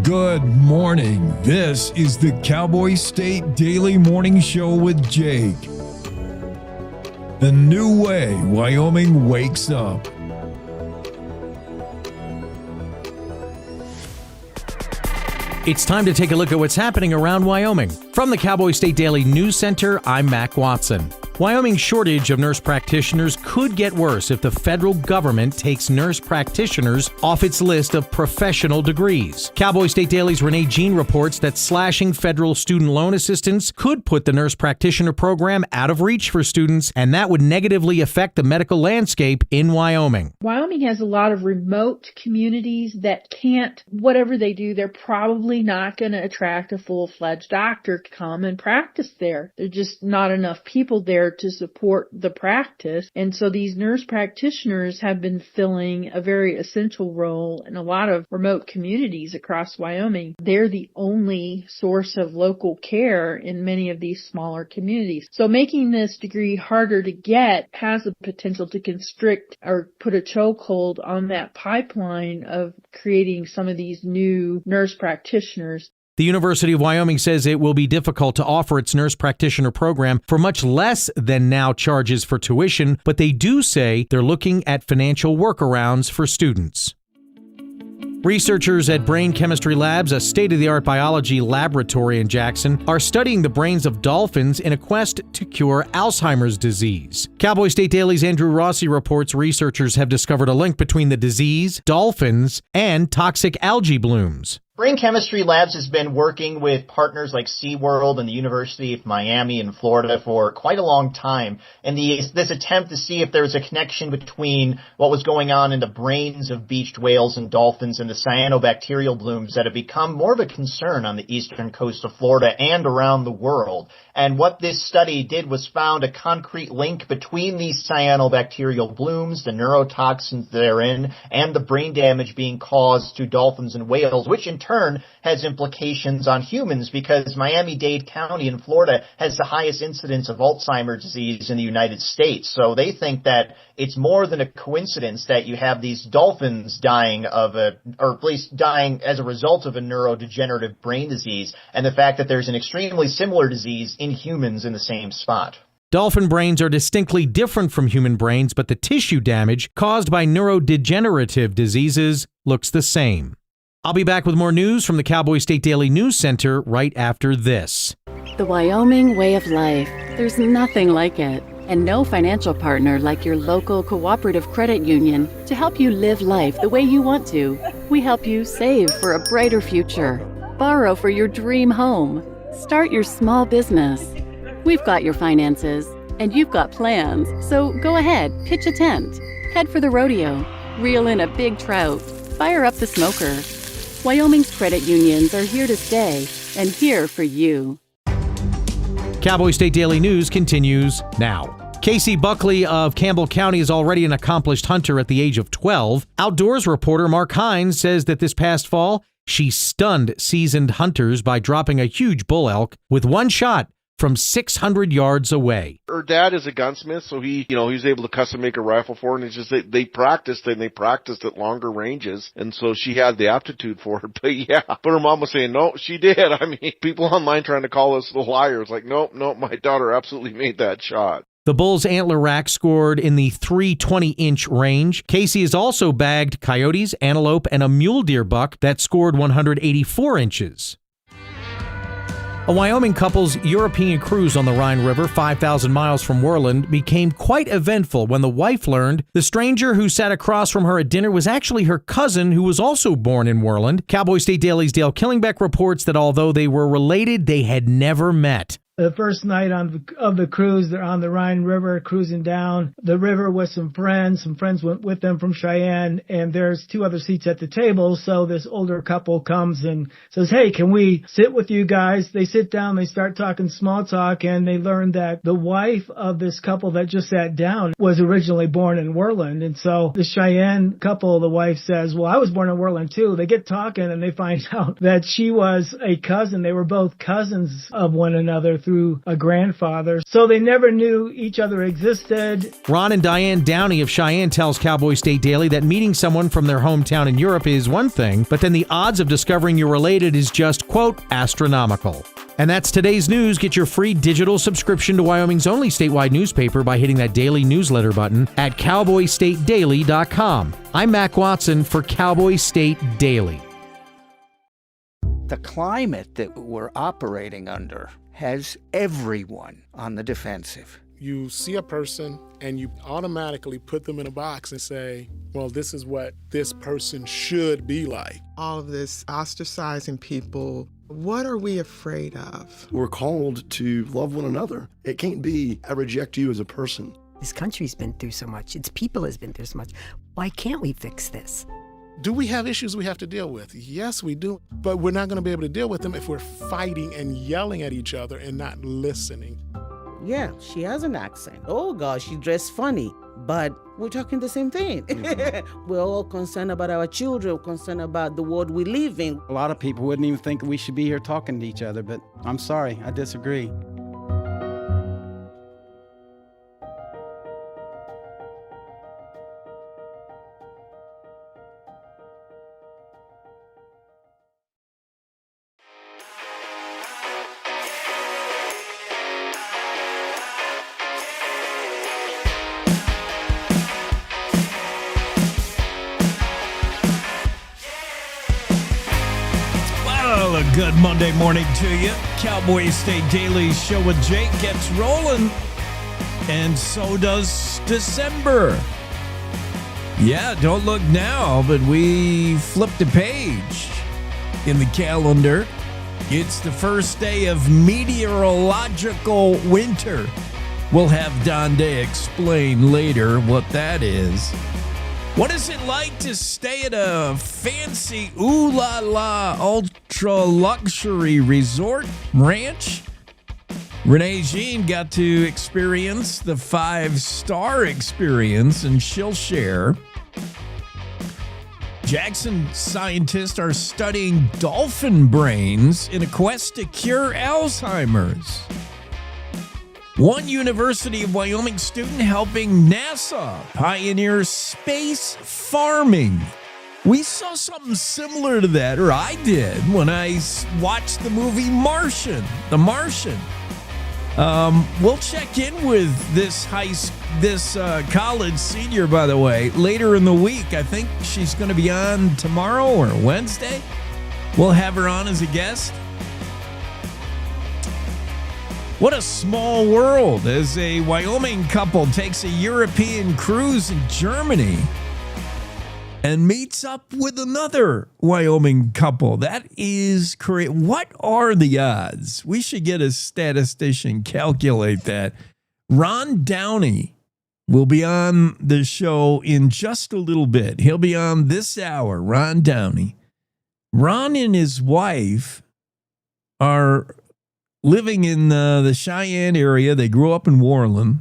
Good morning. This is the Cowboy State Daily Morning Show with Jake. The new way Wyoming wakes up. It's time to take a look at what's happening around Wyoming. From the Cowboy State Daily News Center, I'm Mac Watson. Wyoming's shortage of nurse practitioners could get worse if the federal government takes nurse practitioners off its list of professional degrees. Cowboy State Daily's Renee Jean reports that slashing federal student loan assistance could put the nurse practitioner program out of reach for students, and that would negatively affect the medical landscape in Wyoming. Wyoming has a lot of remote communities that can't, whatever they do, they're probably not going to attract a full-fledged doctor to come and practice there. There's just not enough people there to support the practice. And so these nurse practitioners have been filling a very essential role in a lot of remote communities across Wyoming. They're the only source of local care in many of these smaller communities. So making this degree harder to get has the potential to constrict or put a chokehold on that pipeline of creating some of these new nurse practitioners. The University of Wyoming says it will be difficult to offer its nurse practitioner program for much less than now charges for tuition, but they do say they're looking at financial workarounds for students. Researchers at Brain Chemistry Labs, a state-of-the-art biology laboratory in Jackson, are studying the brains of dolphins in a quest to cure Alzheimer's disease. Cowboy State Daily's Andrew Rossi reports researchers have discovered a link between the disease, dolphins, and toxic algae blooms. Brain Chemistry Labs has been working with partners like SeaWorld and the University of Miami in Florida for quite a long time. And this attempt to see if there was a connection between what was going on in the brains of beached whales and dolphins and the cyanobacterial blooms that have become more of a concern on the eastern coast of Florida and around the world. And what this study did was found a concrete link between these cyanobacterial blooms, the neurotoxins therein, and the brain damage being caused to dolphins and whales, which in turn has implications on humans because Miami-Dade County in Florida has the highest incidence of Alzheimer's disease in the United States. So they think that it's more than a coincidence that you have these dolphins dying or at least dying as a result of a neurodegenerative brain disease, and the fact that there's an extremely similar disease in humans in the same spot. Dolphin brains are distinctly different from human brains, but the tissue damage caused by neurodegenerative diseases looks the same. I'll be back with more news from the Cowboy State Daily News Center right after this. The Wyoming way of life. There's nothing like it. And no financial partner like your local cooperative credit union to help you live life the way you want to. We help you save for a brighter future. Borrow for your dream home. Start your small business. We've got your finances, and you've got plans. So go ahead, pitch a tent. Head for the rodeo. Reel in a big trout. Fire up the smoker. Wyoming's credit unions are here to stay and here for you. Cowboy State Daily News continues now. Casey Buckley of Campbell County is already an accomplished hunter at the age of 12. Outdoors reporter Mark Hines says that this past fall, she stunned seasoned hunters by dropping a huge bull elk with one shot from 600 yards away. Her dad is a gunsmith, so he was able to custom make a rifle for her, and it's just they practiced at longer ranges, and so she had the aptitude for it. But her mom was saying, no, she did. I mean, people online trying to call us the liars, like, nope, my daughter absolutely made that shot. The bull's antler rack scored in the 320-inch range. Casey has also bagged coyotes, antelope, and a mule deer buck that scored 184 inches. A Wyoming couple's European cruise on the Rhine River, 5,000 miles from Worland, became quite eventful when the wife learned the stranger who sat across from her at dinner was actually her cousin who was also born in Worland. Cowboy State Daily's Dale Killingbeck reports that although they were related, they had never met. The first night of the cruise, they're on the Rhine River cruising down the river with some friends. Some friends went with them from Cheyenne, and there's two other seats at the table. So this older couple comes and says, hey, can we sit with you guys? They sit down, they start talking small talk, and they learn that the wife of this couple that just sat down was originally born in Worland. And so the Cheyenne couple, the wife says, well, I was born in Worland too. They get talking and they find out that she was a cousin. They were both cousins of one another through a grandfather. So they never knew each other existed. Ron and Diane Downey of Cheyenne tells Cowboy State Daily that meeting someone from their hometown in Europe is one thing, but then the odds of discovering you're related is just, quote, astronomical. And that's today's news. Get your free digital subscription to Wyoming's only statewide newspaper by hitting that daily newsletter button at cowboystatedaily.com. I'm Mac Watson for Cowboy State Daily. The climate that we're operating under has everyone on the defensive. You see a person and you automatically put them in a box and say, well, this is what this person should be like. All of this ostracizing people, what are we afraid of? We're called to love one another. It can't be, I reject you as a person. This country's been through so much. Its people has been through so much. Why can't we fix this? Do we have issues we have to deal with? Yes, we do. But we're not going to be able to deal with them if we're fighting and yelling at each other and not listening. Yeah, she has an accent. Oh, gosh, she dressed funny. But we're talking the same thing. We're all concerned about our children, concerned about the world we live in. A lot of people wouldn't even think we should be here talking to each other, but I'm sorry, I disagree. Well, a good Monday morning to you. Cowboy State Daily Show with Jake gets rolling, and so does December. Yeah, don't look now, but we flipped a page in the calendar. It's the first day of meteorological winter. We'll have Don Day explain later what that is. What is it like to stay at a fancy, ooh-la-la, ultra-luxury resort ranch? Renee Jean got to experience the 5-star experience, and she'll share. Jackson scientists are studying dolphin brains in a quest to cure Alzheimer's. One University of Wyoming student helping NASA pioneer space farming. We saw something similar to that, or I did, when I watched the movie Martian, The Martian. We'll check in with this college senior, by the way, later in the week. I think she's going to be on tomorrow or Wednesday. We'll have her on as a guest. What a small world as a Wyoming couple takes a European cruise in Germany and meets up with another Wyoming couple. That is correct. What are the odds? We should get a statistician calculate that. Ron Downey will be on the show in just a little bit. He'll be on this hour, Ron Downey. Ron and his wife are living in the Cheyenne area. They grew up in Worland.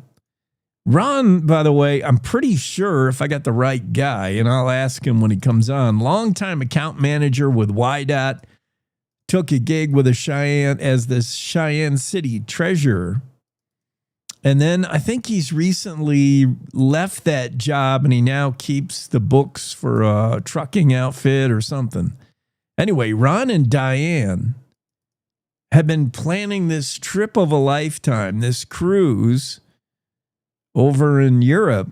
Ron, by the way, I'm pretty sure if I got the right guy, and I'll ask him when he comes on, longtime account manager with YDOT, took a gig with as the Cheyenne City treasurer. And then I think he's recently left that job and he now keeps the books for a trucking outfit or something. Anyway, Ron and Diane had been planning this trip of a lifetime, this cruise over in Europe.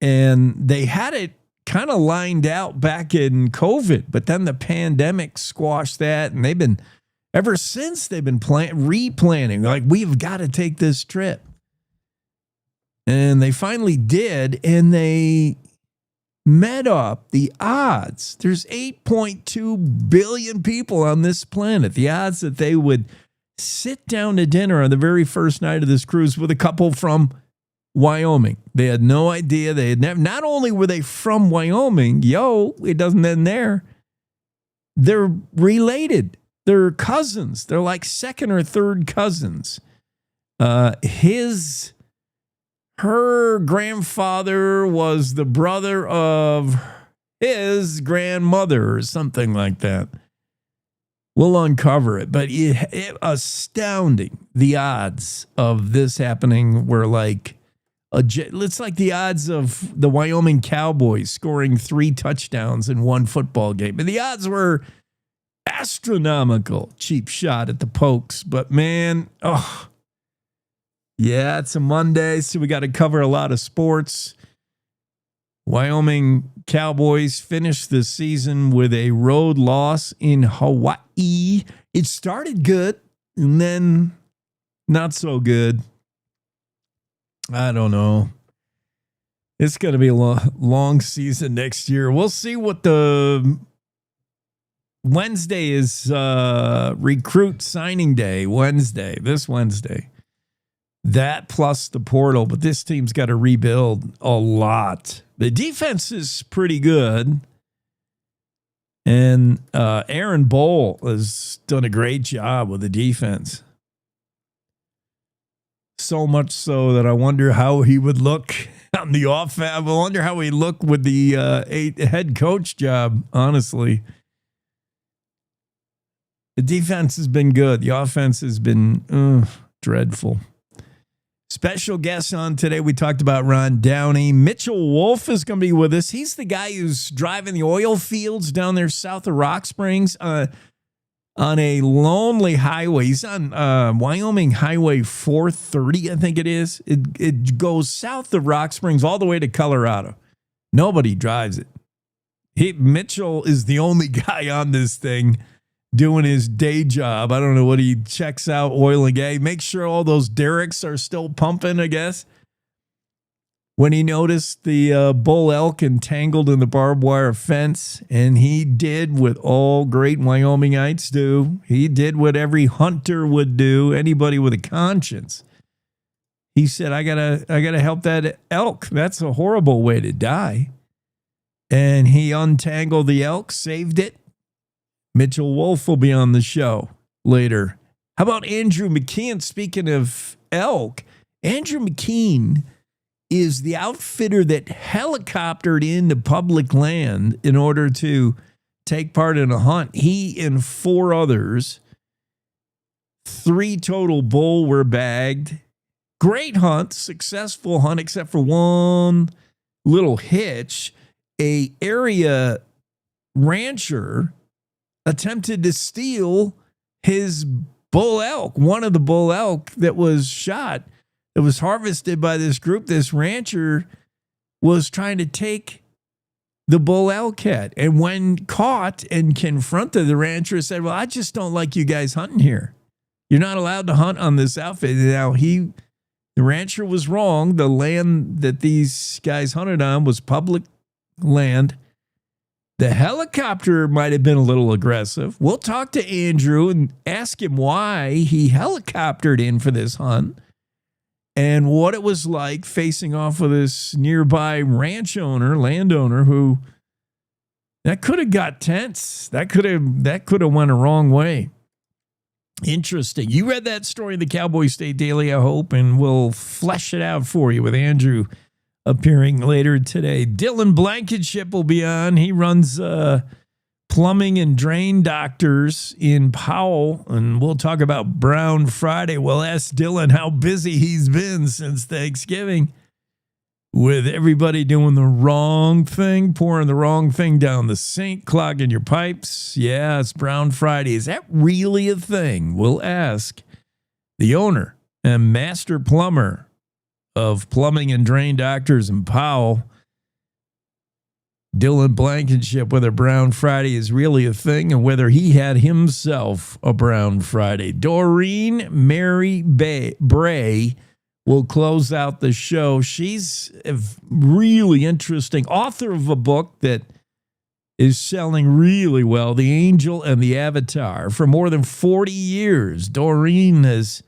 And they had it kind of lined out back in COVID, but then the pandemic squashed that. And they've been, ever since, they've been replanning, like, we've got to take this trip. And they finally did, and they met up the odds. There's 8.2 billion people on this planet. The odds that they would sit down to dinner on the very first night of this cruise with a couple from Wyoming. They had no idea. They had never, not only were they from Wyoming, it doesn't end there. They're related. They're cousins. They're like second or third cousins. Her grandfather was the brother of his grandmother or something like that. We'll uncover it, but it astounding. The odds of this happening were like it's like the odds of the Wyoming Cowboys scoring 3 touchdowns in one football game. And the odds were astronomical. Cheap shot at the Pokes, but man, yeah, it's a Monday, so we got to cover a lot of sports. Wyoming Cowboys finished the season with a road loss in Hawaii. It started good and then not so good. I don't know. It's going to be a long season next year. We'll see what the Wednesday is. Recruit signing day this Wednesday. That plus the portal, but this team's got to rebuild a lot. The defense is pretty good. And Aaron Bowl has done a great job with the defense. So much so that I wonder how he would look on the offense. I wonder how he'd look with the head coach job, honestly. The defense has been good. The offense has been dreadful. Special guest on today, we talked about Ron Downey. Mitchell Wolfe is going to be with us. He's the guy who's driving the oil fields down there south of Rock Springs on a lonely highway. He's on Wyoming Highway 430, I think it is. It goes south of Rock Springs all the way to Colorado. Nobody drives it. Mitchell is the only guy on this thing doing his day job. I don't know what he checks out, oil and gas. Make sure all those derricks are still pumping, I guess. When he noticed the bull elk entangled in the barbed wire fence, and he did what all great Wyomingites do. He did what every hunter would do, anybody with a conscience. He said, I gotta help that elk. That's a horrible way to die. And he untangled the elk, saved it. Mitchell Wolfe will be on the show later. How about Andrew McKean? Speaking of elk, Andrew McKean is the outfitter that helicoptered into public land in order to take part in a hunt. He and 4 others, 3 total bull were bagged. Great hunt, successful hunt, except for one little hitch. A area rancher attempted to steal his bull elk, one of the bull elk that was shot. It was harvested by this group. This rancher was trying to take the bull elk head. And when caught and confronted, the rancher said, well, I just don't like you guys hunting here. You're not allowed to hunt on this outfit. Now, the rancher was wrong. The land that these guys hunted on was public land. The helicopter might have been a little aggressive. We'll talk to Andrew and ask him why he helicoptered in for this hunt and what it was like facing off with this nearby landowner who that could have got tense. That could have went a wrong way. Interesting. You read that story in the Cowboy State Daily, I hope, and we'll flesh it out for you with Andrew appearing later today. Dylan Blankenship will be on. He runs plumbing and drain doctors in Powell, and we'll talk about Brown Friday. We'll ask Dylan how busy he's been since Thanksgiving with everybody doing the wrong thing, pouring the wrong thing down the sink, clogging your pipes. Yeah, it's Brown Friday. Is that really a thing? We'll ask the owner and master plumber of plumbing and drain doctors in Powell, Dylan Blankenship, whether Brown Friday is really a thing and whether he had himself a Brown Friday. Doreen Mary Bay Bray will close out the show. She's a really interesting author of a book that is selling really well, The Angel and the Avatar. For more than 40 years, Doreen has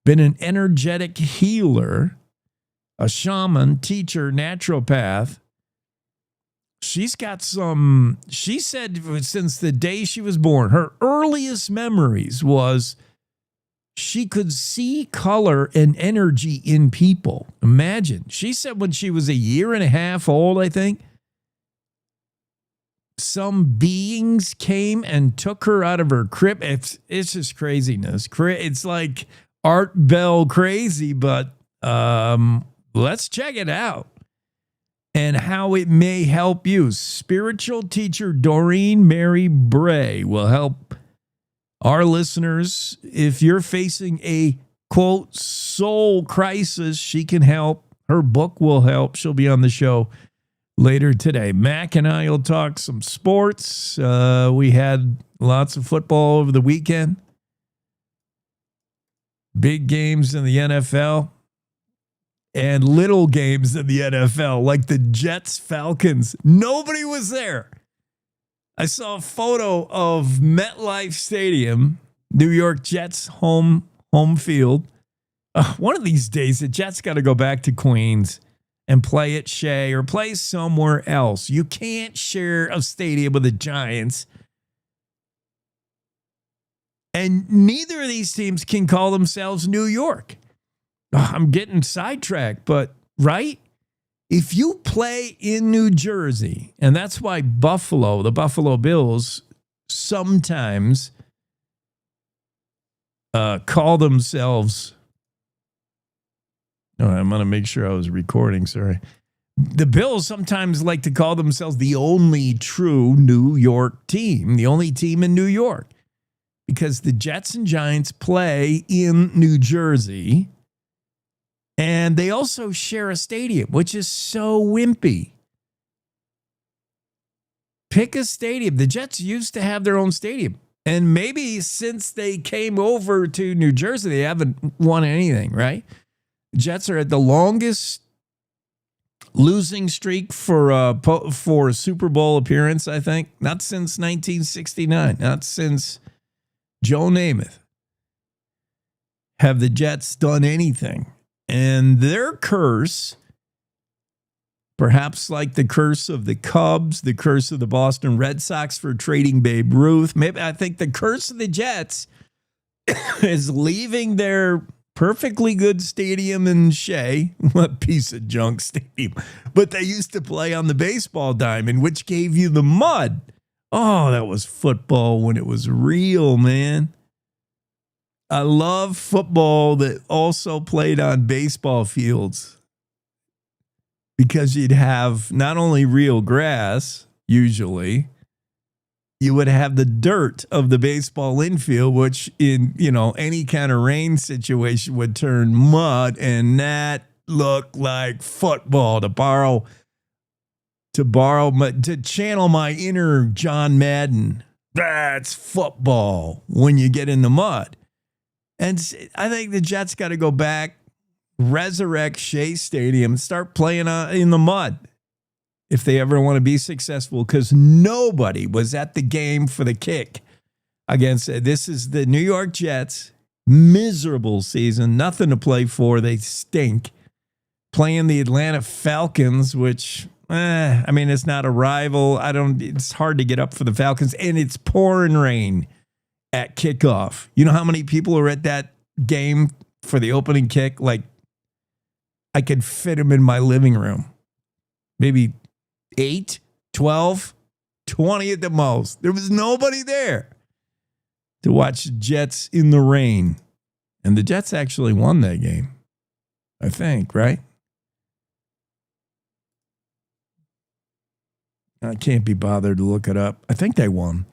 been an energetic healer, a shaman, teacher, naturopath. She's got she said since the day she was born, her earliest memories was she could see color and energy in people. Imagine. She said when she was a year and a half old, I think, some beings came and took her out of her crib. It's just craziness. It's like Art Bell crazy, but let's check it out and how it may help you. Spiritual teacher Doreen Mary Bay will help our listeners. If you're facing a, quote, soul crisis, she can help. Her book will help. She'll be on the show later today. Mac and I will talk some sports. We had lots of football over the weekend. Big games in the NFL and little games in the NFL, like the Jets-Falcons. Nobody was there. I saw a photo of MetLife Stadium, New York Jets home field. One of these days, the Jets got to go back to Queens and play at Shea or play somewhere else. You can't share a stadium with the Giants. And neither of these teams can call themselves New York. I'm getting sidetracked, but right? If you play in New Jersey, and that's why the Buffalo Bills sometimes call themselves... Oh, I'm going to make sure I was recording, sorry. The Bills sometimes like to call themselves the only true New York team, the only team in New York, because the Jets and Giants play in New Jersey, and they also share a stadium, which is so wimpy. Pick a stadium. The Jets used to have their own stadium, and maybe since they came over to New Jersey, they haven't won anything, right? Jets are at the longest losing streak for a Super Bowl appearance, I think. Not since 1969. Not since Joe Namath have the Jets done anything. And their curse, perhaps like the curse of the Cubs, the curse of the Boston Red Sox for trading Babe Ruth, maybe I think the curse of the Jets is leaving their perfectly good stadium in Shea, what piece of junk stadium, but they used to play on the baseball diamond, which gave you the mud. Oh, that was football when it was real, man. I love football that also played on baseball fields because you'd have not only real grass, usually, you would have the dirt of the baseball infield, which in, any kind of rain situation would turn mud, and that looked like football. To channel my inner John Madden, that's football when you get in the mud. And I think the Jets got to go back, resurrect Shea Stadium, and start playing in the mud if they ever want to be successful, because nobody was at the game for the kick against it. This is the New York Jets. Miserable season. Nothing to play for. They stink. Playing the Atlanta Falcons, which, it's not a rival. It's hard to get up for the Falcons, and it's pouring rain at kickoff. You know how many people are at that game for the opening kick? Like, I could fit them in my living room. Maybe 8, 12, 20 at the most. There was nobody there to watch the Jets in the rain. And the Jets actually won that game, I think, right? I can't be bothered to look it up. I think they won.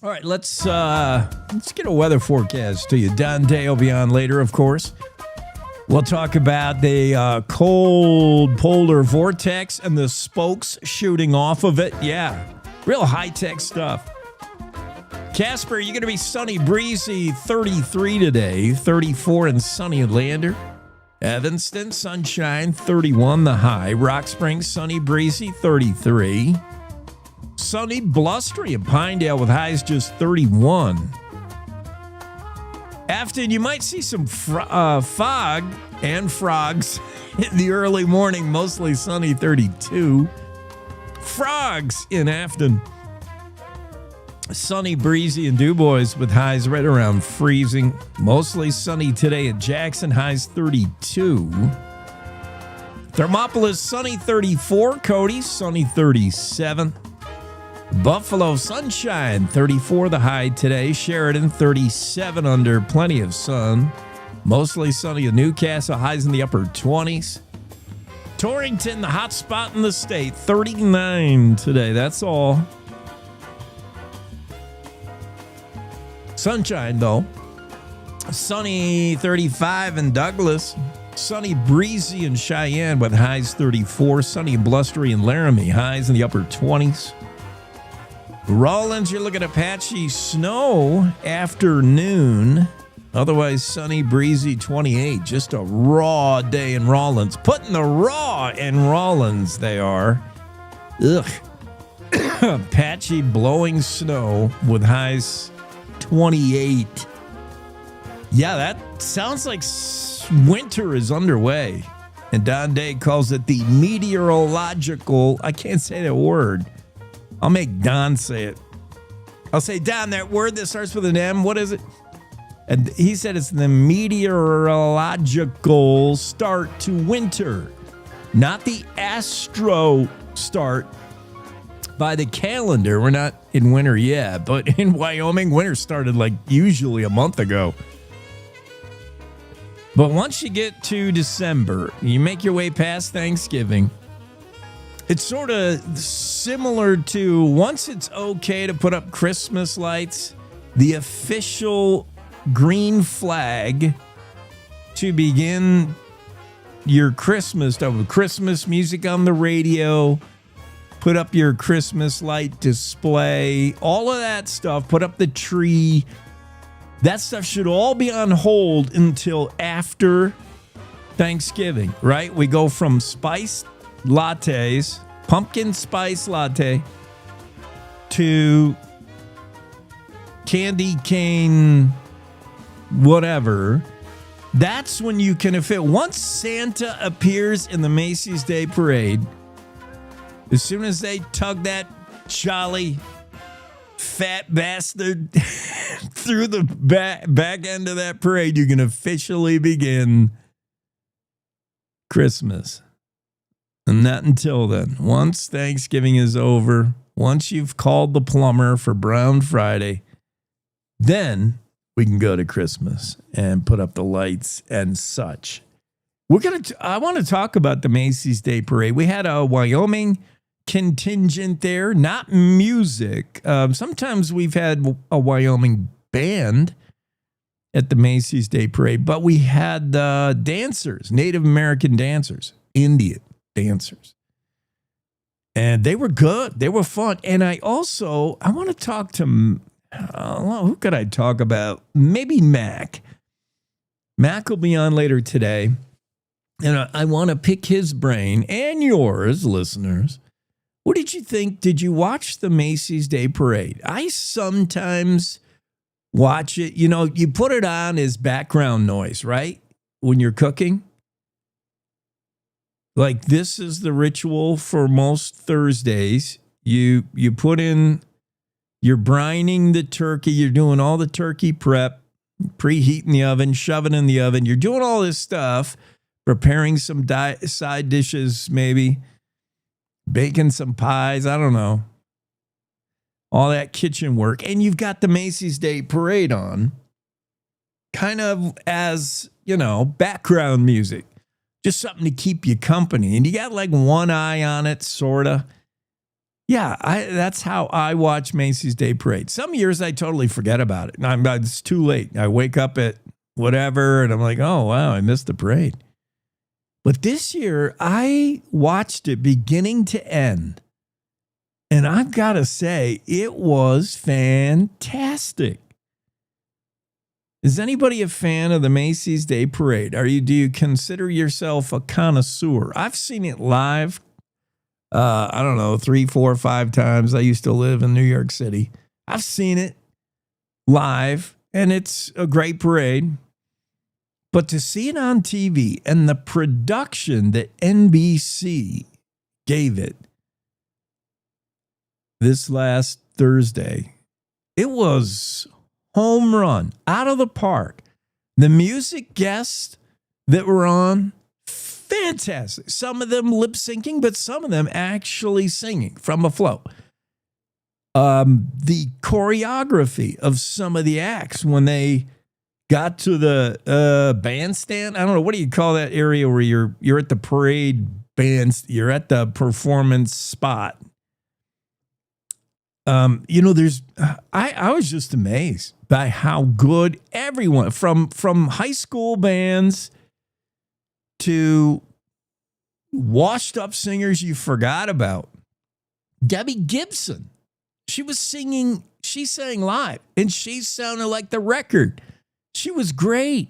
All right, let's get a weather forecast to you. Dante will be on later, of course. We'll talk about the cold polar vortex and the spokes shooting off of it. Yeah, real high-tech stuff. Casper, you're going to be sunny, breezy, 33 today, 34 in sunny Lander. Evanston, sunshine, 31 the high. Rock Springs, sunny, breezy, 33. Sunny, blustery in Pinedale with highs just 31. Afton, you might see some fog and frogs in the early morning, mostly sunny, 32. Frogs in Afton. Sunny, breezy in DuBois with highs right around freezing. Mostly sunny today at Jackson, highs 32. Thermopolis, sunny, 34. Cody, sunny, 37. Buffalo, sunshine, 34 the high today. Sheridan, 37 under plenty of sun. Mostly sunny in Newcastle, highs in the upper 20s. Torrington, the hot spot in the state, 39 today. That's all. Sunshine, though. Sunny, 35 in Douglas. Sunny, breezy in Cheyenne with highs 34. Sunny and blustery in Laramie, highs in the upper 20s. Rawlins, you're looking at patchy snow afternoon. Otherwise, sunny, breezy, 28. Just a raw day in Rawlins. Putting the raw in Rawlins, they are. Ugh. Patchy, blowing snow with highs 28. Yeah, that sounds like winter is underway. And Don Day calls it the meteorological. I can't say that word. I'll make Don say it. I'll say, Don, that word that starts with an M, what is it? And he said it's the meteorological start to winter, not the astro start by the calendar. We're not in winter yet, but in Wyoming, winter started like usually a month ago. But once you get to December, you make your way past Thanksgiving. It's sort of similar to once it's okay to put up Christmas lights, the official green flag to begin your Christmas stuff with Christmas music on the radio, put up your Christmas light display, all of that stuff, put up the tree. That stuff should all be on hold until after Thanksgiving, right? We go from spiced lattes, pumpkin spice latte, to candy cane, whatever. That's when you can fit. Once Santa appears in the Macy's Day Parade, as soon as they tug that jolly fat bastard through the back end of that parade, you can officially begin Christmas. And not until then. Once Thanksgiving is over, once you've called the plumber for Brown Friday, then we can go to Christmas and put up the lights and such. I want to talk about the Macy's Day Parade. We had a Wyoming contingent there, not music. Sometimes we've had a Wyoming band at the Macy's Day Parade, but we had dancers, Native American dancers, Indian dancers. And they were good. They were fun. And I want to talk to, who could I talk about? Maybe Mac. Mac will be on later today. And I want to pick his brain and yours, listeners. What did you think? Did you watch the Macy's Day Parade? I sometimes watch it. You know, you put it on as background noise, right? When you're cooking. Like, this is the ritual for most Thursdays. You put in, you're brining the turkey. You're doing all the turkey prep, preheating the oven, shoving in the oven. You're doing all this stuff, preparing some side dishes, maybe baking some pies. I don't know. All that kitchen work. And you've got the Macy's Day Parade on, kind of as, background music. Just something to keep you company. And you got like one eye on it, sort of. Yeah, that's how I watch Macy's Day Parade. Some years I totally forget about it. It's too late. I wake up at whatever, and I'm like, oh, wow, I missed the parade. But this year, I watched it beginning to end. And I've got to say, it was fantastic. Is anybody a fan of the Macy's Day Parade? Do you consider yourself a connoisseur? I've seen it live, 3, 4, 5 times. I used to live in New York City. I've seen it live, and it's a great parade. But to see it on TV and the production that NBC gave it this last Thursday, it was home run, out of the park. The music guests that were on, fantastic. Some of them lip syncing, but some of them actually singing from a flow. The choreography of some of the acts when they got to the bandstand. I don't know, what do you call that area where you're at the parade bands, you're at the performance spot. There's I was just amazed by how good everyone from high school bands to washed up singers you forgot about. Debbie Gibson, she sang live and she sounded like the record. She was great.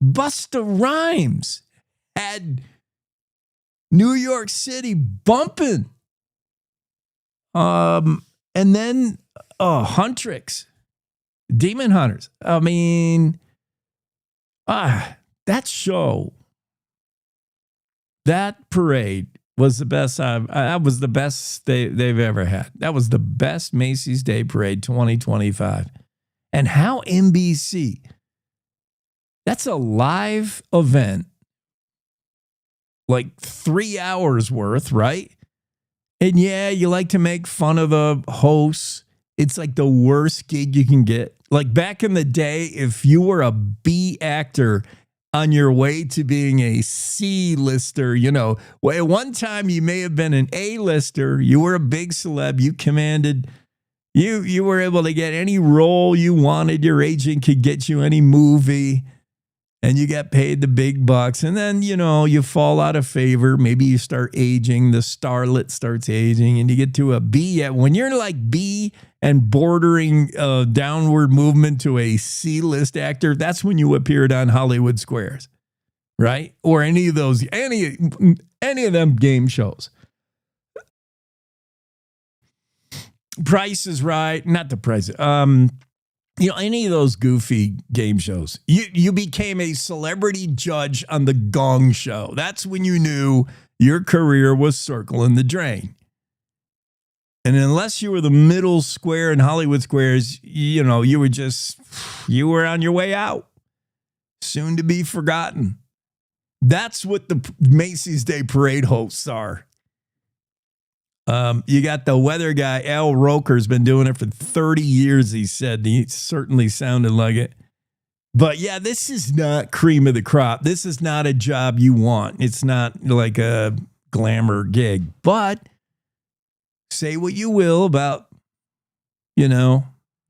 Busta Rhymes had New York City bumping. And then Huntrix, Demon Hunters. I mean, that show, that parade was the best. That was the best they've ever had. That was the best Macy's Day Parade 2025. And how NBC, that's a live event, like 3 hours worth, right? And yeah, you like to make fun of the hosts. It's like the worst gig you can get. Like back in the day, if you were a B actor on your way to being a C-lister, at one time you may have been an A-lister. You were a big celeb. You commanded, you were able to get any role you wanted. Your agent could get you any movie. And you get paid the big bucks. And then, you fall out of favor. Maybe you start aging. The starlet starts aging. And you get to a B. When you're like B and bordering downward movement to a C-list actor, that's when you appeared on Hollywood Squares. Right? Or any of them game shows. Price is Right. Not the Price. Any of those goofy game shows, you became a celebrity judge on the Gong Show. That's when you knew your career was circling the drain. And unless you were the middle square in Hollywood Squares, you were on your way out, soon to be forgotten. That's what the Macy's Day Parade hosts are. You got the weather guy, Al Roker's been doing it for 30 years, he said. He certainly sounded like it. But yeah, this is not cream of the crop. This is not a job you want. It's not like a glamour gig. But say what you will about, the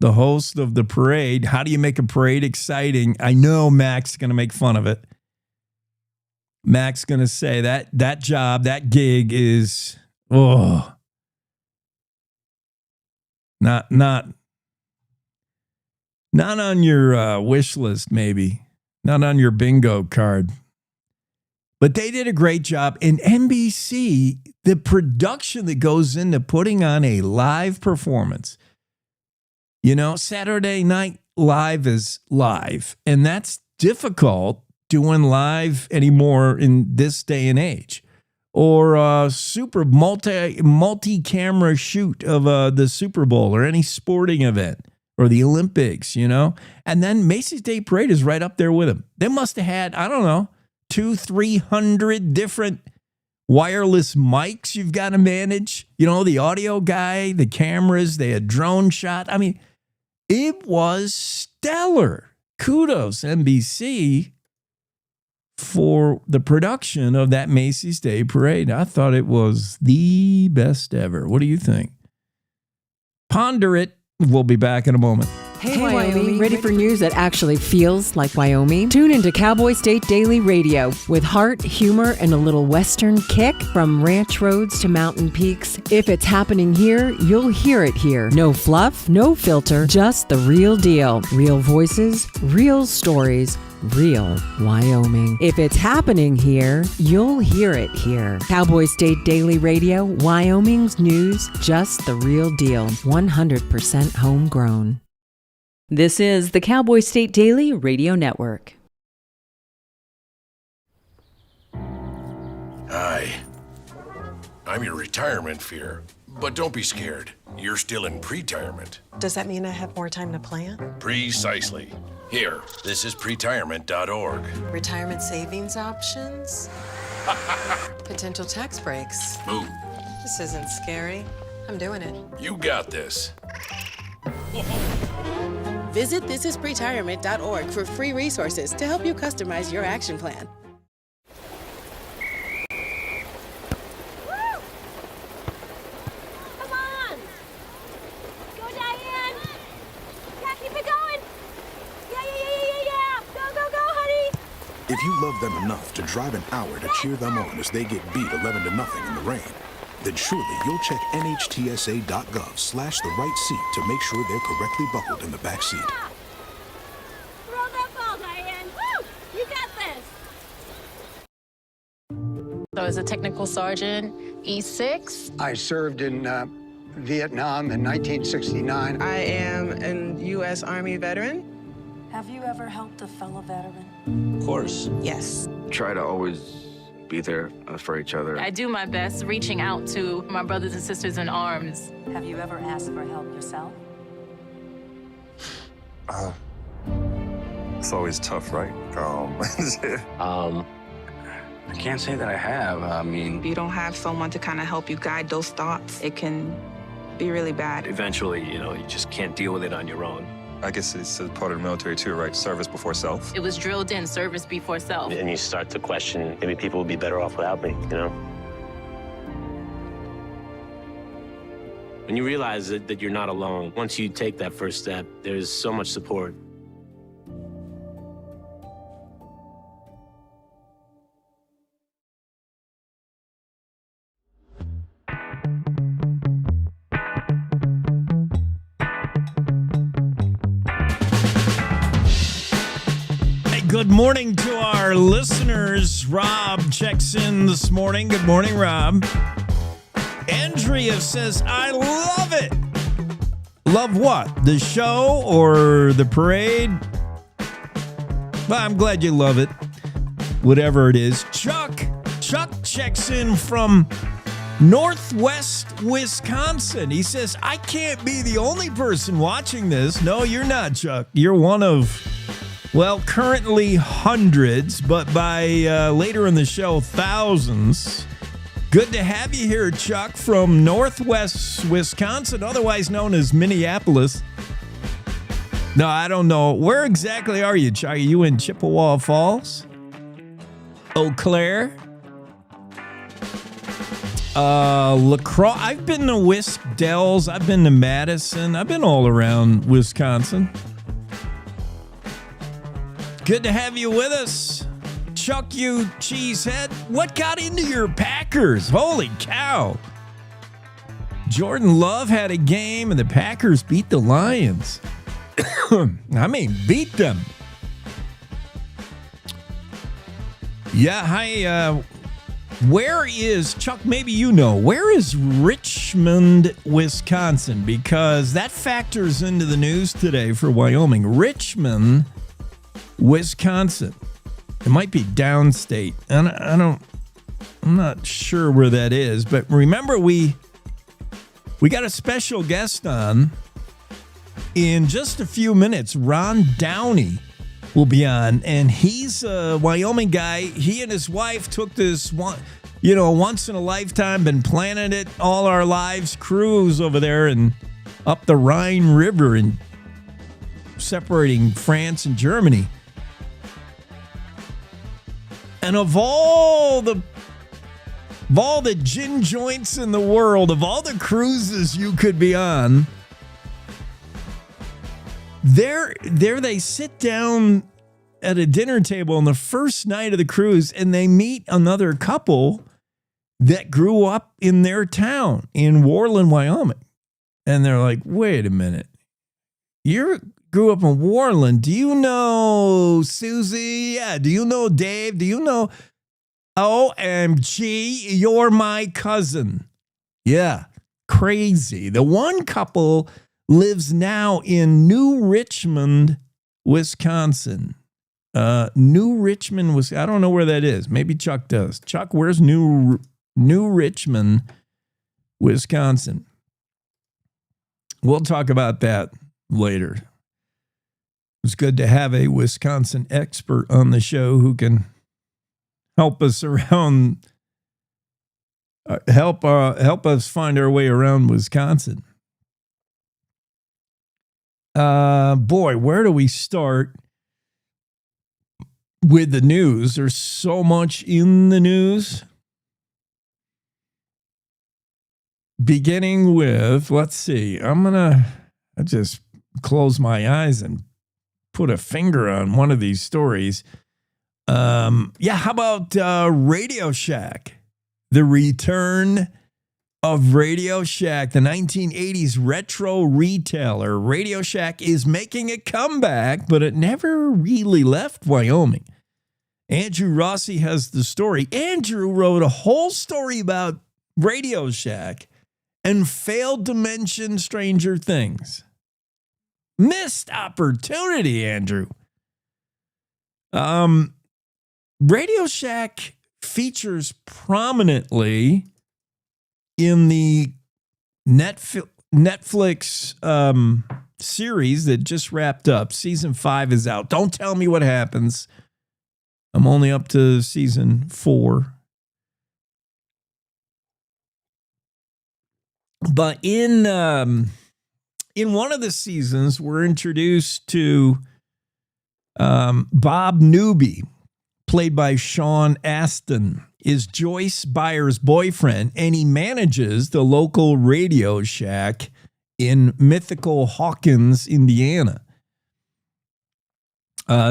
host of the parade. How do you make a parade exciting? I know Mac's going to make fun of it. Mac's going to say that job, that gig is... not on your wish list, maybe. Not on your bingo card. But they did a great job. And NBC, the production that goes into putting on a live performance. Saturday Night Live is live. And that's difficult doing live anymore in this day and age. Or a super multi-camera shoot of the Super Bowl or any sporting event or the Olympics, And then Macy's Day Parade is right up there with them. They must have had, 200-300 different wireless mics you've got to manage. The audio guy, the cameras, they had drone shot. I mean, it was stellar. Kudos, NBC, for the production of that Macy's Day Parade. I thought it was the best ever. What do you think? Ponder it. We'll be back in a moment. Hey, Wyoming, ready for news that actually feels like Wyoming? Tune into Cowboy State Daily Radio with heart, humor, and a little Western kick. From ranch roads to mountain peaks, if it's happening here, you'll hear it here. No fluff, no filter, just the real deal. Real voices, real stories, real Wyoming. If it's happening here, you'll hear it here. Cowboy State Daily Radio, Wyoming's news, just the real deal. 100% homegrown. This is the Cowboy State Daily Radio Network. Hi. I'm your retirement fear. But don't be scared. You're still in pre-retirement. Does that mean I have more time to plan? Precisely. Here, this is pretirement.org. Retirement savings options? Potential tax breaks? Move. This isn't scary. I'm doing it. You got this. Visit thisispretirement.org for free resources to help you customize your action plan. Come on! Go, Diane! Yeah, keep it going! Yeah! Go, honey! If you love them enough to drive an hour to cheer them on as they get beat 11-0 in the rain, then surely you'll check nhtsa.gov/the right seat to make sure they're correctly buckled in the back seat. Throw that ball, Diane! Woo! You got this! So as a technical sergeant, E6. I served in Vietnam in 1969. I am a U.S. Army veteran. Have you ever helped a fellow veteran? Of course. Yes. Try to always be there for each other. I do my best reaching out to my brothers and sisters in arms. Have you ever asked for help yourself? It's always tough, right? I can't say that I have. I mean, If you don't have someone to kind of help you guide those thoughts, it can be really bad. eventually, you just can't deal with it on your own. I guess it's a part of the military too, right? Service before self. It was drilled in, service before self. And you start to question, maybe people would be better off without me, When you realize that you're not alone, once you take that first step, there's so much support. Good morning to our listeners. Rob checks in this morning. Good morning, Rob. Andrea says, I love it. Love what? The show or the parade? Well, I'm glad you love it. Whatever it is. Chuck checks in from Northwest Wisconsin. He says, I can't be the only person watching this. No, you're not, Chuck. You're one of, well, currently hundreds, but by later in the show, thousands. Good to have you here, Chuck, from Northwest Wisconsin, otherwise known as Minneapolis. No, I don't know. Where exactly are you, Chuck? Are you in Chippewa Falls? Eau Claire? LaCroix? I've been to Whisk Dells. I've been to Madison. I've been all around Wisconsin. Good to have you with us. Chuck, you cheesehead. What got into your Packers? Holy cow. Jordan Love had a game and the Packers beat the Lions. I mean, beat them. Yeah, hi. Where is, Chuck, maybe you know, where is Richmond, Wisconsin? Because that factors into the news today for Wyoming. Richmond, Wisconsin. It might be downstate. And I'm not sure where that is. But remember, we got a special guest on in just a few minutes. Ron Downey will be on. And he's a Wyoming guy. He and his wife took this one, once in a lifetime, been planning it all our lives, cruise over there and up the Rhine River and separating France and Germany. And of all the gin joints in the world, of all the cruises you could be on, there they sit down at a dinner table on the first night of the cruise, and they meet another couple that grew up in their town in Worland, Wyoming. And they're like, wait a minute. You grew up in Worland. Do you know Susie? Yeah. Do you know Dave? Do you know OMG? You're my cousin. Yeah. Crazy. The one couple lives now in New Richmond, Wisconsin. New Richmond, Wisconsin. I don't know where that is. Maybe Chuck does. Chuck, where's New Richmond, Wisconsin? We'll talk about that later. It's good to have a Wisconsin expert on the show who can help us around help us find our way around Wisconsin. Boy, where do we start with the news? There's so much in the news. Beginning with, let's see, I just close my eyes and put a finger on one of these stories. How about Radio Shack? The return of Radio Shack, the 1980s retro retailer. Radio Shack is making a comeback, but it never really left Wyoming. Andrew Rossi has the story. Andrew wrote a whole story about Radio Shack and failed to mention Stranger Things. Missed opportunity, Andrew. Radio Shack features prominently in the Netflix series that just wrapped up. Season 5 is out. Don't tell me what happens. I'm only up to season 4. But in one of the seasons, we're introduced to Bob Newby, played by Sean Astin, is Joyce Byers' boyfriend, and he manages the local Radio Shack in mythical Hawkins, Indiana.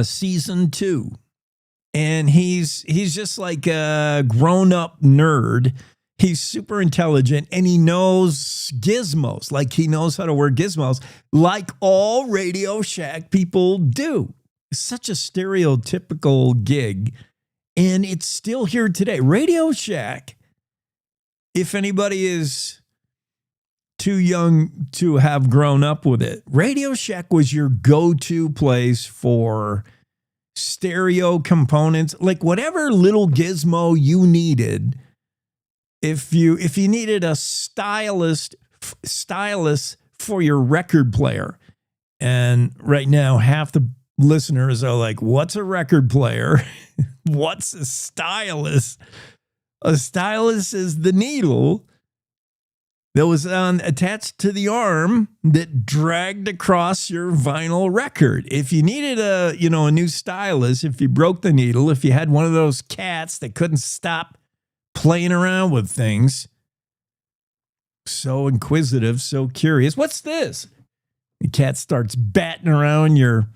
Season 2. And he's just like a grown-up nerd. He's super intelligent, and he knows gizmos. Like, he knows how to wear gizmos, like all Radio Shack people do. It's such a stereotypical gig, and it's still here today. Radio Shack, if anybody is too young to have grown up with it, Radio Shack was your go-to place for stereo components, like whatever little gizmo you needed. If you needed a stylus for your record player, and right now half the listeners are like, what's a record player? What's a stylus? A stylus is the needle that was attached to the arm that dragged across your vinyl record. If you needed a new stylus, if you broke the needle, if you had one of those cats that couldn't stop playing around with things, so inquisitive, so curious. What's this? The cat starts batting around your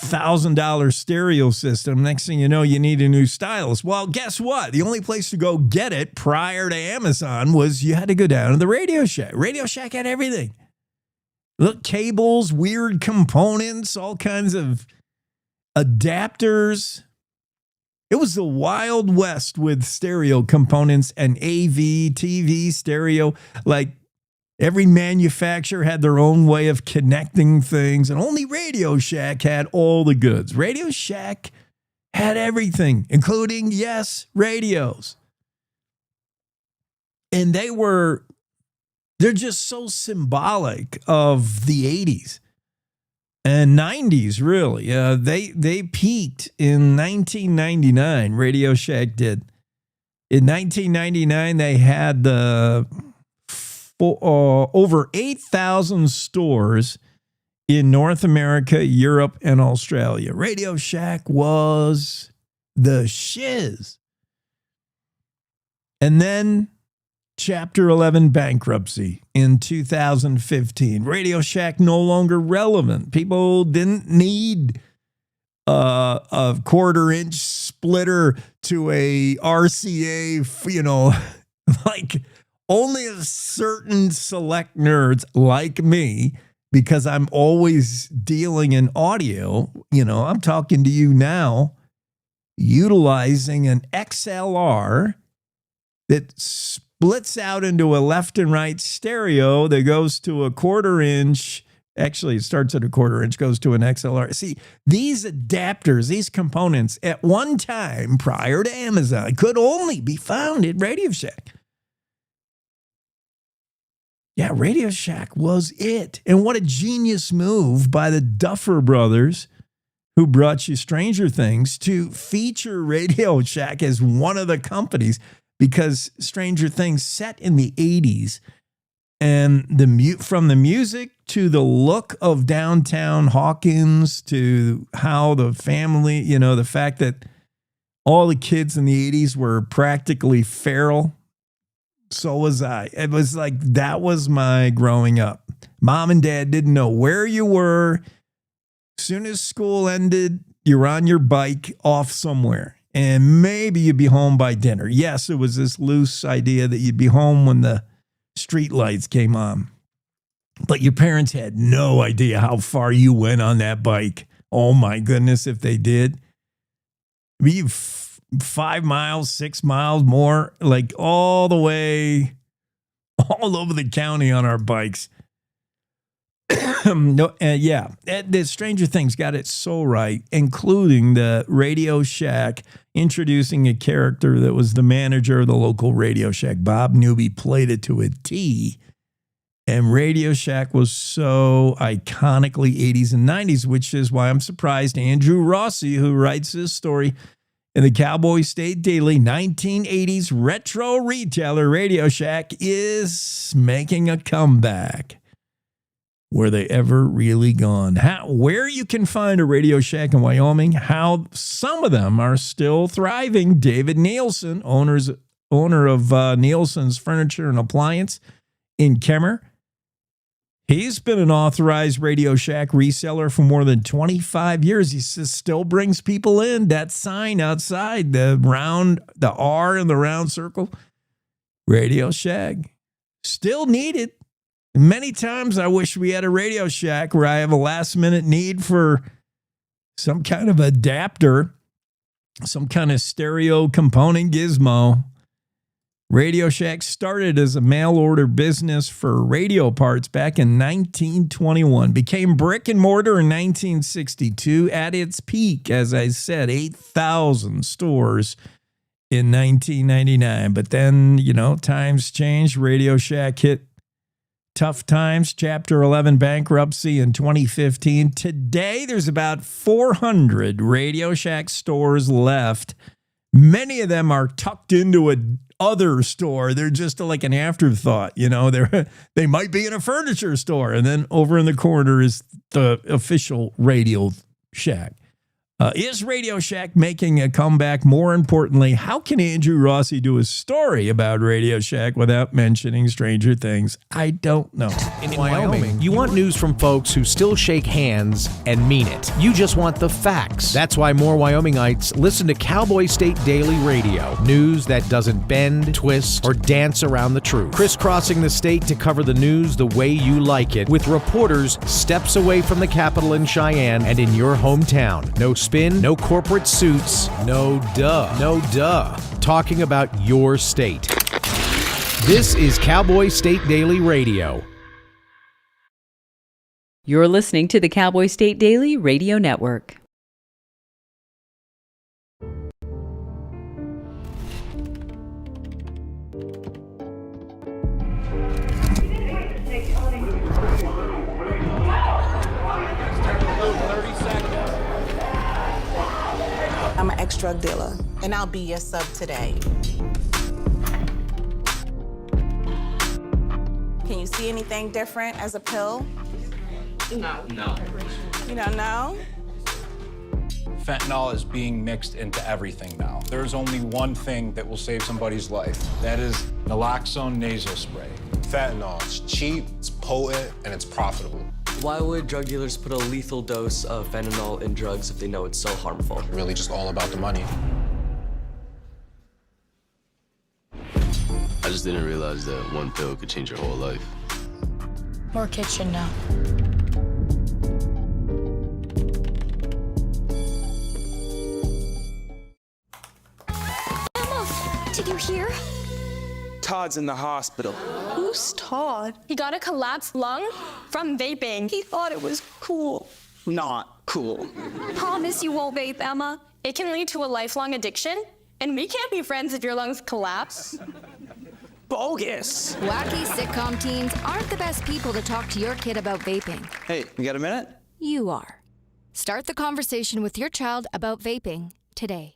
$1,000 stereo system. Next thing you know, you need a new stylus. Well, guess what? The only place to go get it prior to Amazon was you had to go down to the Radio Shack. Radio Shack had everything. Look, cables, weird components, all kinds of adapters. It was the Wild West with stereo components and AV, TV, stereo. Like, every manufacturer had their own way of connecting things, and only Radio Shack had all the goods. Radio Shack had everything, including, yes, radios. And they're just so symbolic of the 80s. And 90s, really. They peaked in 1999, Radio Shack did. In 1999, they had over 8,000 stores in North America, Europe, and Australia. Radio Shack was the shiz. And then Chapter 11 bankruptcy in 2015. Radio Shack no longer relevant. People didn't need a 1/4-inch splitter to a RCA, like only a certain select nerds like me, because I'm always dealing in audio. I'm talking to you now utilizing an XLR that splits out into a left and right stereo that goes to a 1/4-inch. Actually, it starts at a 1/4-inch, goes to an XLR. See, these adapters, these components at one time prior to Amazon could only be found at Radio Shack. Yeah, Radio Shack was it. And what a genius move by the Duffer Brothers, who brought you Stranger Things, to feature Radio Shack as one of the companies. because Stranger Things set in the 80s, and from the music to the look of downtown Hawkins to how the family, the fact that all the kids in the 80s were practically feral. So was I. It was like, that was my growing up. Mom and dad didn't know where you were. Soon as school ended, you're on your bike off somewhere. And maybe you'd be home by dinner. Yes, it was this loose idea that you'd be home when the street lights came on. But your parents had no idea how far you went on that bike. Oh my goodness, if they did. Be 5 miles, 6 miles more, like all the way, all over the county on our bikes. The Stranger Things got it so right, including the Radio Shack introducing a character that was the manager of the local Radio Shack. Bob Newby played it to a T, and Radio Shack was so iconically 80s and 90s, which is why I'm surprised Andrew Rossi, who writes this story in the Cowboy State Daily, 1980s retro retailer Radio Shack is making a comeback. Were they ever really gone? Where you can find a Radio Shack in Wyoming, how some of them are still thriving. David Nielsen, owner of Nielsen's Furniture and Appliance in Kemmer. He's been an authorized Radio Shack reseller for more than 25 years. He says still brings people in. That sign outside, the R in the round circle, Radio Shack, still needed. Many times I wish we had a Radio Shack where I have a last minute need for some kind of adapter, some kind of stereo component gizmo. Radio Shack started as a mail order business for radio parts back in 1921, became brick and mortar in 1962. At its peak, as I said, 8,000 stores in 1999. But then, times changed. Radio Shack hit tough times, Chapter 11 bankruptcy in 2015. Today, there's about 400 Radio Shack stores left. Many of them are tucked into a other store. They're just like an afterthought. They might be in a furniture store. And then over in the corner is the official Radio Shack. Is Radio Shack making a comeback? More importantly, how can Andrew Rossi do a story about Radio Shack without mentioning Stranger Things? I don't know. In Wyoming, you want news from folks who still shake hands and mean it. You just want the facts. That's why more Wyomingites listen to Cowboy State Daily Radio. News that doesn't bend, twist, or dance around the truth. Crisscrossing the state to cover the news the way you like it, with reporters steps away from the capital in Cheyenne and in your hometown. No spin, no corporate suits, no duh. Talking about your state. This is Cowboy State Daily Radio. You're listening to the Cowboy State Daily Radio Network. I'm an ex-drug dealer, and I'll be your sub today. Can you see anything different as a pill? No. You don't know? Fentanyl is being mixed into everything now. There's only one thing that will save somebody's life. That is naloxone nasal spray. Fentanyl, it's cheap, it's potent, and it's profitable. Why would drug dealers put a lethal dose of fentanyl in drugs if they know it's so harmful? Really just all about the money. I just didn't realize that one pill could change your whole life. More kids should know. Emma, did you hear? Todd's in the hospital. Who's Todd? He got a collapsed lung from vaping. He thought it was cool. Not cool. Promise you won't vape, Emma. It can lead to a lifelong addiction, and we can't be friends if your lungs collapse. Bogus. Wacky sitcom teens aren't the best people to talk to your kid about vaping. Hey, you got a minute? You are. Start the conversation with your child about vaping today.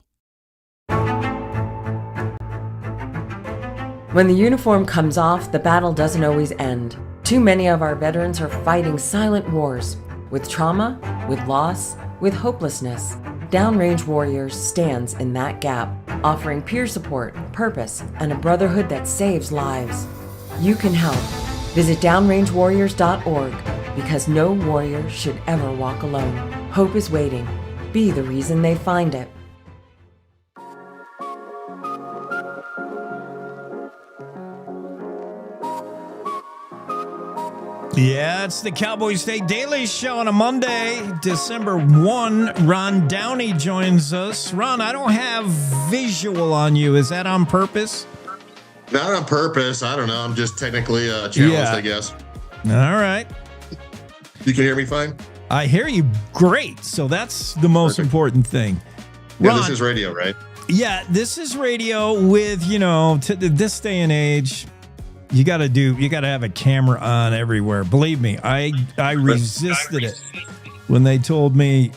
When the uniform comes off, the battle doesn't always end. Too many of our veterans are fighting silent wars with trauma, with loss, with hopelessness. Downrange Warriors stands in that gap, offering peer support, purpose, and a brotherhood that saves lives. You can help. Visit downrangewarriors.org because no warrior should ever walk alone. Hope is waiting. Be the reason they find it. Yeah, it's the Cowboy State Daily Show on a Monday, December 1. Ron Downey joins us. Ron, I don't have visual on you. Is that on purpose? Not on purpose. I don't know. I'm just technically challenged, I guess. All right. You can hear me fine? I hear you great. So that's the most important thing. Yeah, this is radio, right? Yeah, this is radio with, this day and age. You got to have a camera on everywhere. Believe me, I resisted it when they told me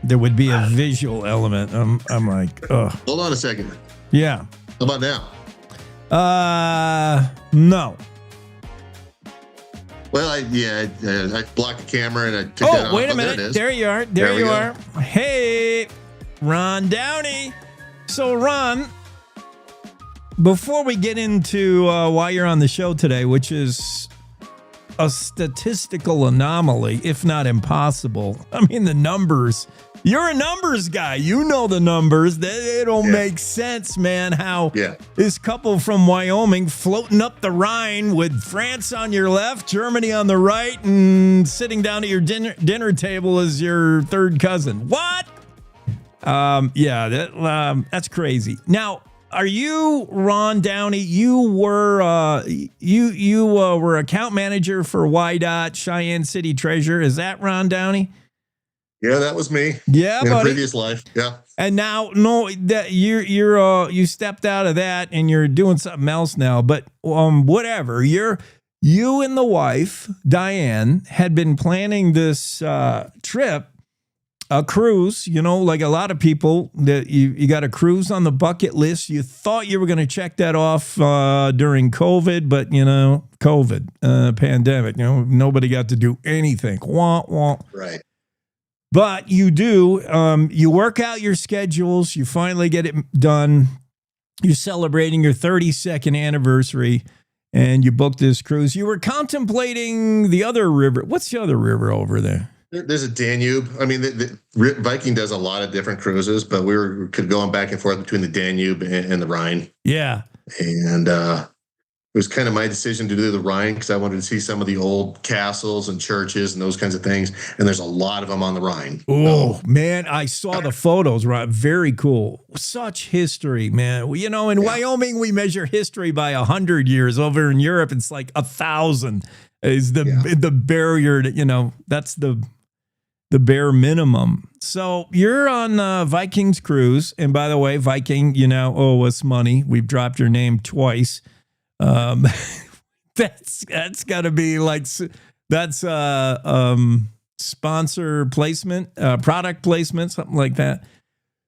there would be a visual element. I'm like, ugh. Hold on a second. Yeah. How about now? No. Well, I blocked the camera and I took that off. Oh, wait a minute. There you are. There you are. Hey, Ron Downey. So, Ron, before we get into why you're on the show today, which is a statistical anomaly, if not impossible. I mean, the numbers. You're a numbers guy. You know the numbers. They don't make sense, man, how this couple from Wyoming floating up the Rhine with France on your left, Germany on the right, and sitting down at your dinner table as your third cousin. What? That's crazy. Now, are you Ron Downey? You were were account manager for YDOT Cheyenne City Treasure. Is that Ron Downey? Yeah, that was me. Yeah, in buddy. a previous life. Yeah. And now, no, that you stepped out of that and you're doing something else now. But whatever. You and the wife Diane had been planning this trip. A cruise, like a lot of people, that you got a cruise on the bucket list. You thought you were going to check that off during COVID, but COVID pandemic. Nobody got to do anything. Wah, wah. Right. But you do. You work out your schedules. You finally get it done. You're celebrating your 32nd anniversary, and you booked this cruise. You were contemplating the other river. What's the other river over there? There's a Danube. I mean, the Viking does a lot of different cruises, but we could go back and forth between the Danube and the Rhine. Yeah. And it was kind of my decision to do the Rhine because I wanted to see some of the old castles and churches and those kinds of things. And there's a lot of them on the Rhine. Oh, man, I saw the photos, right? Very cool. Such history, man. In Wyoming, we measure history by 100 years. Over in Europe, it's like 1,000 is the barrier to, that's the bare minimum. So you're on Viking's cruise. And by the way, Viking, you now owe us money. We've dropped your name twice. That's got to be like, that's sponsor placement, product placement, something like that.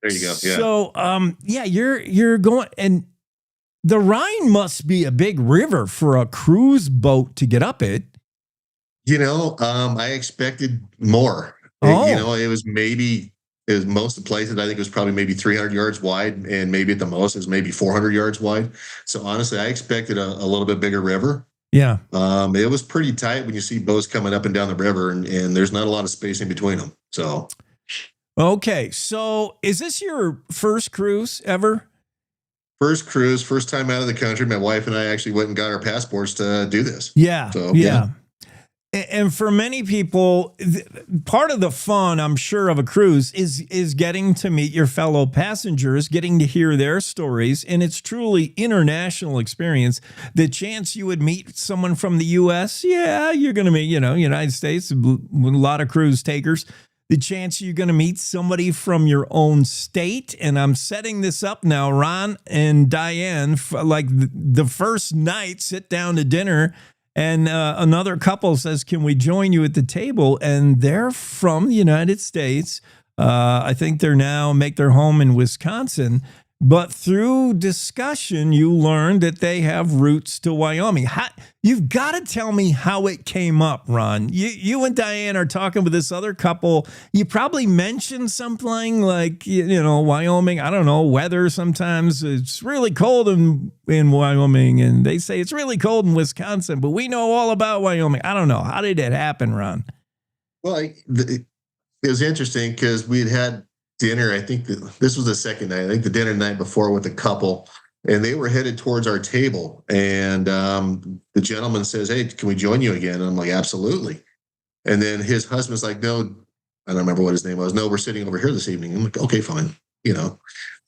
There you go. Yeah. So, you're going, and the Rhine must be a big river for a cruise boat to get up it. I expected more. It was most of the places. I think it was probably maybe 300 yards wide, and maybe at the most it was maybe 400 yards wide. So honestly, I expected a little bit bigger river. Yeah. It was pretty tight when you see boats coming up and down the river, and there's not a lot of space in between them. So. Okay. So is this your first cruise ever? First cruise, first time out of the country. My wife and I actually went and got our passports to do this. Yeah. So, yeah. And for many people, part of the fun, I'm sure, of a cruise is getting to meet your fellow passengers, getting to hear their stories. And it's truly international experience. The chance you would meet someone from the U.S., you're going to meet, United States, a lot of cruise takers. The chance you're going to meet somebody from your own state. And I'm setting this up now, Ron and Diane, like the first night, sit down to dinner. And another couple says, can we join you at the table? And they're from the United States. I think they're now make their home in Wisconsin. But through discussion, you learned that they have roots to Wyoming. You've got to tell me how it came up, Ron. You and Diane are talking with this other couple. You probably mentioned something like, Wyoming, I don't know, weather sometimes. It's really cold in Wyoming, and they say it's really cold in Wisconsin, but we know all about Wyoming. I don't know. How did it happen, Ron? Well, it was interesting because we had dinner. I think this was the second night. I think the dinner the night before with a couple, and they were headed towards our table. And the gentleman says, "Hey, can we join you again?" And I'm like, "Absolutely." And then his husband's like, "No," I don't remember what his name was. "No, we're sitting over here this evening." I'm like, "Okay, fine."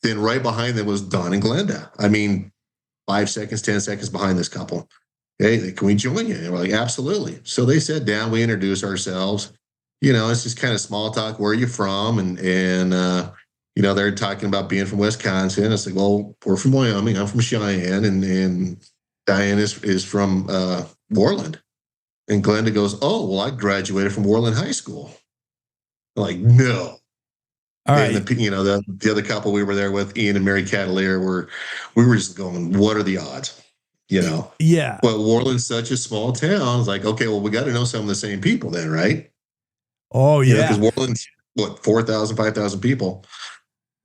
Then right behind them was Don and Glenda. I mean, 5 seconds, 10 seconds behind this couple. "Hey, can we join you?" And we're like, "Absolutely." So they sat down. We introduced ourselves. It's just kind of small talk. Where are you from? And they're talking about being from Wisconsin. I said, "Well, we're from Wyoming. I'm from Cheyenne, and Diane is from Worland." And Glenda goes, "Oh, well, I graduated from Worland High School." I'm like, "No." All right. And the other couple we were there with, Ian and Mary Catalier, we were just going, "What are the odds?" Yeah. But Worland's such a small town. It's like, okay, well, we got to know some of the same people then, right? Oh, yeah. Because Worland's, 4,000, 5,000 people.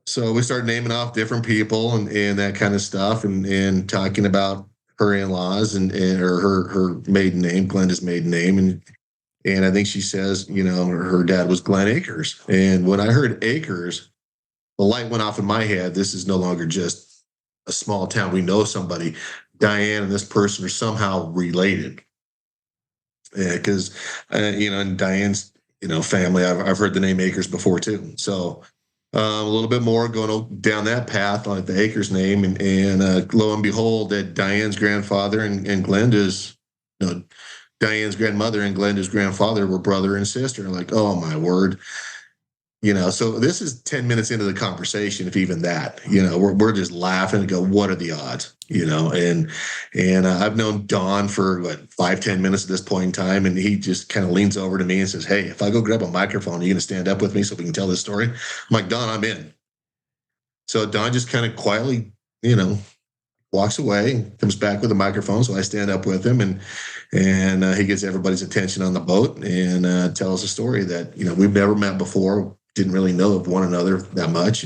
So we started naming off different people and that kind of stuff and talking about her in-laws and her maiden name, Glenda's maiden name. And I think she says, her dad was Glenn Akers. And when I heard Akers, the light went off in my head. This is no longer just a small town. We know somebody. Diane and this person are somehow related. Because, and Diane's, family, I've heard the name Akers before too. So a little bit more going down that path on the Akers name, and lo and behold, that Diane's grandfather and Glenda's, Diane's grandmother and Glenda's grandfather were brother and sister. Like, oh my word. So this is 10 minutes into the conversation, if even that, we're just laughing and go, what are the odds? And I've known Don for 5-10 minutes at this point in time. And he just kind of leans over to me and says, "Hey, if I go grab a microphone, are you going to stand up with me so we can tell this story?" I'm like, "Don, I'm in." So Don just kind of quietly, walks away and comes back with a microphone. So I stand up with him and he gets everybody's attention on the boat and tells a story that, we've never met before. Didn't really know of one another that much.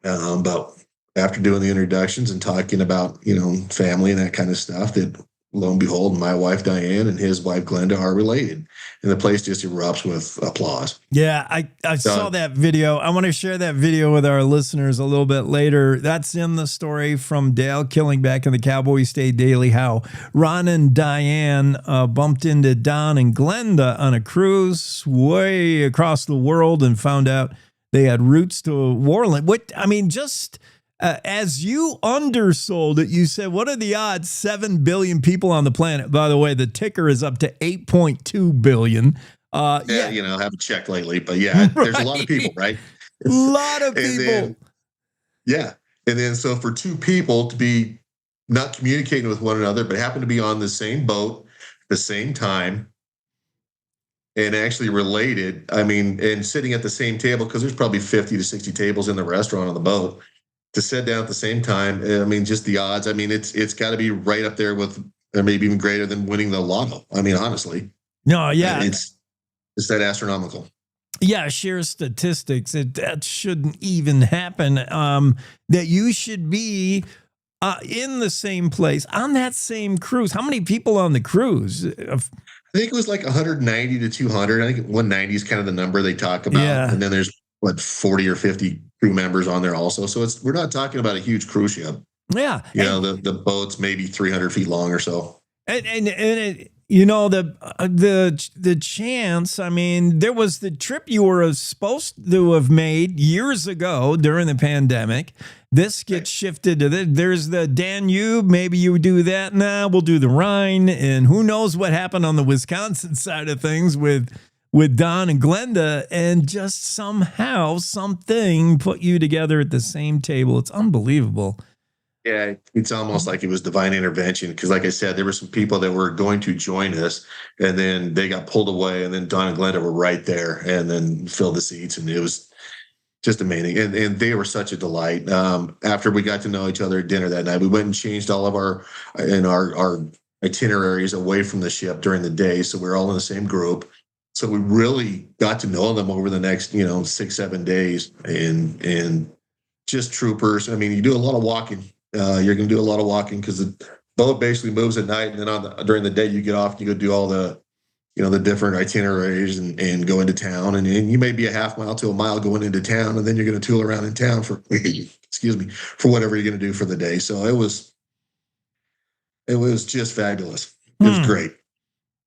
But after doing the introductions and talking about, family and that kind of stuff, that lo and behold, my wife, Diane, and his wife, Glenda, are related. And the place just erupts with applause. Yeah, I saw that video. I want to share that video with our listeners a little bit later. That's in the story from Dale Killingback in the Cowboy State Daily, how Ron and Diane bumped into Don and Glenda on a cruise way across the world and found out they had roots to Worland. As you undersold it, you said, what are the odds? 7 billion people on the planet. By the way, the ticker is up to 8.2 billion. I haven't checked lately, but yeah, there's a lot of people, right? A lot of people. And then so for two people to be not communicating with one another, but happen to be on the same boat at the same time and actually related, and sitting at the same table, because there's probably 50 to 60 tables in the restaurant on the boat, to sit down at the same time. Just the odds. It's got to be right up there with, or maybe even greater than winning the lotto. Honestly. No, yeah. It's that astronomical. Yeah, sheer statistics. That shouldn't even happen. That you should be in the same place on that same cruise. How many people on the cruise? I think it was like 190 to 200. I think 190 is kind of the number they talk about. Yeah. And then there's 40 or 50 crew members on there also. So we're not talking about a huge cruise ship. Yeah. The boat's maybe 300 feet long or so. And the chance, there was the trip you were supposed to have made years ago during the pandemic. This gets shifted to there's the Danube. Maybe you do that. Nah, we'll do the Rhine. And who knows what happened on the Wisconsin side of things with Don and Glenda, and just somehow something put you together at the same table. It's unbelievable. Yeah, it's almost like it was divine intervention, because like I said, there were some people that were going to join us, and then they got pulled away, and then Don and Glenda were right there and then filled the seats, and it was just amazing. And they were such a delight. After we got to know each other at dinner that night, we went and changed all of our itineraries away from the ship during the day. So we were all in the same group. So we really got to know them over the next, 6-7 days, and just troopers. I mean, you do a lot of walking. You're going to do a lot of walking because the boat basically moves at night, and then during the day you get off and you go do all the, the different itineraries and go into town, and you may be a half mile to a mile going into town, and then you're going to tool around in town for, for whatever you're going to do for the day. So it was just fabulous. It was great.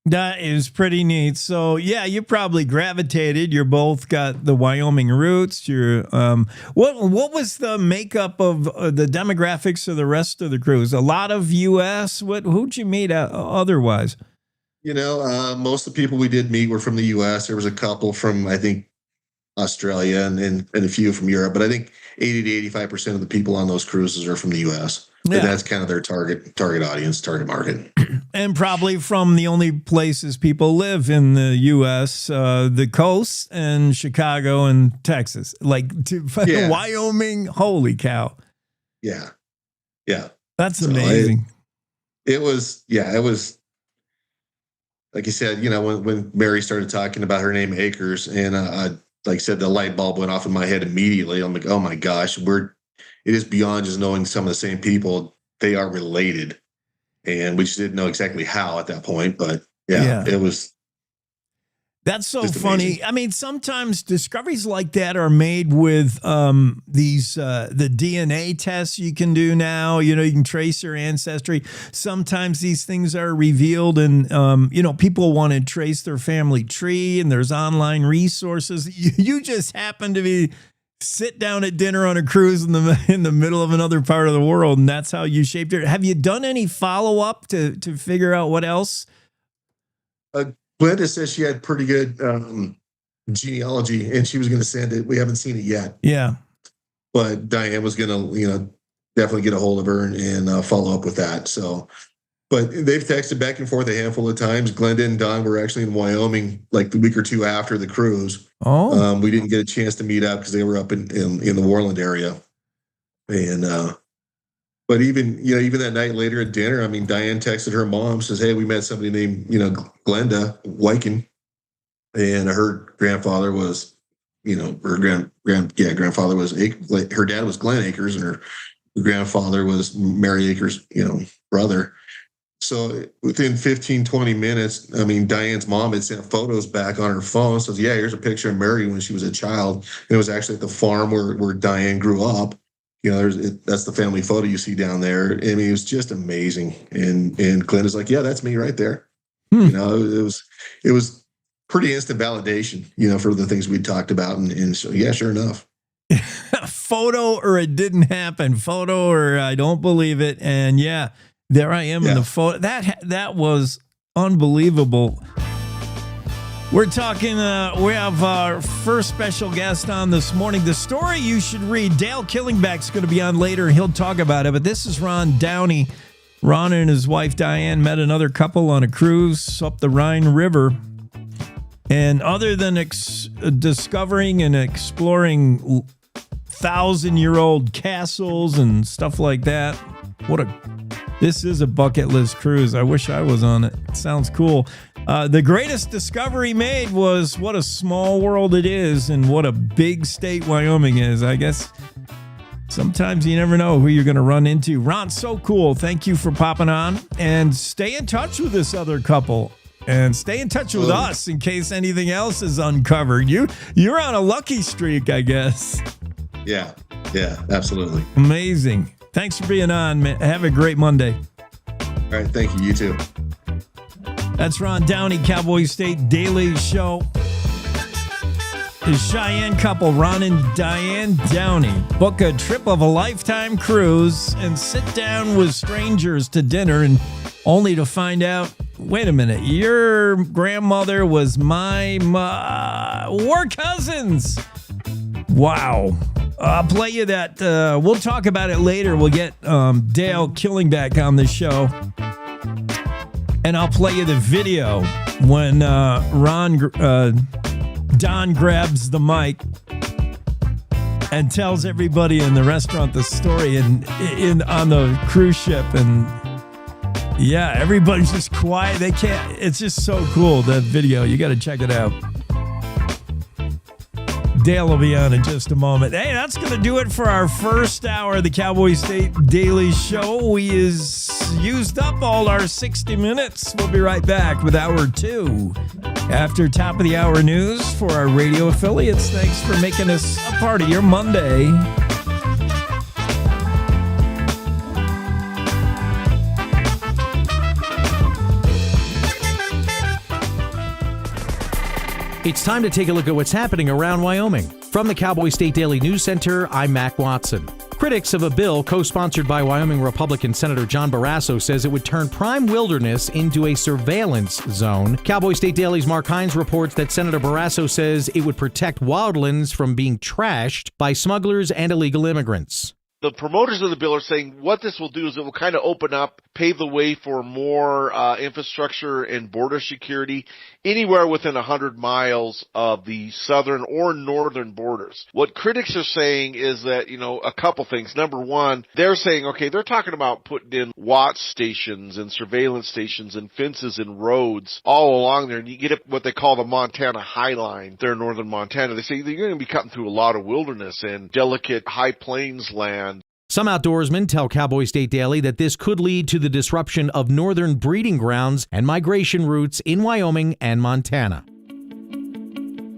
That is pretty neat. So yeah, you probably gravitated. You're both got the Wyoming roots. You're what was the makeup of the demographics of the rest of the cruise? A lot of U.S. Who'd you meet otherwise? Most of the people we did meet were from the U.S. There was a couple from, I think, Australia and a few from Europe, but I think 80 to 85% of the people on those cruises are from the U.S. Yeah. And that's kind of their target audience, target market. And probably from the only places people live in the U.S., the coast and Chicago and Texas. Wyoming, holy cow. Yeah. That's amazing. It was, like you said, when Mary started talking about her name Akers, and like I said, the light bulb went off in my head immediately. I'm like, oh my gosh, it is beyond just knowing some of the same people. They are related. And we just didn't know exactly how at that point. But yeah. It was. That's so funny. Amazing. I mean, sometimes discoveries like that are made with these the DNA tests you can do now. You can trace your ancestry. Sometimes these things are revealed, and people want to trace their family tree, and there's online resources. You just happen to sit down at dinner on a cruise in the middle of another part of the world, and that's how you shaped it. Have you done any follow up to figure out what else? Glenda says she had pretty good genealogy, and she was going to send it. We haven't seen it yet. Yeah. But Diane was going to, definitely get a hold of her and follow up with that. So, but they've texted back and forth a handful of times. Glenda and Don were actually in Wyoming like the week or two after the cruise. Oh. We didn't get a chance to meet up because they were up in the Worland area. And, but even that night later at dinner, I mean, Diane texted her mom, says, hey, we met somebody named, Glenda Wyken. And her grandfather was, her grandfather was, her dad was Glenn Akers, and her grandfather was Mary Akers, brother. So within 15, 20 minutes, I mean, Diane's mom had sent photos back on her phone. Says, yeah, here's a picture of Mary when she was a child. And it was actually at the farm where Diane grew up. That's the family photo you see down there. I mean, it was just amazing. And Glenda's like, yeah, that's me right there. It was pretty instant validation, for the things we talked about. And so, yeah, sure enough. Photo or it didn't happen. Photo or I don't believe it. And yeah, there I am in the photo. That was unbelievable. We're talking, we have our first special guest on this morning. The story you should read, Dale Killingback's going to be on later, and he'll talk about it. But this is Ron Downey. Ron and his wife, Diane, met another couple on a cruise up the Rhine River. And other than discovering and exploring 1,000-year-old castles and stuff like that, this is a bucket list cruise. I wish I was on it. It sounds cool. The greatest discovery made was what a small world it is and what a big state Wyoming is. I guess sometimes you never know who you're going to run into. Ron, so cool. Thank you for popping on. And stay in touch with this other couple. And stay in touch with us in case anything else is uncovered. You're on a lucky streak, I guess. Yeah, absolutely. Amazing. Thanks for being on, man. Have a great Monday. All right, thank you. You too. That's Ron Downey, Cowboy State Daily Show. The Cheyenne couple, Ron and Diane Downey, book a trip of a lifetime cruise and sit down with strangers to dinner, and only to find out, wait a minute, your grandmother was my we're cousins. Wow. I'll play you that. We'll talk about it later. We'll get Dale Killingback on the show. And I'll play you the video when Don grabs the mic and tells everybody in the restaurant the story and on the cruise ship. And yeah, everybody's just quiet. They can't. It's just so cool, that video. You got to check it out. Dale will be on in just a moment. Hey, that's going to do it for our first hour of the Cowboy State Daily Show. We used up all our 60 minutes. We'll be right back with hour 2. After top of the hour news for our radio affiliates. Thanks for making us a part of your Monday. It's time to take a look at what's happening around Wyoming. From the Cowboy State Daily News Center, I'm Mac Watson. Critics of a bill co-sponsored by Wyoming Republican Senator John Barrasso says it would turn prime wilderness into a surveillance zone. Cowboy State Daily's Mark Hines reports that Senator Barrasso says it would protect wildlands from being trashed by smugglers and illegal immigrants. The promoters of the bill are saying what this will do is it will kind of open up, pave the way for more infrastructure and border security anywhere within 100 miles of the southern or northern borders. What critics are saying is that, a couple things. Number one, they're saying, they're talking about putting in watch stations and surveillance stations and fences and roads all along there. And you get what they call the Montana High Line there in northern Montana. They say you're going to be cutting through a lot of wilderness and delicate high plains land. Some outdoorsmen tell Cowboy State Daily that this could lead to the disruption of northern breeding grounds and migration routes in Wyoming and Montana.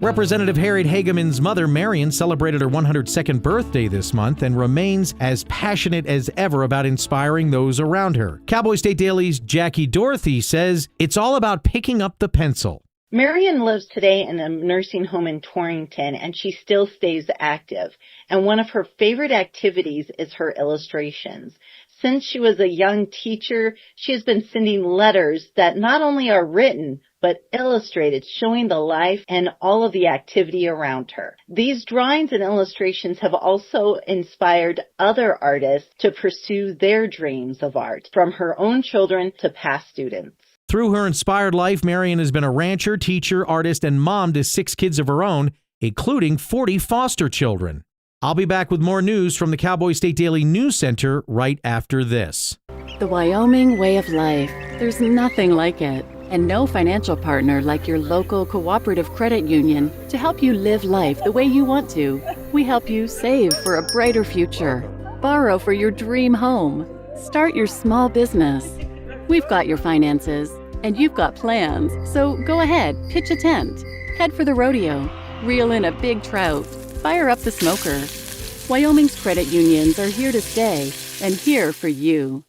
Representative Harriet Hageman's mother, Marion, celebrated her 102nd birthday this month and remains as passionate as ever about inspiring those around her. Cowboy State Daily's Jackie Dorothy says it's all about picking up the pencil. Marion lives today in a nursing home in Torrington, and she still stays active. And one of her favorite activities is her illustrations. Since she was a young teacher, she has been sending letters that not only are written, but illustrated, showing the life and all of the activity around her. These drawings and illustrations have also inspired other artists to pursue their dreams of art, from her own children to past students. Through her inspired life, Marion has been a rancher, teacher, artist, and mom to 6 kids of her own, including 40 foster children. I'll be back with more news from the Cowboy State Daily News Center right after this. The Wyoming way of life. There's nothing like it. And no financial partner like your local cooperative credit union to help you live life the way you want to. We help you save for a brighter future, borrow for your dream home, start your small business. We've got your finances, and you've got plans, so go ahead, pitch a tent, head for the rodeo, reel in a big trout, fire up the smoker. Wyoming's credit unions are here to stay, and here for you.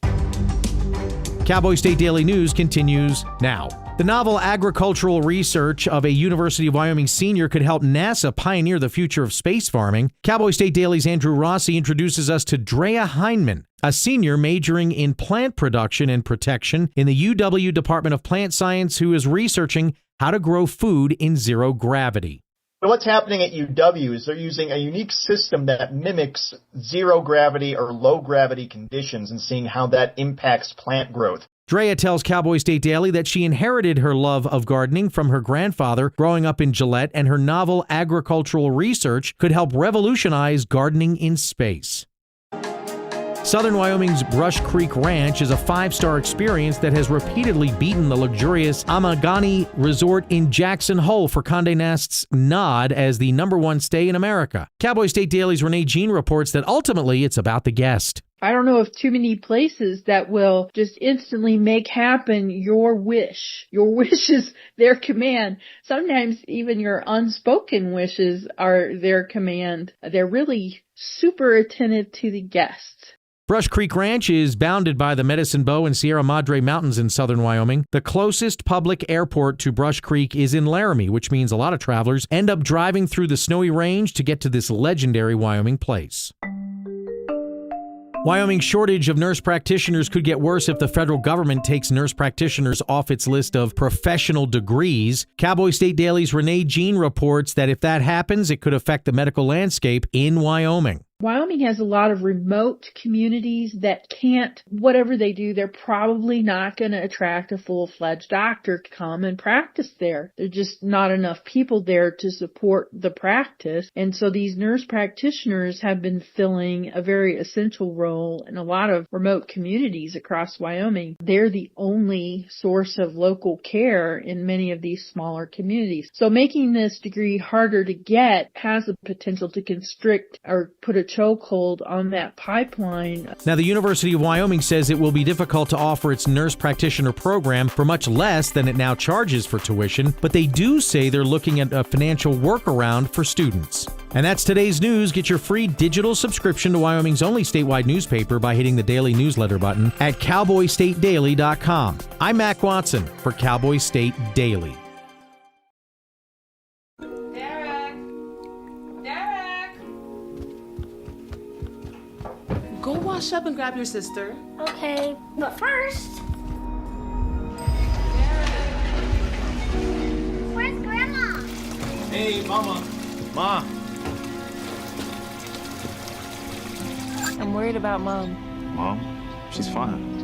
Cowboy State Daily News continues now. The novel agricultural research of a University of Wyoming senior could help NASA pioneer the future of space farming. Cowboy State Daily's Andrew Rossi introduces us to Drea Heineman, a senior majoring in plant production and protection in the UW Department of Plant Science who is researching how to grow food in zero gravity. What's happening at UW is they're using a unique system that mimics zero gravity or low gravity conditions and seeing how that impacts plant growth. Drea tells Cowboy State Daily that she inherited her love of gardening from her grandfather growing up in Gillette, and her novel agricultural research could help revolutionize gardening in space. Southern Wyoming's Brush Creek Ranch is a 5-star experience that has repeatedly beaten the luxurious Amagani Resort in Jackson Hole for Condé Nast's nod as the #1 stay in America. Cowboy State Daily's Renee Jean reports that ultimately it's about the guest. I don't know of too many places that will just instantly make happen your wish. Your wish is their command. Sometimes even your unspoken wishes are their command. They're really super attentive to the guests. Brush Creek Ranch is bounded by the Medicine Bow and Sierra Madre Mountains in southern Wyoming. The closest public airport to Brush Creek is in Laramie, which means a lot of travelers end up driving through the snowy range to get to this legendary Wyoming place. Wyoming's shortage of nurse practitioners could get worse if the federal government takes nurse practitioners off its list of professional degrees. Cowboy State Daily's Renee Jean reports that if that happens, it could affect the medical landscape in Wyoming. Wyoming has a lot of remote communities that can't, whatever they do, they're probably not going to attract a full-fledged doctor to come and practice there. There's just not enough people there to support the practice. And so these nurse practitioners have been filling a very essential role in a lot of remote communities across Wyoming. They're the only source of local care in many of these smaller communities. So making this degree harder to get has the potential to constrict or put a chokehold on that pipeline. Now, the University of Wyoming says it will be difficult to offer its nurse practitioner program for much less than it now charges for tuition, but they do say they're looking at a financial workaround for students. And that's today's news. Get your free digital subscription to Wyoming's only statewide newspaper by hitting the daily newsletter button at cowboystatedaily.com. I'm Mac Watson for Cowboy State Daily. Go wash up and grab your sister. Okay, but first... Where's Grandma? Hey, Mama. Ma. I'm worried about Mom. Mom? She's fine.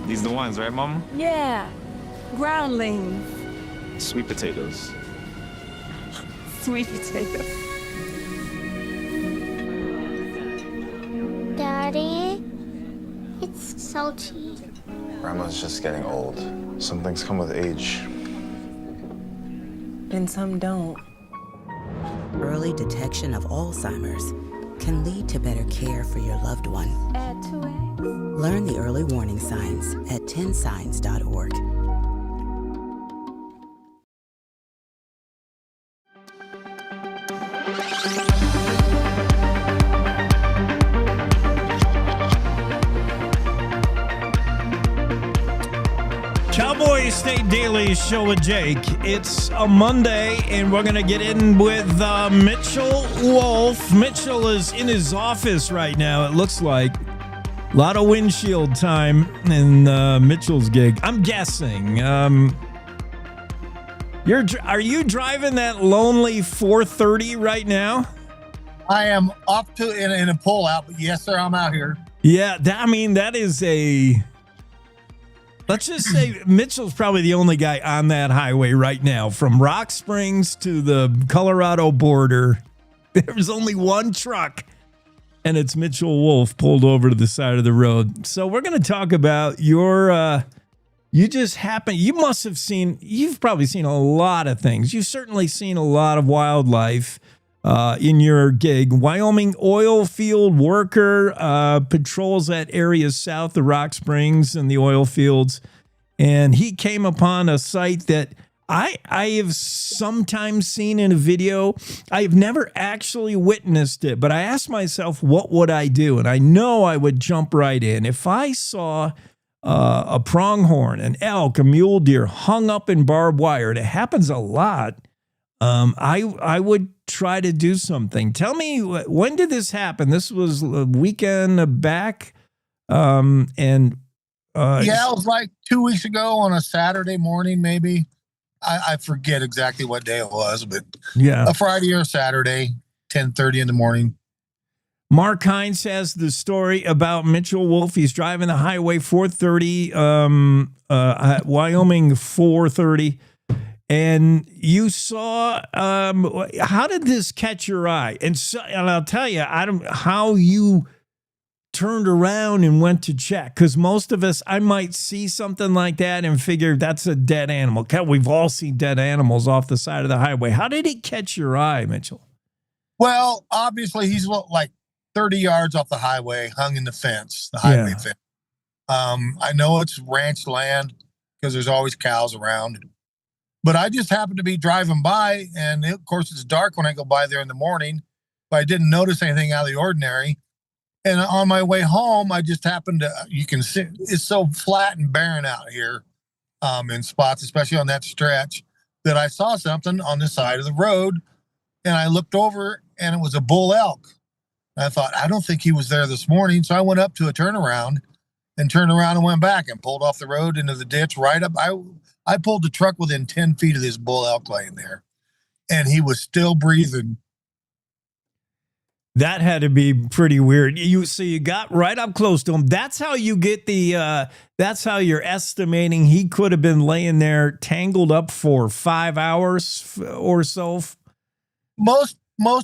These the ones, right, Mama? Yeah, groundlings. Sweet potatoes. Sweet potato. Daddy, it's salty. Grandma's just getting old. Some things come with age. And some don't. Early detection of Alzheimer's can lead to better care for your loved one. Add 2 eggs. Learn the early warning signs at 10signs.org. Cowboy State Daily Show with Jake. It's a Monday, and we're going to get in with Mitchell Wolfe. Mitchell is in his office right now, it looks like. A lot of windshield time in Mitchell's gig. I'm guessing. Are you driving that lonely 430 right now? I am off to in a pull-out, but yes, sir, I'm out here. Yeah, that is a... Let's just say Mitchell's probably the only guy on that highway right now. From Rock Springs to the Colorado border, there's only one truck, and it's Mitchell Wolfe pulled over to the side of the road. So we're going to talk about your, you've probably seen a lot of things. You've certainly seen a lot of wildlife in your gig. Wyoming oil field worker patrols that area south of Rock Springs and the oil fields. And he came upon a site that I have sometimes seen in a video. I've never actually witnessed it, but I asked myself, what would I do? And I know I would jump right in. If I saw a pronghorn, an elk, a mule deer hung up in barbed wire, and it happens a lot, I would try to do something. Tell me, when did this happen? This was a weekend back. Yeah, it was like 2 weeks ago on a Saturday morning, maybe. I forget exactly what day it was, but yeah, a Friday or Saturday, 10:30 in the morning. Mark Hines has the story about Mitchell Wolfe. He's driving the Highway 430, Wyoming 430. And you saw, how did this catch your eye? And I'll tell you, how you turned around and went to check. Because most of us, I might see something like that and figure that's a dead animal. We've all seen dead animals off the side of the highway. How did it catch your eye, Mitchell? Well, obviously, he's like 30 yards off the highway, hung in the fence, the highway fence. I know it's ranch land because there's always cows around. But I just happened to be driving by, and of course it's dark when I go by there in the morning, but I didn't notice anything out of the ordinary. And on my way home, I just happened to, you can see, it's so flat and barren out here in spots, especially on that stretch, that I saw something on the side of the road, and I looked over, and it was a bull elk. And I thought, I don't think he was there this morning, so I went up to a turnaround and turned around and went back and pulled off the road into the ditch right up. I pulled the truck within 10 feet of this bull elk laying there, and he was still breathing. That had to be pretty weird. So you got right up close to him. That's how you get that's how you're estimating he could have been laying there tangled up for 5 hours or so. Most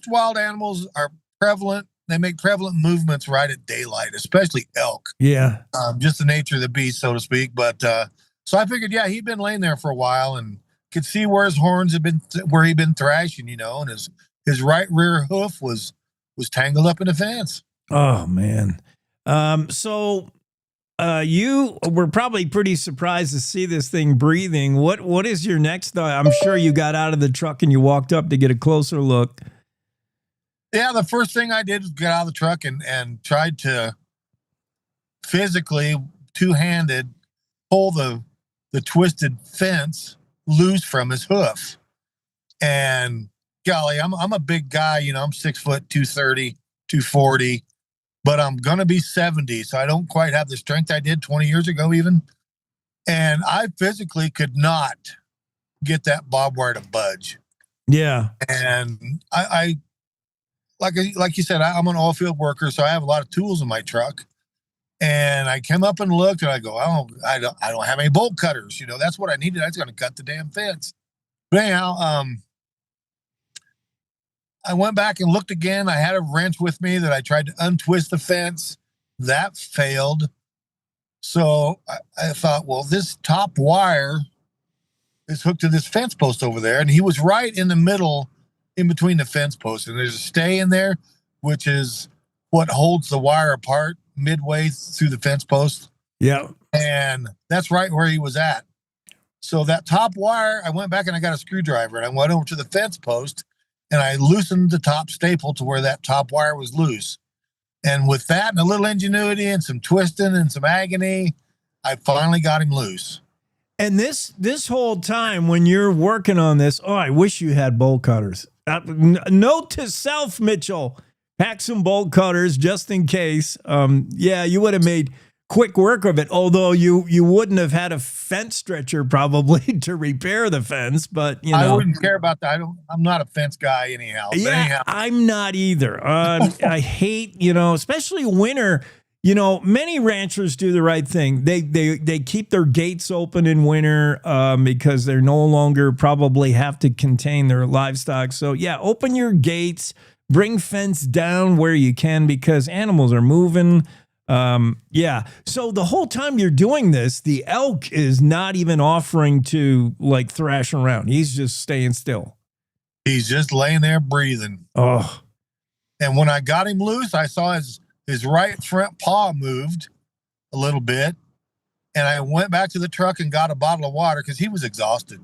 wild animals are prevalent. They make prevalent movements right at daylight, especially elk. Yeah. Just the nature of the beast, so to speak. But so I figured, yeah, he'd been laying there for a while and could see where his horns had been, where he'd been thrashing, and his right rear hoof was tangled up in the fence. Oh man. So you were probably pretty surprised to see this thing breathing. What is your next thought? I'm sure you got out of the truck and you walked up to get a closer look. Yeah, the first thing I did was get out of the truck and tried to physically, two-handed, pull the twisted fence loose from his hoof. And golly, I'm a big guy, I'm 6 foot, 230, 240, but I'm going to be 70. So I don't quite have the strength I did 20 years ago even. And I physically could not get that barbed wire to budge. Yeah. And I like you said, I'm an oil field worker, so I have a lot of tools in my truck. And I came up and looked, and I go, I don't have any bolt cutters. That's what I needed. I was going to cut the damn fence. But anyhow, I went back and looked again. I had a wrench with me that I tried to untwist the fence. That failed. So I thought, well, this top wire is hooked to this fence post over there, and he was right in the middle, in between the fence posts, and there's a stay in there, which is what holds the wire apart midway through the fence post. Yeah. And that's right where he was at. So that top wire, I went back and I got a screwdriver and I went over to the fence post and I loosened the top staple to where that top wire was loose. And with that and a little ingenuity and some twisting and some agony, I finally got him loose. And this whole time when you're working on this, I wish you had bolt cutters. Note to self, Mitchell, pack some bolt cutters just in case. Yeah, you would have made quick work of it, although you wouldn't have had a fence stretcher probably to repair the fence, but I wouldn't care about that. I'm not a fence guy anyhow. But anyhow. I'm not either. I hate, especially winter. Many ranchers do the right thing. They keep their gates open in winter because they're no longer probably have to contain their livestock. So yeah, open your gates, bring fence down where you can because animals are moving. Yeah. So the whole time you're doing this, the elk is not even offering to like thrash around. He's just staying still. He's just laying there breathing. Oh. And when I got him loose, I saw his right front paw moved a little bit. And I went back to the truck and got a bottle of water because he was exhausted,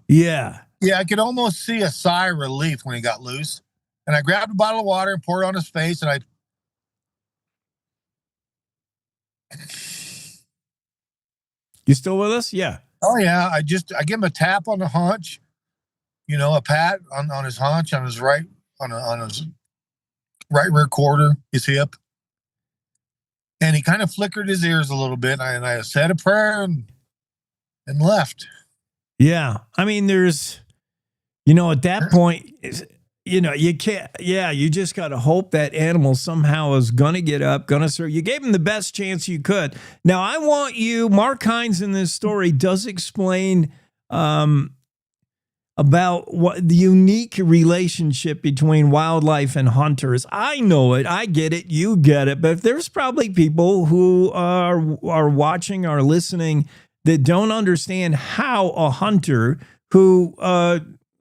Yeah. Yeah, I could almost see a sigh of relief when he got loose. And I grabbed a bottle of water and poured it on his face. And I You still with us? Yeah. Oh, yeah. I give him a tap on the haunch, a pat on his haunch, on his right rear quarter, his hip. And he kind of flickered his ears a little bit. And I said a prayer and left. Yeah. I mean, there's, at that point, you can't, you just got to hope that animal somehow is going to get up, going to serve. You gave him the best chance you could. Now, I want you, Mark Hines in this story does explain about what the unique relationship between wildlife and hunters. I know it. I get it. You get it. But there's probably people who are watching or listening that don't understand how a hunter who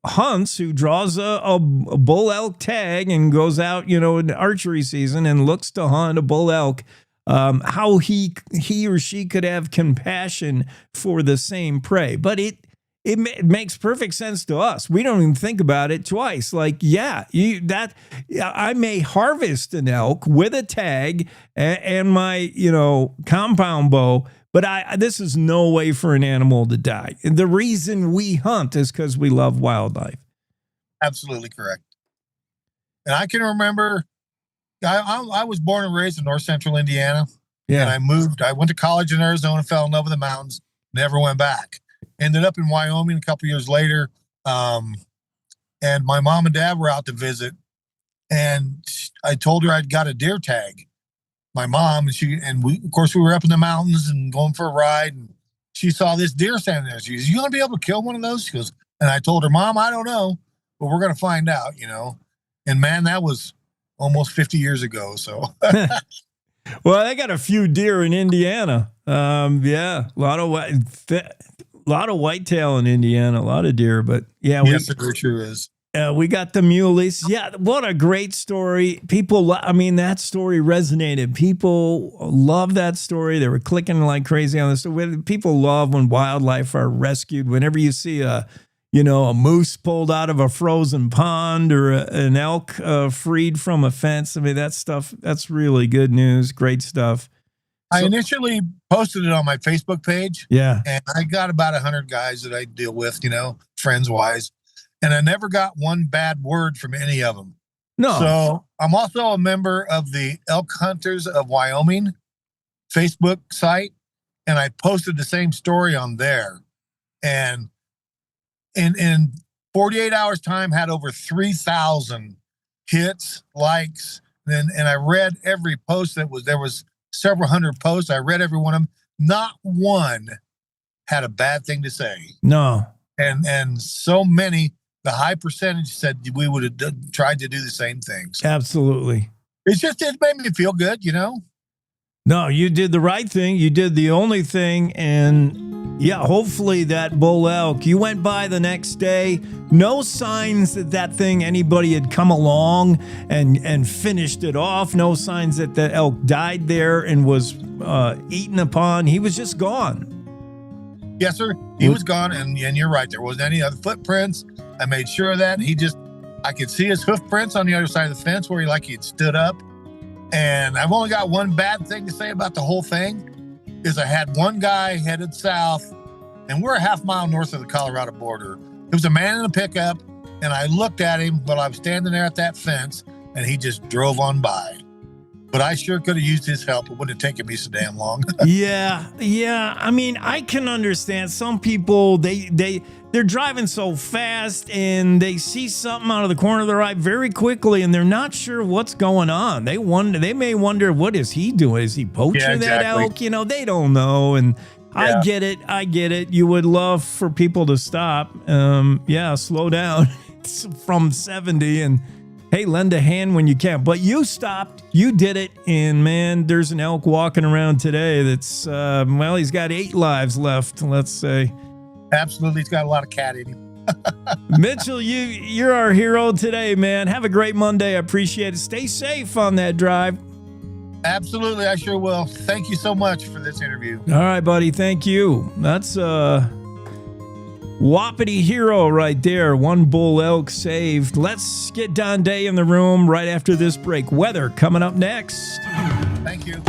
hunts, who draws a bull elk tag and goes out, in archery season and looks to hunt a bull elk, how he or she could have compassion for the same prey. But it makes perfect sense to us. We don't even think about it twice. Like, I may harvest an elk with a tag and my, compound bow, but this is no way for an animal to die. The reason we hunt is because we love wildlife. Absolutely correct. And I can remember, I was born and raised in north central Indiana. Yeah. And I went to college in Arizona, fell in love with the mountains, never went back. Ended up in Wyoming a couple years later. And my mom and dad were out to visit. And I told her I'd got a deer tag. My mom and we were up in the mountains and going for a ride, and she saw this deer standing there. She goes, "You gonna be able to kill one of those?" She goes, and I told her, "Mom, I don't know, but we're gonna find out." And man, that was almost 50 years ago. So, well, I got a few deer in Indiana. Yeah, a lot of whitetail in Indiana, a lot of deer. But yeah, yes, it sure is. We got the muleys. Yeah, what a great story. People, I mean, that story resonated. People love that story. They were clicking like crazy on this. People love when wildlife are rescued. Whenever you see a moose pulled out of a frozen pond or an elk freed from a fence. I mean, that's really good news. Great stuff. I initially posted it on my Facebook page. Yeah. And I got about 100 guys that I deal with, friends wise. And I never got one bad word from any of them. No. So I'm also a member of the Elk Hunters of Wyoming Facebook site. And I posted the same story on there. And in 48 hours time had over 3,000 hits, likes. And I read every post there was several hundred posts. I read every one of them. Not one had a bad thing to say. No. And so many, the high percentage said we would have tried to do the same things. Absolutely. It made me feel good, No, you did the right thing. You did the only thing. And yeah, hopefully that bull elk, you went by the next day, no signs that thing, anybody had come along and finished it off. No signs that the elk died there and was eaten upon. He was just gone. Yes, sir. He was gone. And you're right. There wasn't any other footprints. I made sure of that. I could see his hoof prints on the other side of the fence where he'd stood up. And I've only got one bad thing to say about the whole thing is I had one guy headed south, and we're a half mile north of the Colorado border. It was a man in a pickup, and I looked at him while I was standing there at that fence, and he just drove on by. But I sure could have used his help. It wouldn't have taken me so damn long. Yeah. I mean, I can understand some people, they're driving so fast and they see something out of the corner of their eye very quickly and they're not sure what's going on. They may wonder, what is he doing? Is he poaching that elk? They don't know. And yeah. I get it. You would love for people to stop. Slow down. It's from 70 and hey, lend a hand when you can. But you stopped. You did it. And, man, there's an elk walking around today that's, he's got 8 lives left, let's say. Absolutely. He's got a lot of cat in him. Mitchell, you're our hero today, man. Have a great Monday. I appreciate it. Stay safe on that drive. Absolutely. I sure will. Thank you so much for this interview. All right, buddy. Thank you. That's Wapiti hero right there. One bull elk saved. Let's get Don Day in the room right after this break. Weather coming up next. Thank you.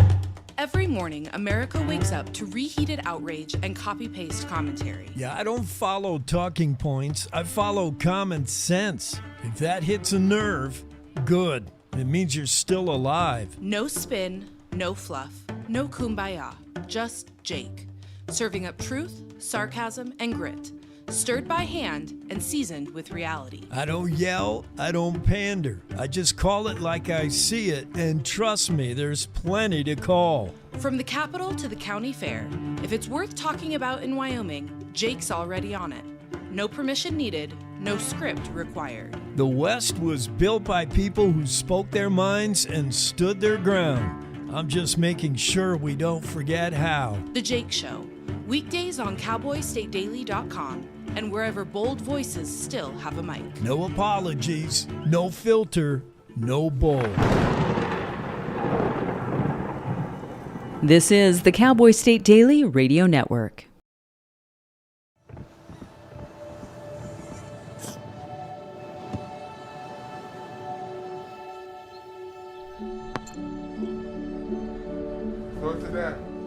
Every morning, America wakes up to reheated outrage and copy-paste commentary. Yeah, I don't follow talking points. I follow common sense. If that hits a nerve, good. It means you're still alive. No spin, no fluff, no kumbaya. Just Jake. Serving up truth, sarcasm, and grit. Stirred by hand and seasoned with reality. I don't yell, I don't pander. I just call it like I see it, and trust me, there's plenty to call. From the capital to the county fair, if it's worth talking about in Wyoming, Jake's already on it. No permission needed, no script required. The West was built by people who spoke their minds and stood their ground. I'm just making sure we don't forget how. The Jake Show. Weekdays on cowboystatedaily.com and wherever bold voices still have a mic. No apologies, no filter, no bull. This is the Cowboy State Daily Radio Network.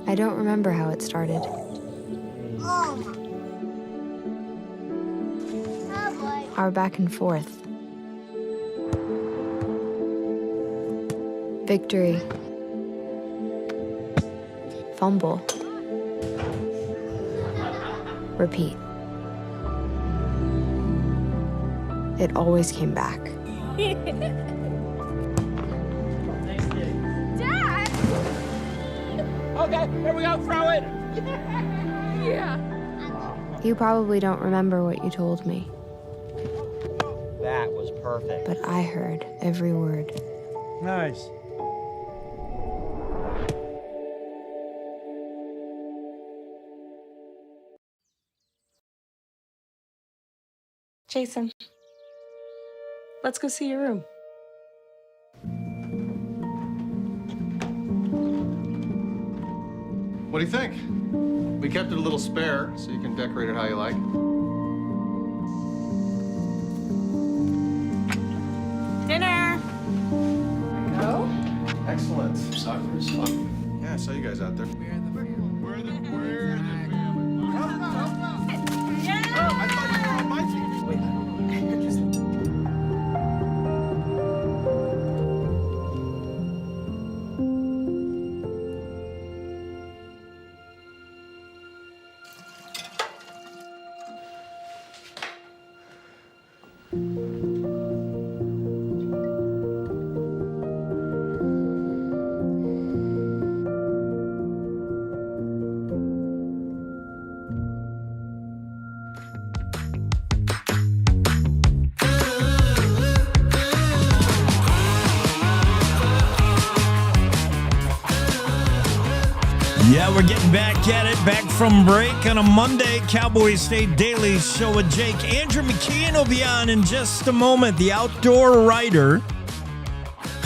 I don't remember how it started. Our back and forth. Victory. Fumble. Repeat. It always came back. Okay, here we go, throw it. Yeah. You probably don't remember what you told me, That was perfect. but I heard every word. Nice. Jason, let's go see your room. What do you think? We kept it a little spare, so you can decorate it how you like. Dinner. Go. Excellent. Soccer is fun. Yeah, I saw you guys out there. Yeah, we're getting back at it, back from break on a Monday. Cowboy State Daily Show with Jake. Andrew McKean will be on in just a moment. The outdoor writer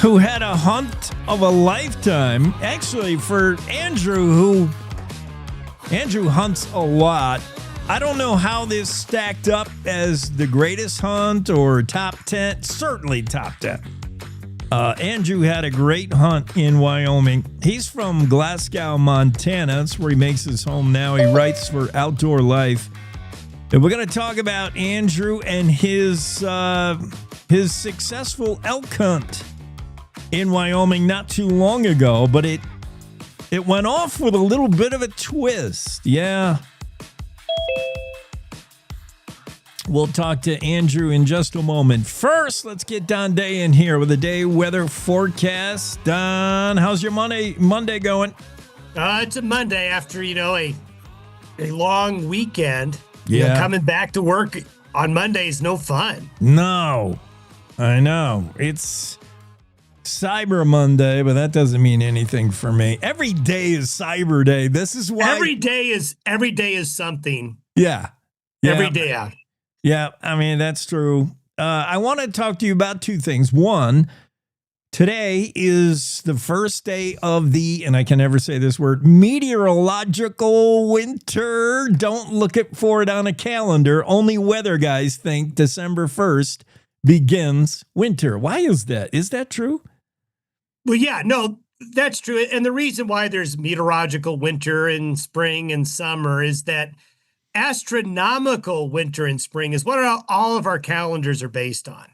who had a hunt of a lifetime. Actually, for Andrew hunts a lot. I don't know how this stacked up as the greatest hunt or top 10. Certainly top 10. Andrew had a great hunt in Wyoming. He's from Glasgow, Montana. That's where he makes his home now. He writes for Outdoor Life. And we're going to talk about Andrew and his successful elk hunt in Wyoming not too long ago. But it went off with a little bit of a twist. Yeah. We'll talk to Andrew in just a moment. First, let's get Don Day in here with a day weather forecast. Don, how's your Monday going? It's a Monday after, a long weekend. Yeah. Coming back to work on Monday is no fun. No, I know. It's Cyber Monday, but that doesn't mean anything for me. Every day is Cyber Day. This is why. Every day is something. Yeah. Every day out. Yeah, I mean, that's true. I want to talk to you about two things. One, today is the first day of the, and I can never say this word, meteorological winter. Don't look for it on a calendar. Only weather guys think December 1st begins winter. Why is that? Is that true? Well, yeah, no, that's true. And the reason why there's meteorological winter and spring and summer is that astronomical winter and spring is what all of our calendars are based on.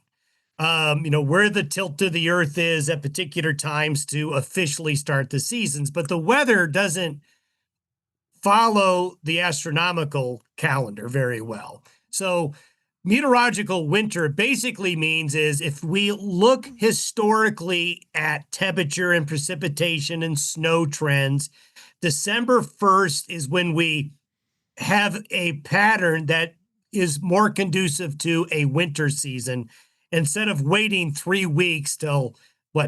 Where the tilt of the earth is at particular times to officially start the seasons, but the weather doesn't follow the astronomical calendar very well. So meteorological winter basically means is if we look historically at temperature and precipitation and snow trends, December 1st is when we have a pattern that is more conducive to a winter season instead of waiting 3 weeks till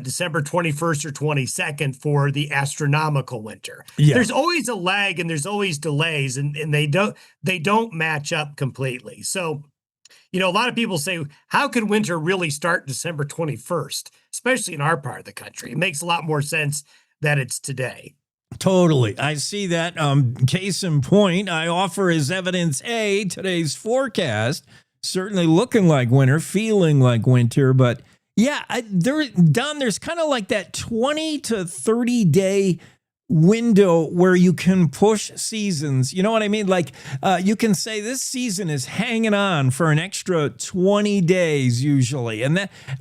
December 21st or 22nd for the astronomical winter. Yeah. There's always a lag and there's always delays and they don't match up completely. So, a lot of people say, how can winter really start December 21st, especially in our part of the country? It makes a lot more sense that it's today. Totally. I see that. Case in point, I offer as evidence A, today's forecast, certainly looking like winter, feeling like winter. But yeah, there's kind of like that 20 to 30 day window where you can push seasons. You know what I mean? Like you can say this season is hanging on for an extra 20 days usually.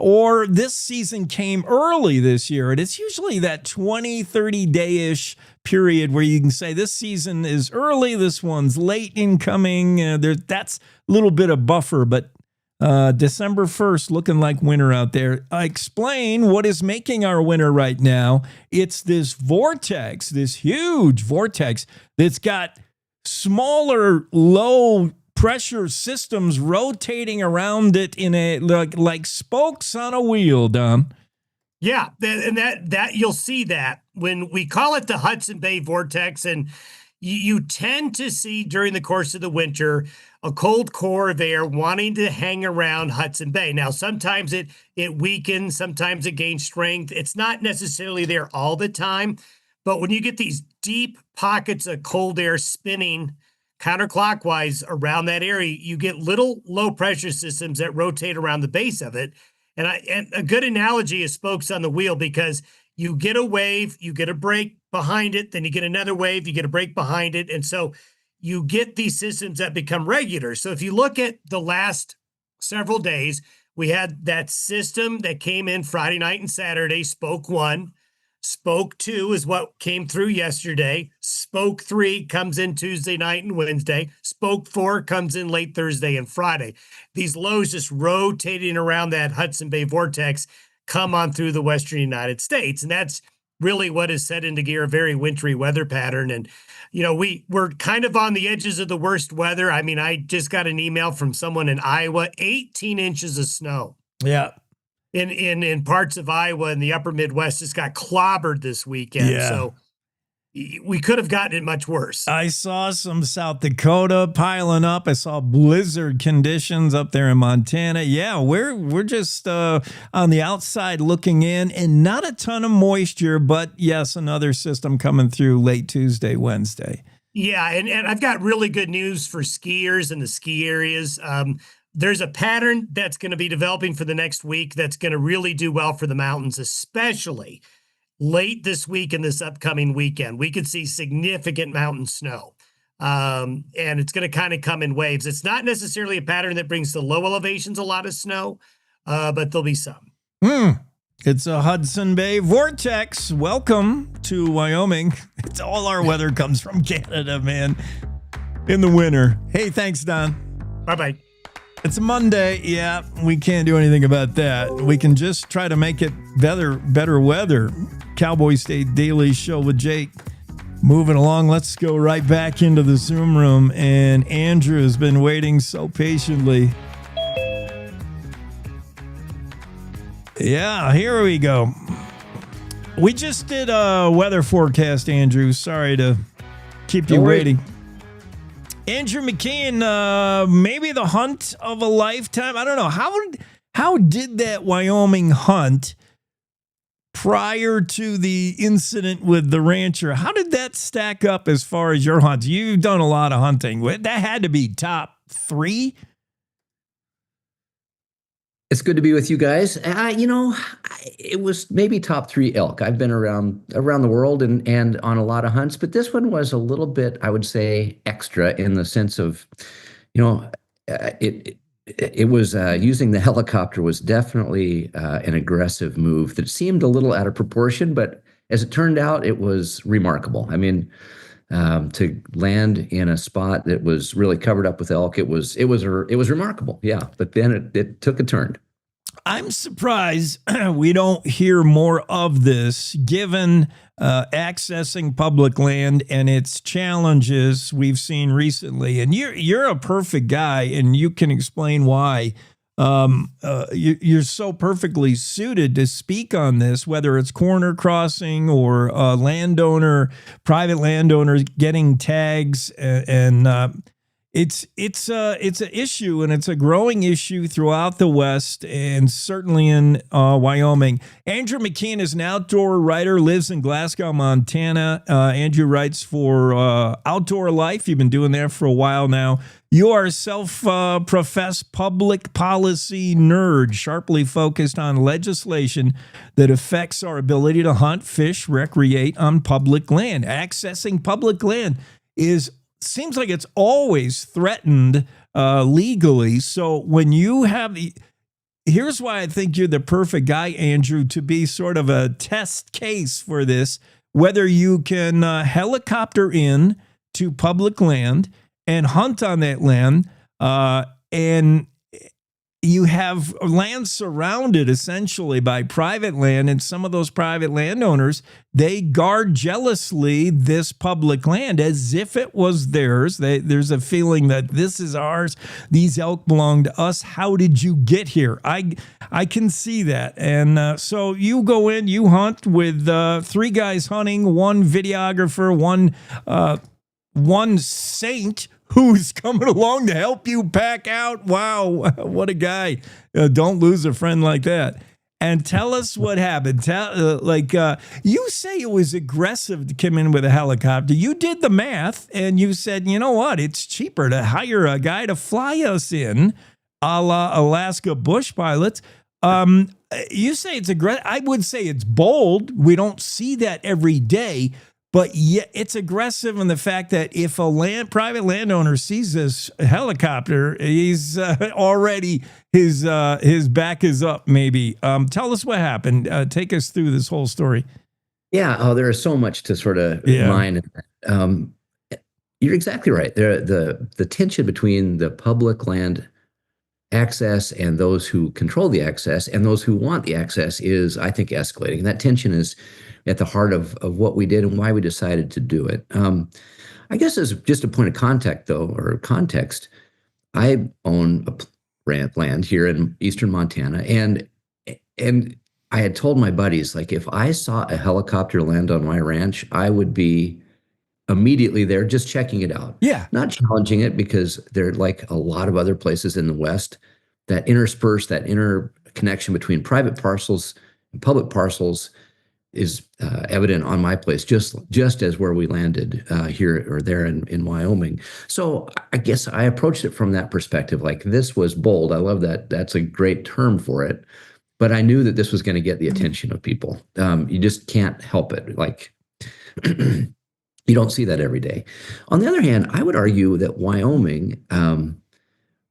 Or this season came early this year. And it's usually that 20, 30 day-ish period where you can say this season is early, this one's late incoming. That's a little bit of buffer, but December 1st, looking like winter out there. I explain what is making our winter right now. It's this vortex, this huge vortex that's got smaller, low pressure systems rotating around it in a like spokes on a wheel, Don. Yeah, and that you'll see that when we call it the Hudson Bay vortex, and you tend to see during the course of the winter a cold core there wanting to hang around Hudson Bay. Now, sometimes it weakens, sometimes it gains strength. It's not necessarily there all the time, but when you get these deep pockets of cold air spinning counterclockwise around that area, you get little low pressure systems that rotate around the base of it. And a good analogy is spokes on the wheel, because you get a wave, you get a break behind it, then you get another wave, you get a break behind it. And so you get these systems that become regular. So if you look at the last several days, we had that system that came in Friday night and Saturday, spoke 1. Spoke 2 is what came through yesterday. Spoke 3 comes in Tuesday night and Wednesday. Spoke 4 comes in late Thursday and Friday. These lows just rotating around that Hudson Bay vortex come on through the western United States. And that's really what has set into gear a very wintry weather pattern. And, we're kind of on the edges of the worst weather. I mean, I just got an email from someone in Iowa, 18 inches of snow. Yeah. In parts of Iowa and the upper Midwest, just got clobbered this weekend. Yeah. So we could have gotten it much worse. I saw some South Dakota piling up. I saw blizzard conditions up there in Montana. Yeah, we're just on the outside looking in, and not a ton of moisture, but yes, another system coming through late Tuesday, Wednesday. Yeah, and I've got really good news for skiers in the ski areas. There's a pattern that's going to be developing for the next week that's going to really do well for the mountains, especially late this week and this upcoming weekend. We could see significant mountain snow, and it's going to kind of come in waves. It's not necessarily a pattern that brings to low elevations a lot of snow, but there'll be some. It's a Hudson Bay vortex. Welcome to Wyoming. It's all our weather comes from Canada, man, in the winter. Hey, thanks, Don. Bye-bye. It's a Monday. Yeah, we can't do anything about that. We can just try to make it better weather. Cowboy State Daily Show with Jake. Moving along, let's go right back into the Zoom room. And Andrew has been waiting so patiently. Yeah, here we go. We just did a weather forecast, Andrew. Sorry to keep you waiting. Andrew McKean, maybe the hunt of a lifetime. I don't know. How did that Wyoming hunt prior to the incident with the rancher? How did that stack up as far as your hunts? You've done a lot of hunting. That had to be top 3. It's good to be with you guys. It was maybe top 3 elk. I've been around the world and on a lot of hunts, but this one was a little bit, I would say, extra in the sense of, it was using the helicopter was definitely an aggressive move that seemed a little out of proportion, but as it turned out, it was remarkable. I mean, to land in a spot that was really covered up with elk, it was remarkable. Yeah. But then it took a turn. I'm surprised we don't hear more of this, given accessing public land and its challenges we've seen recently. And you're a perfect guy, and you can explain why. You're so perfectly suited to speak on this, whether it's corner crossing or private landowners getting tags, and it's an issue, and it's a growing issue throughout the West and certainly in Wyoming. Andrew McKean is an outdoor writer, lives in Glasgow, Montana. Andrew writes for Outdoor Life. You've been doing that for a while now. You are a self-professed public policy nerd, sharply focused on legislation that affects our ability to hunt, fish, recreate on public land. Accessing public land seems like it's always threatened legally. So when you have here's why I think you're the perfect guy, Andrew, to be sort of a test case for this, whether you can helicopter in to public land and hunt on that land, and you have land surrounded essentially by private land, and some of those private landowners, they guard jealously this public land as if it was theirs. There's a feeling that this is ours. These elk belong to us. How did you get here? I can see that. And so you go in, you hunt with 3 guys hunting, 1 videographer, one saint who's coming along to help you pack out. Wow, what a guy. Don't lose a friend like that. And tell us what happened. You say it was aggressive to come in with a helicopter. You did the math, and you said, you know what? It's cheaper to hire a guy to fly us in, a la Alaska bush pilots. You say it's aggressive. I would say it's bold. We don't see that every day. But yet it's aggressive in the fact that if a private landowner sees this helicopter, he's already his back is up. Maybe tell us what happened. Take us through this whole story. Yeah. Oh, there is so much to sort of mine. You're exactly right. The tension between the public land access and those who control the access and those who want the access is, I think, escalating. That tension is at the heart of what we did and why we decided to do it. I guess as just a point of context, I own a land here in eastern Montana, and I had told my buddies, like, if I saw a helicopter land on my ranch, I would be immediately there just checking it out. Yeah. Not challenging it, because they're like a lot of other places in the West that interconnection between private parcels and public parcels is evident on my place, just as where we landed here or there in Wyoming. So I guess I approached it from that perspective. Like, this was bold. I love that. That's a great term for it. But I knew that this was going to get the attention of people. You just can't help it. Like, you don't see that every day. On the other hand, I would argue that Wyoming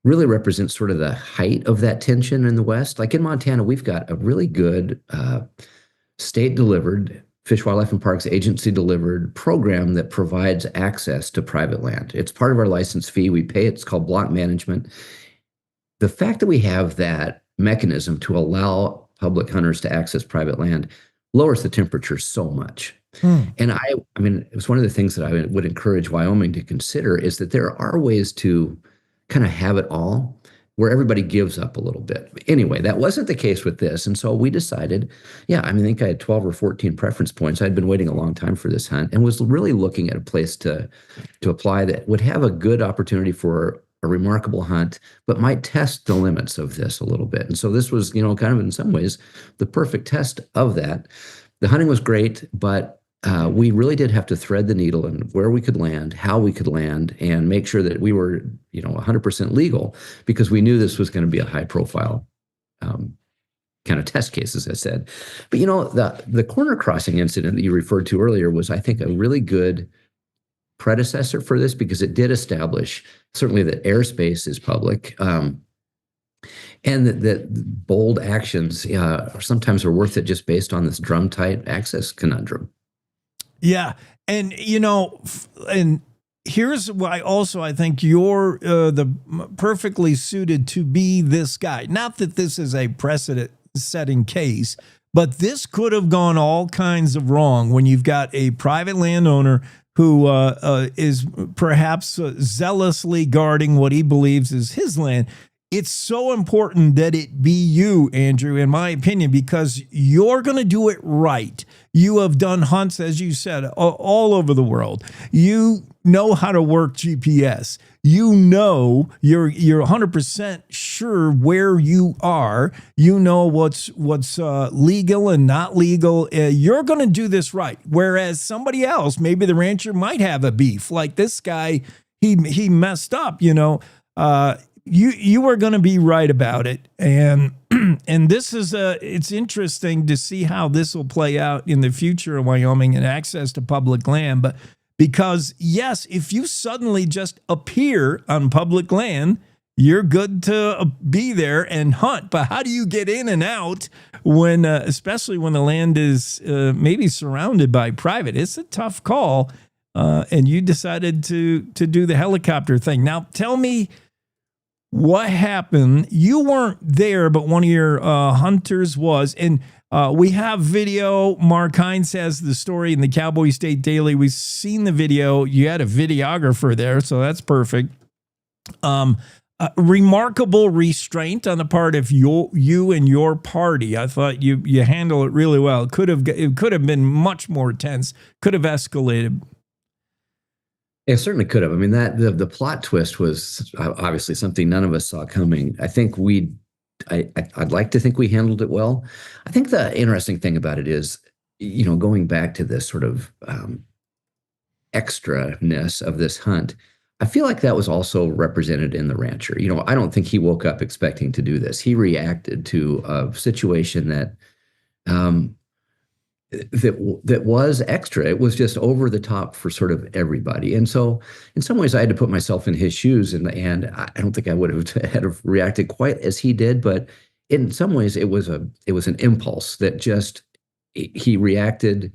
really represents sort of the height of that tension in the West. Like in Montana, we've got a really good state-delivered, Fish, Wildlife, and Parks agency-delivered program that provides access to private land. It's part of our license fee. We pay it. It's called block management. The fact that we have that mechanism to allow public hunters to access private land lowers the temperature so much. And I mean, it was one of the things that I would encourage Wyoming to consider, is that there are ways to kind of have it all where everybody gives up a little bit. Anyway, that wasn't the case with this. And so we decided, I think I had 12 or 14 preference points. I'd been waiting a long time for this hunt and was really looking at a place to apply that would have a good opportunity for a remarkable hunt, but might test the limits of this a little bit. And so this was, kind of in some ways the perfect test of that. The hunting was great, but we really did have to thread the needle in where we could land, how we could land, and make sure that we were, 100% legal, because we knew this was going to be a high profile kind of test case, as I said. But, the corner crossing incident that you referred to earlier was, I think, a really good predecessor for this, because it did establish certainly that airspace is public, and that bold actions sometimes are worth it just based on this drum tight access conundrum. Yeah. And, and here's why also I think you're the perfectly suited to be this guy. Not that this is a precedent-setting case, but this could have gone all kinds of wrong when you've got a private landowner who is perhaps zealously guarding what he believes is his land. It's so important that it be you, Andrew, in my opinion, because you're going to do it right. You have done hunts, as you said, all over the world. You know how to work GPS. You know, you're 100% sure where you are. You know what's legal and not legal. You're going to do this right. Whereas somebody else, maybe the rancher, might have a beef. Like this guy, he messed up, You are going to be right about it, and this is it's interesting to see how this will play out in the future of Wyoming and access to public land. But because yes, if you suddenly just appear on public land, you're good to be there and hunt. But how do you get in and out when, especially when the land is maybe surrounded by private? It's a tough call, and you decided to do the helicopter thing. Now, tell me, what happened. You weren't there, but one of your hunters was. And we have video. Mark Hines has the story in the Cowboy State Daily. We've seen the video. You had a videographer there, so that's perfect. Remarkable restraint on the part of you and your party. I thought you handled it really well. It could have been much more tense. Could have escalated. It certainly could have. I mean, the plot twist was obviously something none of us saw coming. I think I'd like to think we handled it well. I think the interesting thing about it is, going back to this sort of extra-ness of this hunt, I feel like that was also represented in the rancher. I don't think he woke up expecting to do this. He reacted to a situation that was extra. It was just over the top for sort of everybody. And so in some ways I had to put myself in his shoes, and I don't think I would have reacted quite as he did, but in some ways it was an impulse that just he reacted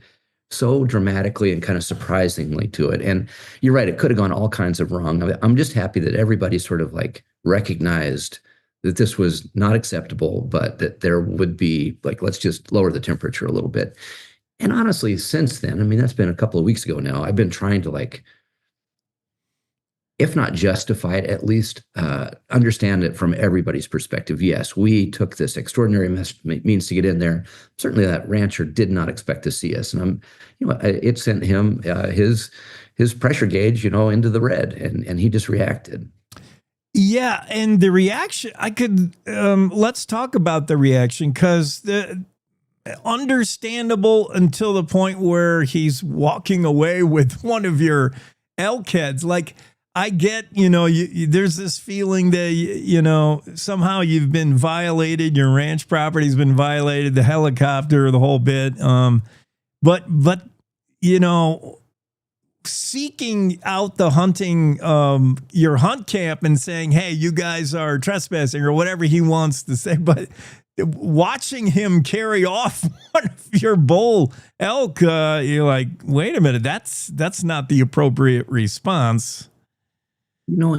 so dramatically and kind of surprisingly to it. And you're right, it could have gone all kinds of wrong. I'm just happy that everybody sort of like recognized that this was not acceptable, but that there would be like, let's just lower the temperature a little bit. And honestly, since then, I mean, that's been a couple of weeks ago now, I've been trying to like, if not justify it, at least understand it from everybody's perspective. Yes, we took this extraordinary means to get in there. Certainly that rancher did not expect to see us. And it sent him his pressure gauge, into the red, and he just reacted. Yeah, and the reaction, let's talk about the reaction, because the understandable until the point where he's walking away with one of your elk heads. Like, I get, there's this feeling that, somehow you've been violated, your ranch property's been violated, the helicopter, the whole bit. But seeking out the hunting, your hunt camp and saying, hey, you guys are trespassing or whatever he wants to say. But watching him carry off one of your bull elk, you're like, wait a minute, that's not the appropriate response.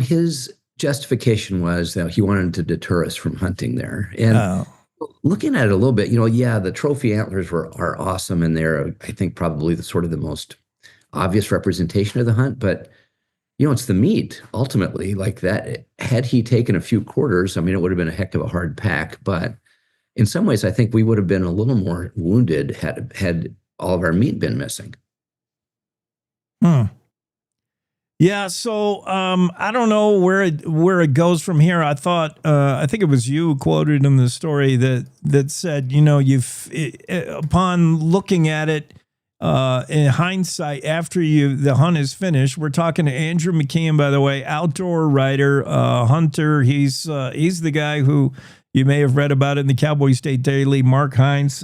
His justification was that he wanted to deter us from hunting there. And looking at it a little bit, the trophy antlers are awesome, and they're, I think, probably the most obvious representation of the hunt. But, it's the meat, ultimately. Like that, had he taken a few quarters, I mean, it would have been a heck of a hard pack. But in some ways, I think we would have been a little more wounded had all of our meat been missing. Yeah, so I don't know where it goes from here. I think it was you quoted in the story that said, upon looking at it in hindsight, after the hunt is finished. We're talking to Andrew McKean, by the way, outdoor writer, hunter. He's the guy who you may have read about it in the Cowboy State Daily. Mark Hines.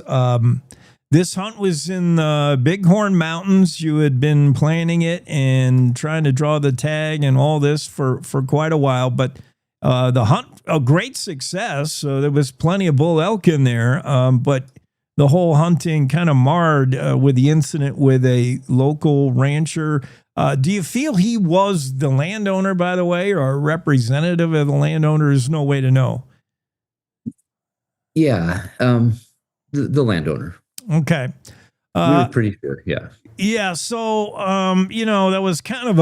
This hunt was in the Bighorn Mountains. You had been planning it and trying to draw the tag and all this for quite a while. But the hunt, a great success. There was plenty of bull elk in there. But the whole hunting kind of marred with the incident with a local rancher. Do you feel he was the landowner, by the way, or a representative of the landowner? There's no way to know. Yeah, the landowner. Okay. We were pretty sure, yeah. Yeah, so, that was kind of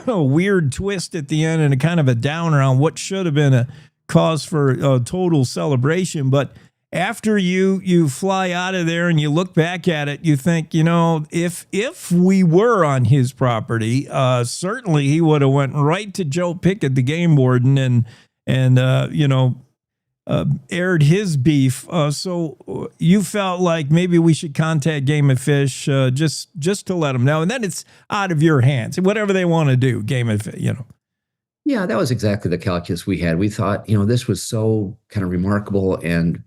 a weird twist at the end and a kind of a downer on what should have been a cause for a total celebration. But after you fly out of there and you look back at it, you think, if we were on his property, certainly he would have went right to Joe Pickett, the game warden, and aired his beef. So you felt like maybe we should contact Game and Fish just to let them know. And then it's out of your hands. Whatever they want to do, Game and Fish, Yeah, that was exactly the calculus we had. We thought, this was so kind of remarkable and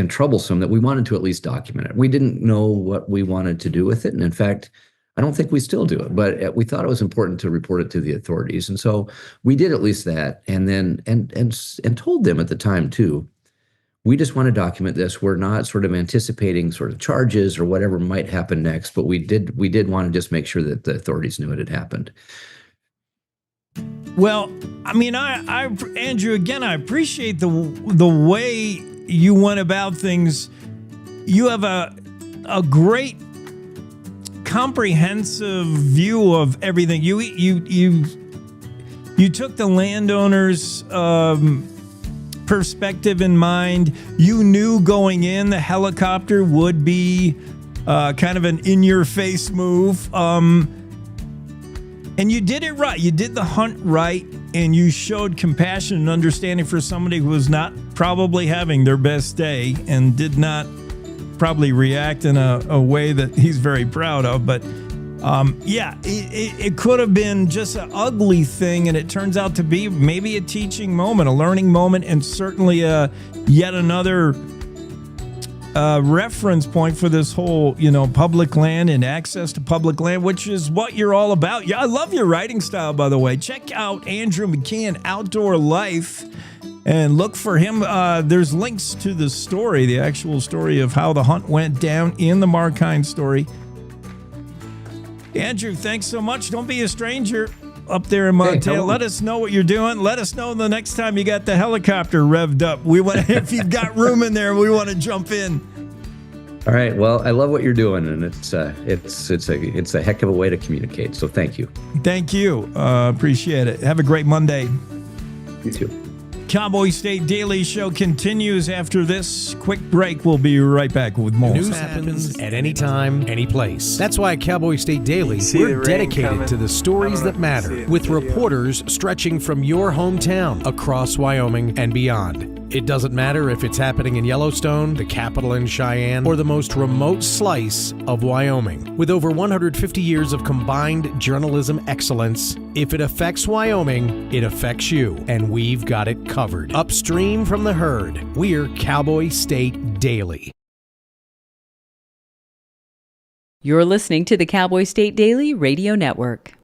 troublesome that we wanted to at least document it. We didn't know what we wanted to do with it. And in fact, I don't think we still do it, but we thought it was important to report it to the authorities. And so we did at least that. And then, and told them at the time too, we just want to document this. We're not sort of anticipating sort of charges or whatever might happen next, but we did want to just make sure that the authorities knew it had happened. Well, Andrew, again, I appreciate the way you went about things. You have a great comprehensive view of everything. You took the landowner's perspective in mind. You knew going in the helicopter would be kind of an in-your-face move. And you did it right. You did the hunt right, and you showed compassion and understanding for somebody who was not probably having their best day and did not probably react in a way that he's very proud of. But it could have been just an ugly thing, and it turns out to be maybe a teaching moment, a learning moment, and certainly yet another reference point for this whole, public land and access to public land, which is what you're all about. Yeah, I love your writing style, by the way. Check out Andrew McKean, Outdoor Life, and look for him. There's links to the story, the actual story of how the hunt went down in the Markine story. Andrew, thanks so much. Don't be a stranger up there in Montana. Let us know what you're doing. Let us know the next time you got the helicopter revved up. We want, if you've got room in there, we want to jump in. All right. Well, I love what you're doing, and it's a heck of a way to communicate. So thank you. Thank you. Appreciate it. Have a great Monday. You too. Cowboy State Daily Show continues after this quick break. We'll be right back with more. News happens at any time, any place. That's why at Cowboy State Daily, we're dedicated to the stories that matter, with reporters stretching from your hometown across Wyoming and beyond. It doesn't matter if it's happening in Yellowstone, the capital in Cheyenne, or the most remote slice of Wyoming. With over 150 years of combined journalism excellence, if it affects Wyoming, it affects you, and we've got it covered. Upstream from the herd, we're Cowboy State Daily. You're listening to the Cowboy State Daily Radio Network.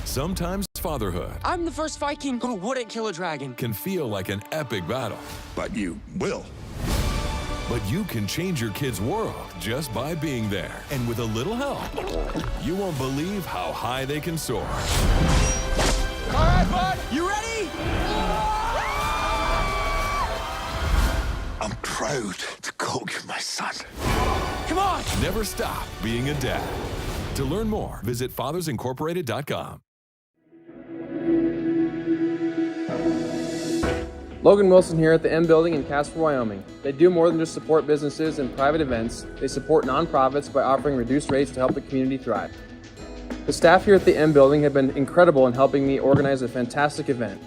Sometimes fatherhood I'm the first Viking who wouldn't kill a dragon. can feel like an epic battle. But you will. But you can change your kid's world just by being there. And with a little help, you won't believe how high they can soar. All right, bud, you ready? I'm proud to call you my son. Come on! Never stop being a dad. To learn more, visit fathersincorporated.com. Logan Wilson here at the M Building in Casper, Wyoming. They do more than just support businesses and private events. They support nonprofits by offering reduced rates to help the community thrive. The staff here at the M Building have been incredible in helping me organize a fantastic event.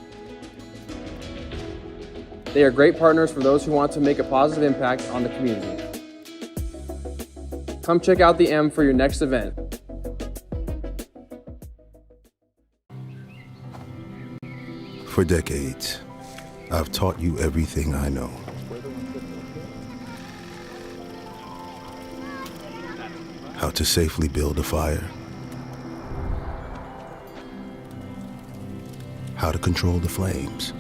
They are great partners for those who want to make a positive impact on the community. Come check out the M for your next event. For decades, I've taught you everything I know. How to safely build a fire. How to control the flames.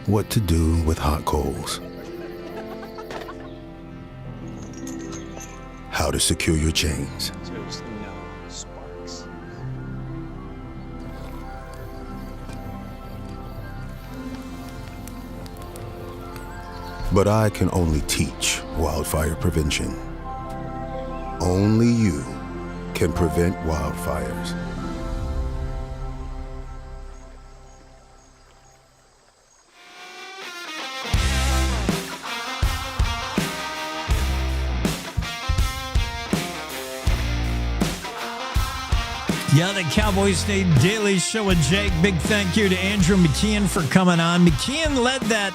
What to do with hot coals. How to secure your chains. There's no sparks. But I can only teach wildfire prevention. Only you can prevent wildfires. Yeah, the Cowboy State Daily Show with Jake. Big thank you to Andrew McKean for coming on. McKean led that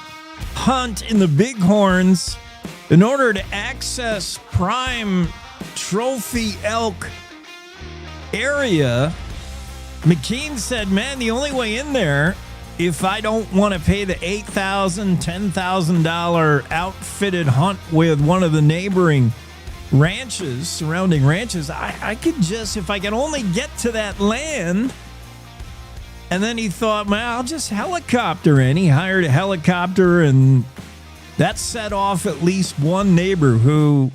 hunt in the Bighorns in order to access prime trophy elk area. McKean said, man, the only way in there, if I don't want to pay the $8,000, $10,000 outfitted hunt with one of the neighboring ranches, surrounding ranches, I could just, if I can only get to that land. And then he thought, well, I'll just helicopter in. He hired a helicopter, and That set off at least one neighbor who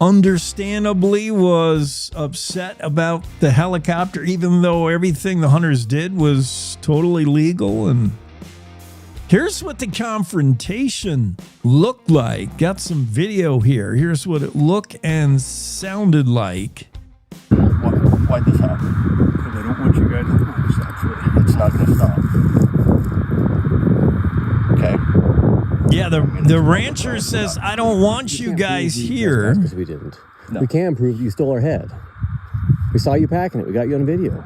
understandably was upset about the helicopter, even though everything the hunters did was totally legal. And here's what the confrontation looked like. Got some video here. Here's what it looked and sounded like. Why'd this happen? Because they don't want you guys to stop free. It's not going to stop. Okay. Yeah, the rancher says, I don't want you guys here. Because we didn't. No. We can prove that you stole our head. We saw you packing it. We got you on video.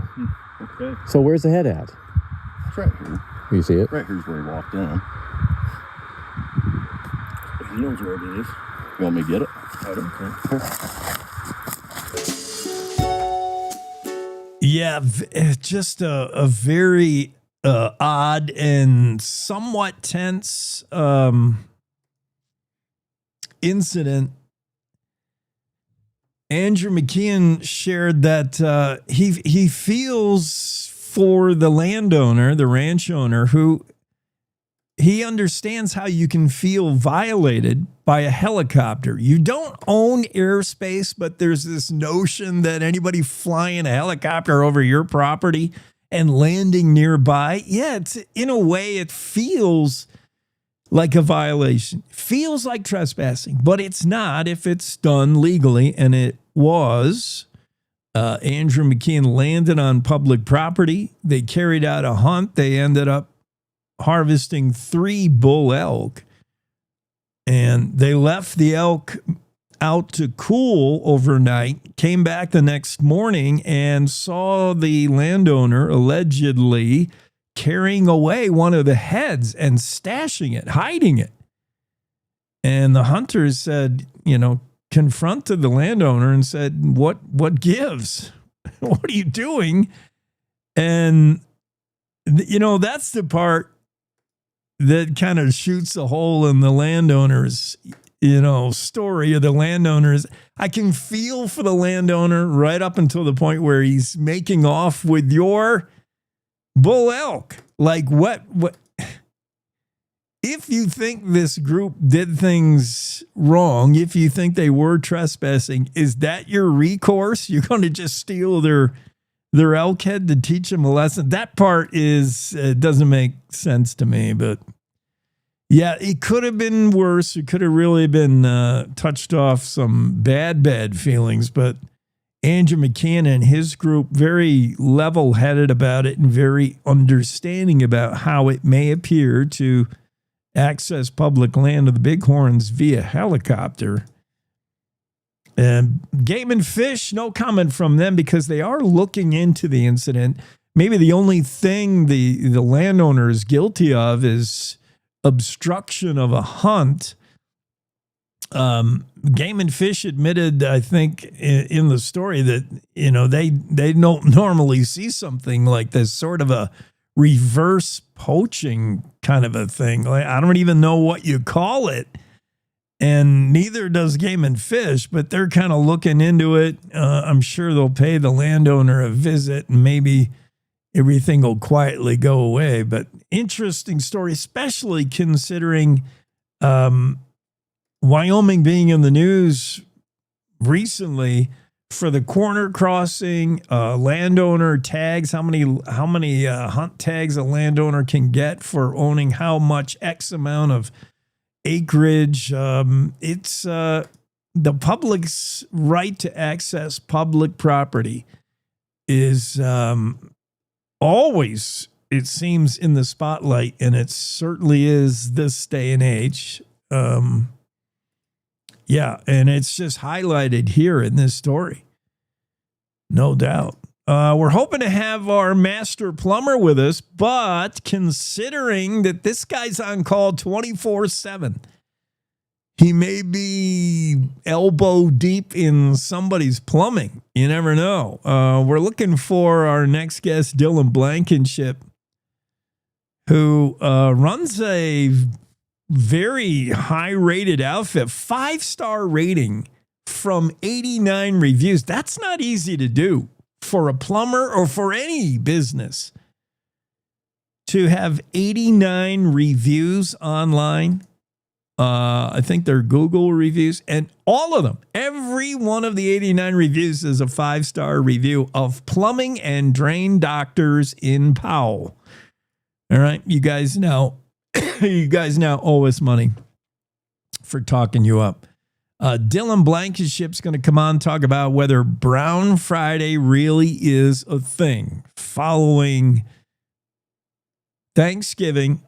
Okay. So where's the head at? It's right here. You see it? Right here's where he walked in. But he knows where it is. You want me to get it? I don't care. Yeah, just a very odd and somewhat tense incident. Andrew McKean shared that he feels for the landowner, the ranch owner, who he understands how you can feel violated by a helicopter. You don't own airspace, but there's this notion that anybody flying a helicopter over your property and landing nearby, yeah, it's, in a way, it feels like a violation. Feels like trespassing, but it's not if it's done legally, and it was. Andrew McKean landed on public property. They carried out a hunt. They ended up harvesting 3 bull elk, and they left the elk out to cool overnight, came back the next morning and saw the landowner allegedly carrying away one of the heads and stashing it, hiding it. And the hunters said, confronted the landowner and said, what gives? What are you doing? And, that's the part that kind of shoots a hole in the landowner's, story of the landowners. I can feel for the landowner right up until the point where he's making off with your bull elk. Like what if you think this group did things wrong, if you think they were trespassing, is that your recourse? You're going to just steal their elk head to teach them a lesson? That part doesn't make sense to me, but yeah, it could have been worse. It could have really been touched off some bad feelings, but Andrew McKean and his group very level-headed about it and very understanding about how it may appear to access public land of the Bighorns via helicopter. And Game and Fish, no comment from them because they are looking into the incident. Maybe the only thing the landowner is guilty of is obstruction of a hunt. Game and Fish admitted, I think, in the story that, they don't normally see something like this, sort of a reverse poaching kind of a thing. Like, I don't even know what you call it. And neither does Game and Fish, but they're kind of looking into it. I'm sure they'll pay the landowner a visit and maybe everything will quietly go away. But interesting story, especially considering Wyoming being in the news recently for the corner crossing, landowner tags, how many hunt tags a landowner can get for owning how much X amount of acreage. It's the public's right to access public property is always, it seems, in the spotlight, and it certainly is this day and age. Yeah, and it's just highlighted here in this story. No doubt. We're hoping to have our master plumber with us, but considering that this guy's on call 24/7, he may be elbow deep in somebody's plumbing. You never know. We're looking for our next guest, Dylan Blankenship, who runs a very high-rated outfit, 5-star rating from 89 reviews. That's not easy to do for a plumber or for any business. To have 89 reviews online I think they're Google reviews, and all of them, every one of the 89 reviews is a 5-star review of plumbing and drain doctors in Powell. All right, you guys now owe us money for talking you up. Dylan Blankenship's going to come on and talk about whether Brown Friday really is a thing following Thanksgiving.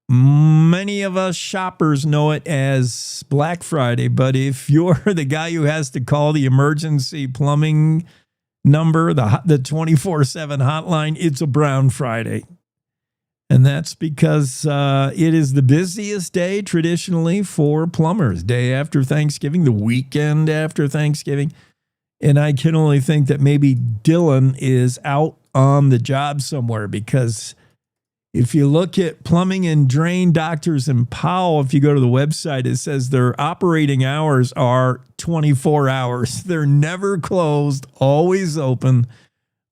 Many of us shoppers know it as Black Friday, but if you're the guy who has to call the emergency plumbing number, the 24/7 hotline, it's a Brown Friday. And that's because it is the busiest day traditionally for plumbers, day after Thanksgiving, the weekend after Thanksgiving. And I can only think that maybe Dylan is out on the job somewhere, because if you look at plumbing and drain doctors in Powell, if you go to the website, it says their operating hours are 24 hours. They're never closed, always open,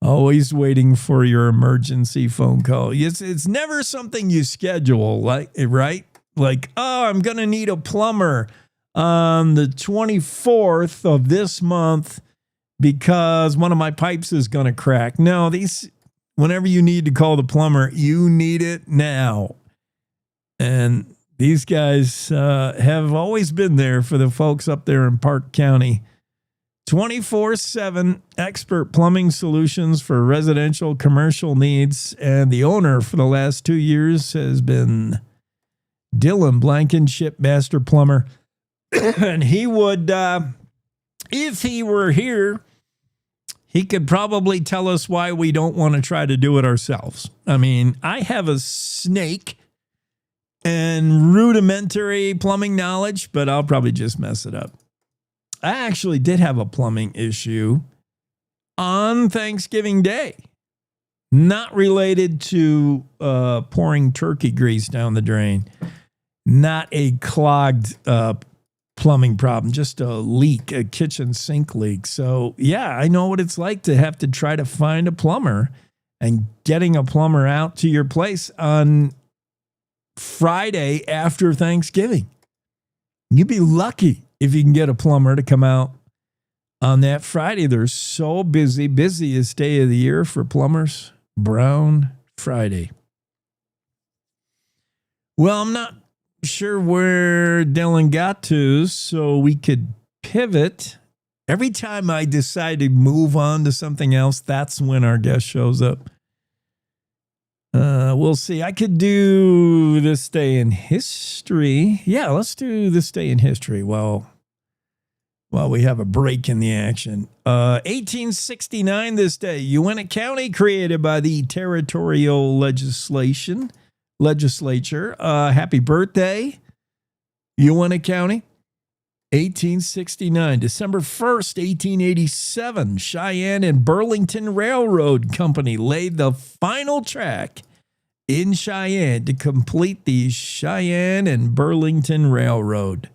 always waiting for your emergency phone call. It's never something you schedule, right? Like, oh, I'm going to need a plumber on the 24th of this month because one of my pipes is going to crack. No, whenever you need to call the plumber, you need it now. And these guys have always been there for the folks up there in Park County. 24/7 expert plumbing solutions for residential, commercial needs. And the owner for the last 2 years has been Dylan Blankenship, master plumber. And he would, if he were here, he could probably tell us why we don't want to try to do it ourselves. I mean, I have a snake and rudimentary plumbing knowledge, but I'll probably just mess it up. I actually did have a plumbing issue on Thanksgiving Day, not related to pouring turkey grease down the drain, not a clogged plumbing problem, just a leak, a kitchen sink leak. So, yeah, I know what it's like to have to try to find a plumber, and getting a plumber out to your place on Friday after Thanksgiving. You'd be lucky if you can get a plumber to come out on that Friday. They're so busy, busiest day of the year for plumbers, Brown Friday. Well, I'm not sure where Dylan got to, so we could pivot. Every time I decide to move on to something else, that's when our guest shows up. We'll see. I could do this day in history. Yeah, let's do this day in history while we have a break in the action. 1869 this day, Uinta County created by the territorial legislature. Happy birthday, Uinta County. 1869, December 1st, 1887, Cheyenne and Burlington Railroad Company laid the final track in Cheyenne to complete the Cheyenne and Burlington Railroad.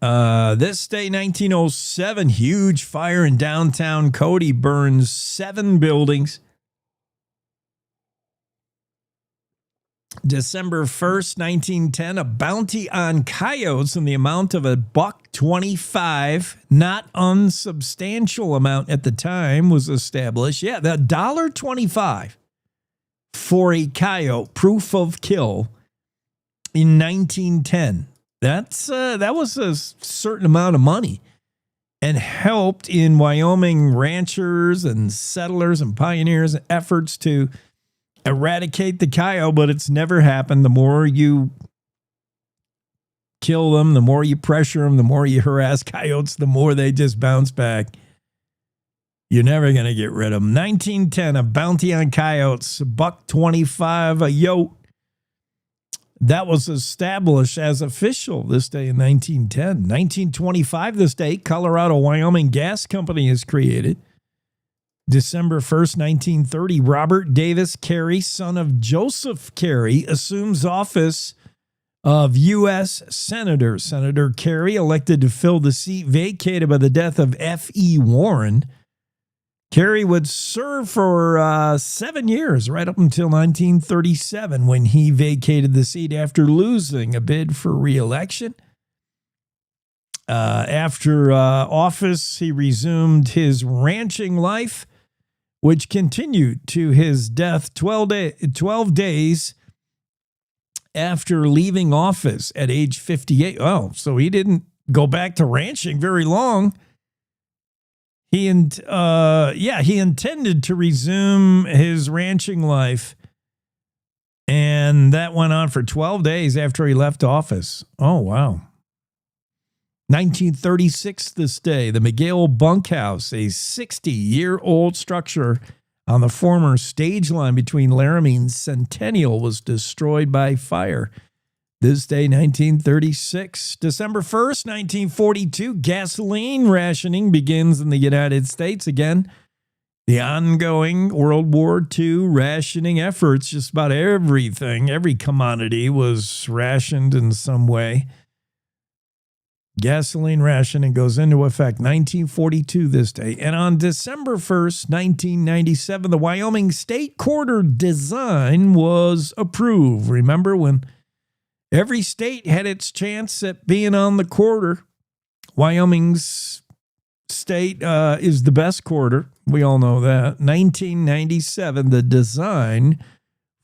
This day, 1907, huge fire in downtown Cody burns 7 buildings. December 1st, 1910, a bounty on coyotes in the amount of $1.25, not unsubstantial amount at the time, was established. Yeah, the $1.25 for a coyote, proof of kill, in 1910. That was a certain amount of money, and helped in Wyoming ranchers and settlers and pioneers' efforts to eradicate the coyote, but it's never happened. The more you kill them, the more you pressure them, the more you harass coyotes, the more they just bounce back. You're never going to get rid of them. 1910, a bounty on coyotes, $1.25 a yote. That was established as official this day in 1910. 1925 this day, Colorado Wyoming Gas Company is created. December 1st, 1930, Robert Davis Carey, son of Joseph Carey, assumes office of U.S. Senator. Senator Carey, elected to fill the seat vacated by the death of F.E. Warren, Kerry would serve for 7 years, right up until 1937, when he vacated the seat after losing a bid for re-election. After office, he resumed his ranching life, which continued to his death 12 days after leaving office at age 58. Oh, so he didn't go back to ranching very long. He intended to resume his ranching life, and that went on for 12 days after he left office. Oh, wow. 1936 this day, the McGill Bunkhouse, a 60-year-old structure on the former stage line between Laramie and Centennial, was destroyed by fire. This day, 1936. December 1st, 1942, gasoline rationing begins in the United States again. The ongoing World War II rationing efforts, just about everything, every commodity was rationed in some way. Gasoline rationing goes into effect 1942 this day. And on December 1st, 1997, the Wyoming State Quarter design was approved. Remember when every state had its chance at being on the quarter? Wyoming's state is the best quarter. We all know that. 1997, the design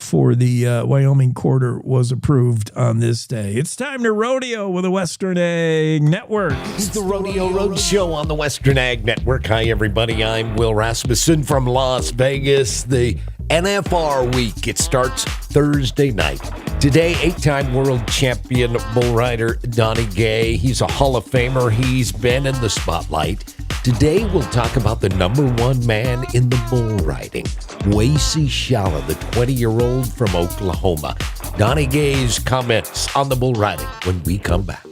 for the Wyoming quarter was approved on this day. It's time to rodeo with the Western Ag Network. It's the Rodeo Road Show on the Western Ag Network. Hi, everybody. I'm Will Rasmussen from Las Vegas. The NFR week, it starts Thursday night. Today, 8-time world champion bull rider Downey Gay. He's a Hall of Famer. He's been in the spotlight. Today, we'll talk about the #1 man in the bull riding, Wasey Shala, the 20-year-old from Oklahoma. Downey Gay's comments on the bull riding when we come back.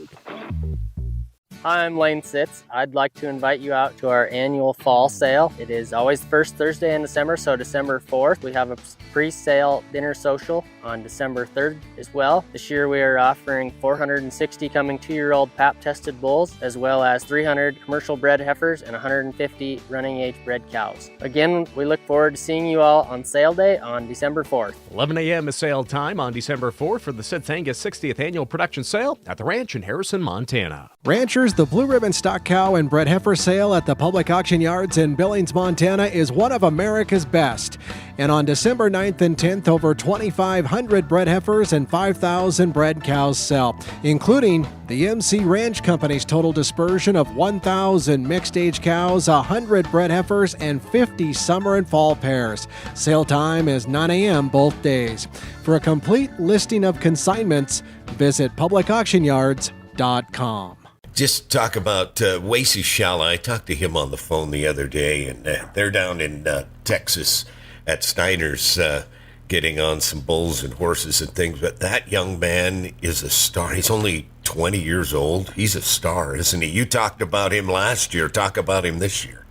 Hi, I'm Lane Sitz. I'd like to invite you out to our annual fall sale. It is always the first Thursday in December, so December 4th. We have a pre-sale dinner social on December 3rd as well. This year we are offering 460 coming 2-year-old pap-tested bulls, as well as 300 commercial bred heifers and 150 running age bred cows. Again, we look forward to seeing you all on sale day on December 4th. 11 a.m. is sale time on December 4th for the Sitz Angus 60th Annual Production Sale at the ranch in Harrison, Montana. Ranchers, the Blue Ribbon Stock Cow and Bred Heifer Sale at the public auction yards in Billings, Montana is one of America's best. And on December 9th and 10th, over 2,500 bred heifers and 5,000 bred cows sell, including the MC Ranch Company's total dispersion of 1,000 mixed-age cows, 100 bred heifers, and 50 summer and fall pairs. Sale time is 9 a.m. both days. For a complete listing of consignments, visit publicauctionyards.com. Just talk about Wasey Shala. I talked to him on the phone the other day, and they're down in Texas at Snyder's getting on some bulls and horses and things. But that young man is a star. He's only 20 years old. He's a star, isn't he? You talked about him last year. Talk about him this year.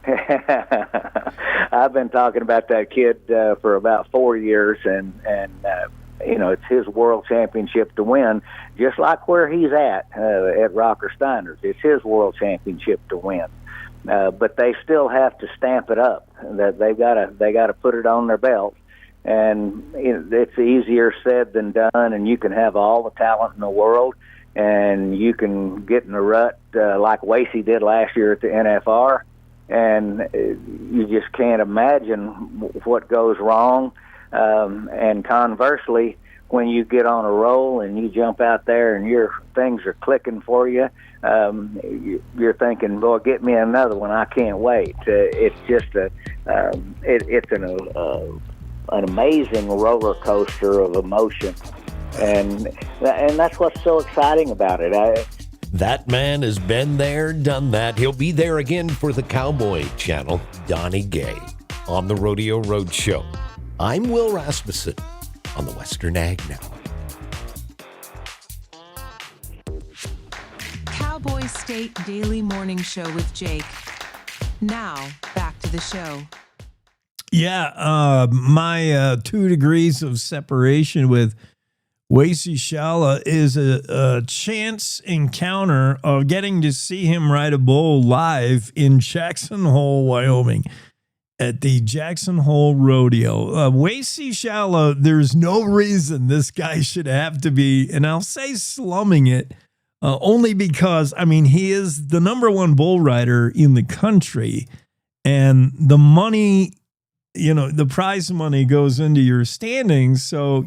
I've been talking about that kid for about 4 years, and it's his world championship to win, just like where he's at Rocker Steiner's. It's his world championship to win, but they still have to stamp it up. That they gotta put it on their belt, and it's easier said than done. And you can have all the talent in the world, and you can get in a rut like Wasey did last year at the NFR, and you just can't imagine what goes wrong. And conversely, when you get on a roll and you jump out there and your things are clicking for you, you're thinking, "Boy, get me another one! I can't wait." It's just it's an amazing roller coaster of emotion, and that's what's so exciting about it. That man has been there, done that. He'll be there again for the Cowboy Channel. Downey Gay on the Rodeo Road Show. I'm Will Rasmussen on the Western Ag Network. Cowboy State Daily Morning Show with Jake. Now, back to the show. Yeah, my 2 degrees of separation with Wasey Shala is a chance encounter of getting to see him ride a bull live in Jackson Hole, Wyoming. at the Jackson Hole Rodeo. Wasey Shala, there's no reason this guy should have to be, and I'll say slumming it, only because, I mean, he is the number one bull rider in the country, and the money, the prize money goes into your standings. So,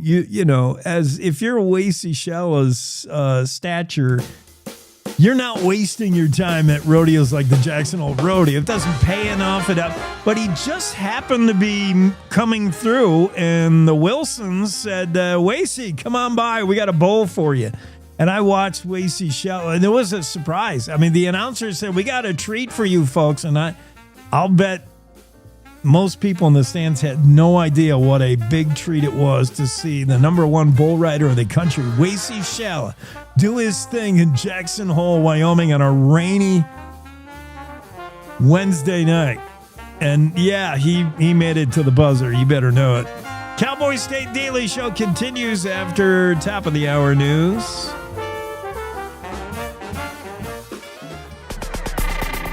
as if you're Wasey Shala's stature, you're not wasting your time at rodeos like the Jackson Hole Rodeo. It doesn't pay enough. But he just happened to be coming through, and the Wilsons said, Wasey, come on by. We got a bowl for you. And I watched Wasey Shala, and it was a surprise. I mean, the announcer said, we got a treat for you folks. And I'll bet most people in the stands had no idea what a big treat it was to see the number one bull rider of the country, Wasey Shala, do his thing in Jackson Hole, Wyoming on a rainy Wednesday night. And yeah, he made it to the buzzer. You better know it. Cowboy State Daily Show continues after top of the hour news.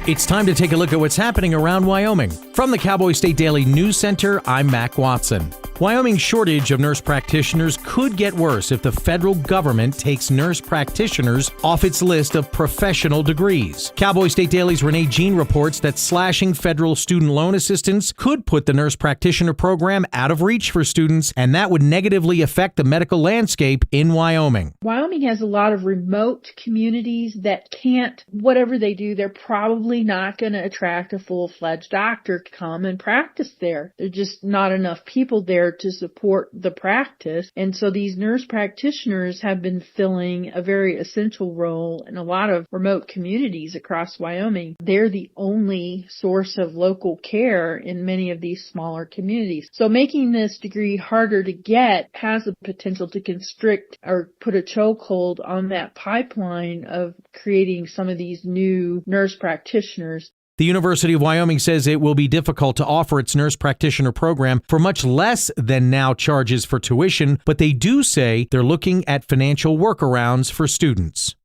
It's time to take a look at what's happening around Wyoming. From the Cowboy State Daily News Center, I'm Mac Watson. Wyoming's shortage of nurse practitioners could get worse if the federal government takes nurse practitioners off its list of professional degrees. Cowboy State Daily's Renee Jean reports that slashing federal student loan assistance could put the nurse practitioner program out of reach for students, and that would negatively affect the medical landscape in Wyoming. Wyoming has a lot of remote communities that can't, whatever they do, they're probably not going to attract a full-fledged doctor to come and practice there. There's just not enough people there to support the practice. And so these nurse practitioners have been filling a very essential role in a lot of remote communities across Wyoming. They're the only source of local care in many of these smaller communities. So making this degree harder to get has the potential to constrict or put a chokehold on that pipeline of creating some of these new nurse practitioners. The University of Wyoming says it will be difficult to offer its nurse practitioner program for much less than now charges for tuition, but they do say they're looking at financial workarounds for students.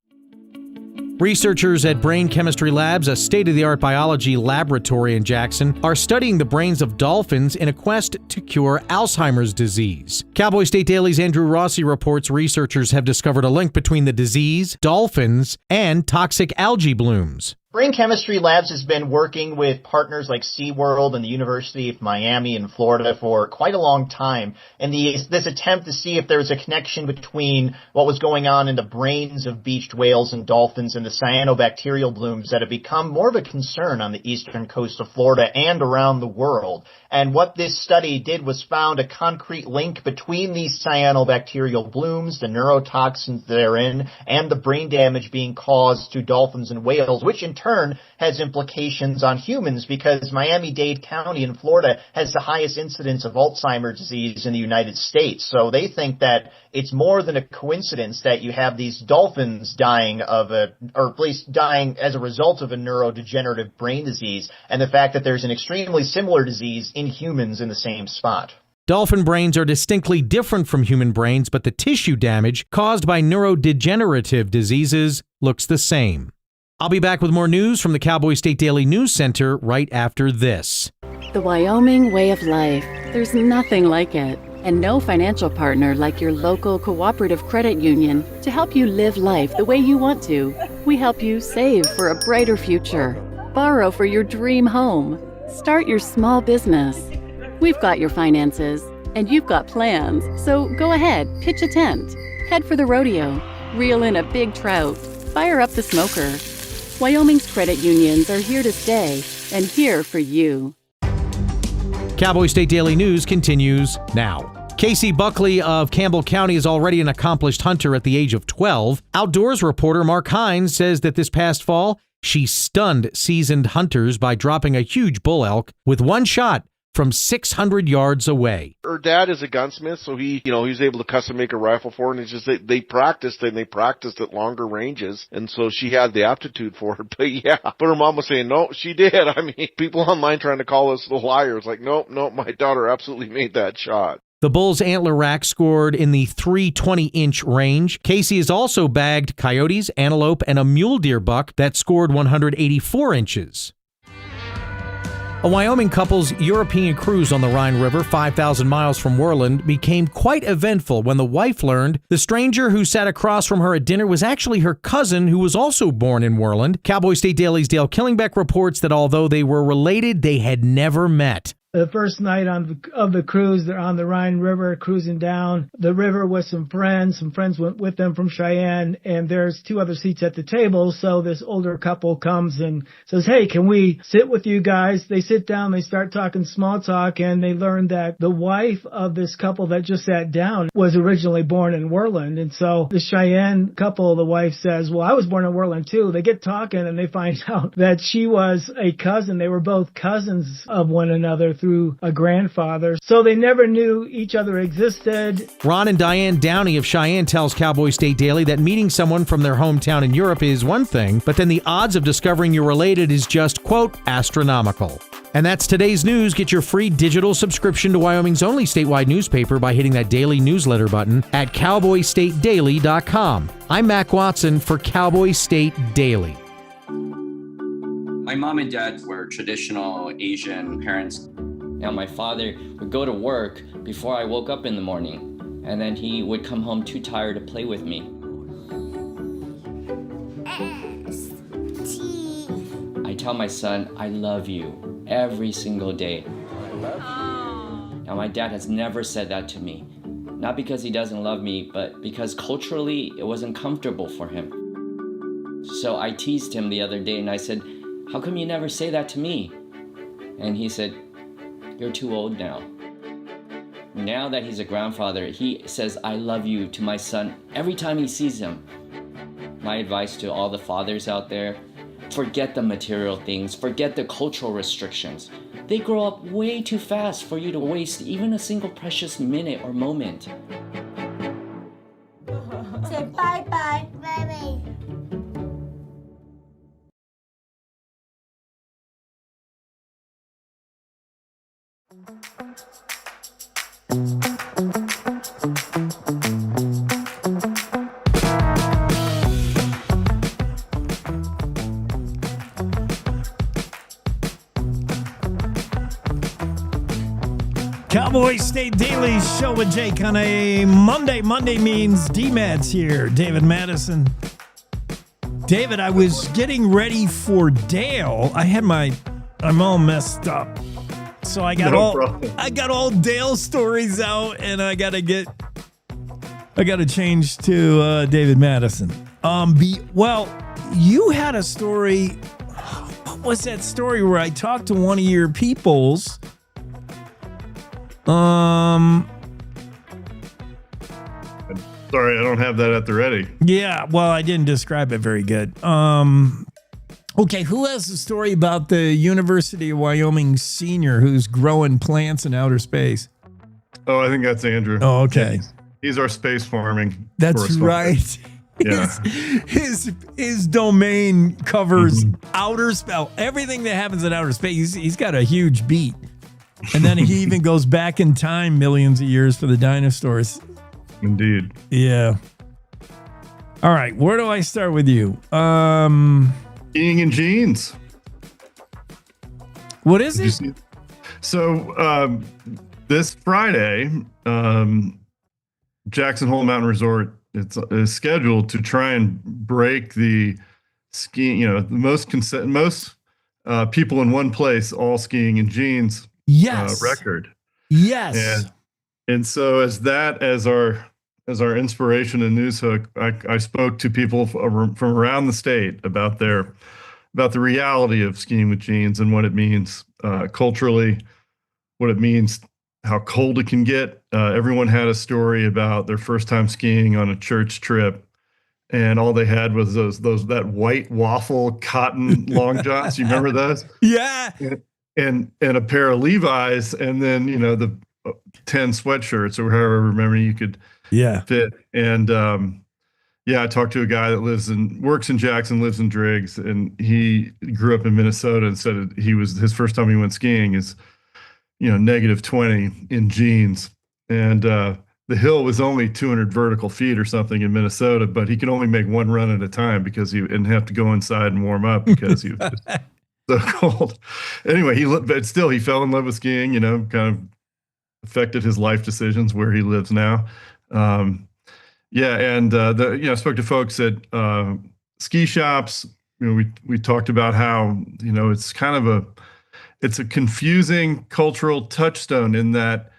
Researchers at Brain Chemistry Labs, a state-of-the-art biology laboratory in Jackson, are studying the brains of dolphins in a quest to cure Alzheimer's disease. Cowboy State Daily's Andrew Rossi reports researchers have discovered a link between the disease, dolphins, and toxic algae blooms. Brain Chemistry Labs has been working with partners like SeaWorld and the University of Miami in Florida for quite a long time. And this attempt to see if there was a connection between what was going on in the brains of beached whales and dolphins and the cyanobacterial blooms that have become more of a concern on the eastern coast of Florida and around the world. And what this study did was found a concrete link between these cyanobacterial blooms, the neurotoxins therein, and the brain damage being caused to dolphins and whales, which in turn has implications on humans because Miami-Dade County in Florida has the highest incidence of Alzheimer's disease in the United States. So they think that it's more than a coincidence that you have these dolphins dying or at least dying as a result of a neurodegenerative brain disease, and the fact that there's an extremely similar disease in humans in the same spot. Dolphin brains are distinctly different from human brains, but the tissue damage caused by neurodegenerative diseases looks the same. I'll be back with more news from the Cowboy State Daily News Center right after this. The Wyoming way of life. There's nothing like it. And no financial partner like your local cooperative credit union to help you live life the way you want to. We help you save for a brighter future. Borrow for your dream home. Start your small business. We've got your finances, and you've got plans. So go ahead, pitch a tent. Head for the rodeo. Reel in a big trout. Fire up the smoker. Wyoming's credit unions are here to stay and here for you. Cowboy State Daily News continues now. Casey Buckley of Campbell County is already an accomplished hunter at the age of 12. Outdoors reporter Mark Hines says that this past fall, she stunned seasoned hunters by dropping a huge bull elk with one shot from 600 yards away. Her dad is a gunsmith, so he was able to custom make a rifle for her, and it's just they practiced at longer ranges, and so she had the aptitude for it. But her mom was saying, no, she did. I mean, people online trying to call us the liars, like, nope, my daughter absolutely made that shot. The bull's antler rack scored in the 320-inch range. Casey has also bagged coyotes, antelope, and a mule deer buck that scored 184 inches. A Wyoming couple's European cruise on the Rhine River, 5,000 miles from Worland, became quite eventful when the wife learned the stranger who sat across from her at dinner was actually her cousin who was also born in Worland. Cowboy State Daily's Dale Killingbeck reports that although they were related, they had never met. The first night of the cruise, they're on the Rhine River cruising down the river with some friends. Some friends went with them from Cheyenne, and there's 2 other seats at the table. So this older couple comes and says, "Hey, can we sit with you guys?" They sit down, they start talking small talk, and they learn that the wife of this couple that just sat down was originally born in Worland. And so the Cheyenne couple, the wife says, "Well, I was born in Worland too." They get talking and they find out that she was a cousin. They were both cousins of one another through a grandfather. So they never knew each other existed. Ron and Diane Downey of Cheyenne tells Cowboy State Daily that meeting someone from their hometown in Europe is one thing, but then the odds of discovering you're related is just, quote, astronomical. And that's today's news. Get your free digital subscription to Wyoming's only statewide newspaper by hitting that daily newsletter button at cowboystatedaily.com. I'm Mac Watson for Cowboy State Daily. My mom and dad were traditional Asian parents. Now, my father would go to work before I woke up in the morning, and then he would come home too tired to play with me. I tell my son, I love you every single day. I love you. Now, my dad has never said that to me. Not because he doesn't love me, but because culturally it wasn't comfortable for him. So I teased him the other day and I said, "How come you never say that to me?" And he said, "You're too old now." Now that he's a grandfather, he says, "I love you" to my son every time he sees him. My advice to all the fathers out there, forget the material things, forget the cultural restrictions. They grow up way too fast for you to waste even a single precious minute or moment. Say bye-bye. Bye-bye. Cowboy State Daily Show with Jake on a Monday. Monday means D-Mad's here. David Madison. David, I was getting ready for Dale. I'm all messed up. So I got all Dale stories out, and I gotta change to David Madison. You had a story. What was that story where I talked to one of your peoples? Sorry, I don't have that at the ready. Yeah, well, I didn't describe it very good. Okay, who has a story about the University of Wyoming senior who's growing plants in outer space? Oh, I think that's Andrew. Oh, okay. He's our space farming. That's right. Yeah. His domain covers outer space. Everything that happens in outer space. He's got a huge beat. And then he even goes back in time millions of years for the dinosaurs. Indeed. Yeah. All right. Where do I start with you? Skiing in jeans. What is it? So this Friday, Jackson Hole Mountain Resort is scheduled to try and break the skiing, the most people in one place all skiing in jeans. Yes. Record. Yes. And so as our inspiration and news hook, I spoke to people from around the state about the reality of skiing with jeans and what it means culturally, what it means, how cold it can get. Everyone had a story about their first time skiing on a church trip, and all they had was that white waffle cotton long johns. You remember those? Yeah. And a pair of Levi's, and then the 10 sweatshirts or however many you could fit. And I talked to a guy that works in Jackson, lives in Driggs, and he grew up in Minnesota and said his first time he went skiing is -20 in jeans, and the hill was only 200 vertical feet or something in Minnesota, but he could only make one run at a time because he didn't have to go inside and warm up because he was just So cold. Anyway, but still, he fell in love with skiing, kind of affected his life decisions where he lives now. Yeah. And, I spoke to folks at ski shops. We talked about how, it's kind of it's a confusing cultural touchstone in that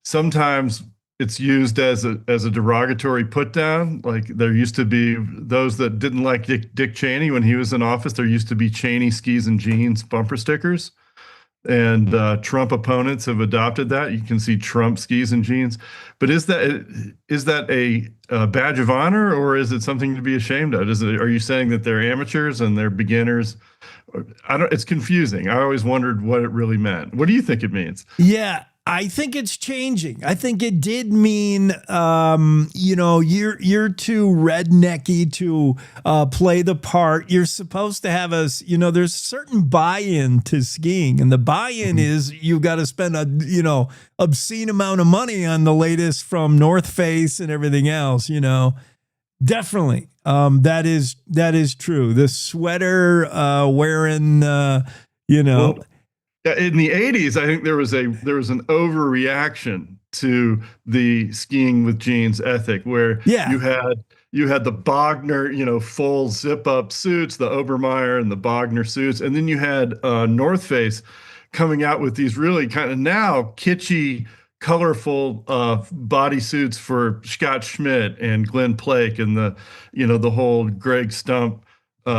sometimes it's used as a derogatory put down. Like there used to be those that didn't like Dick Cheney when he was in office. There used to be Cheney skis and jeans bumper stickers, and Trump opponents have adopted that. You can see Trump skis and jeans. But is that a badge of honor, or is it something to be ashamed of? Are you saying that they're amateurs and they're beginners? It's confusing. I always wondered what it really meant. What do you think it means? Yeah. I think it's changing. I think it did mean, you're too rednecky to play the part. You're supposed to have there's certain buy-in to skiing, and the buy-in is you've got to spend a, obscene amount of money on the latest from North Face and everything else, Definitely. That is true. The sweater wearing, Well, in the 80s, I think there was an overreaction to the skiing with jeans ethic, where you had the Bogner, full zip up suits, the Obermeyer and the Bogner suits, and then you had North Face coming out with these really kind of now kitschy, colorful bodysuits for Scott Schmidt and Glenn Plake and the whole Greg Stump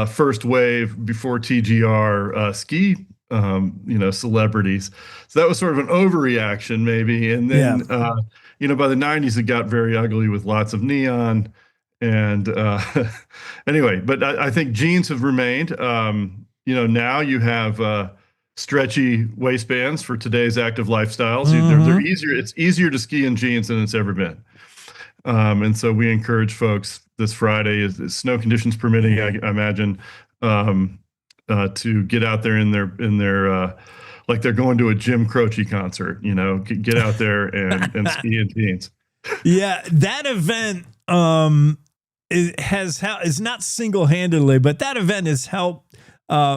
first wave before TGR ski. Celebrities. So that was sort of an overreaction maybe. And then, by the 90s, it got very ugly with lots of neon. And anyway, but I think jeans have remained. Now you have stretchy waistbands for today's active lifestyles. They're easier. It's easier to ski in jeans than it's ever been. And so we encourage folks this Friday, is snow conditions permitting, I imagine, to get out there in their like they're going to a Jim Croce concert, get out there and ski in jeans. Yeah, that event is not single-handedly, but that event has helped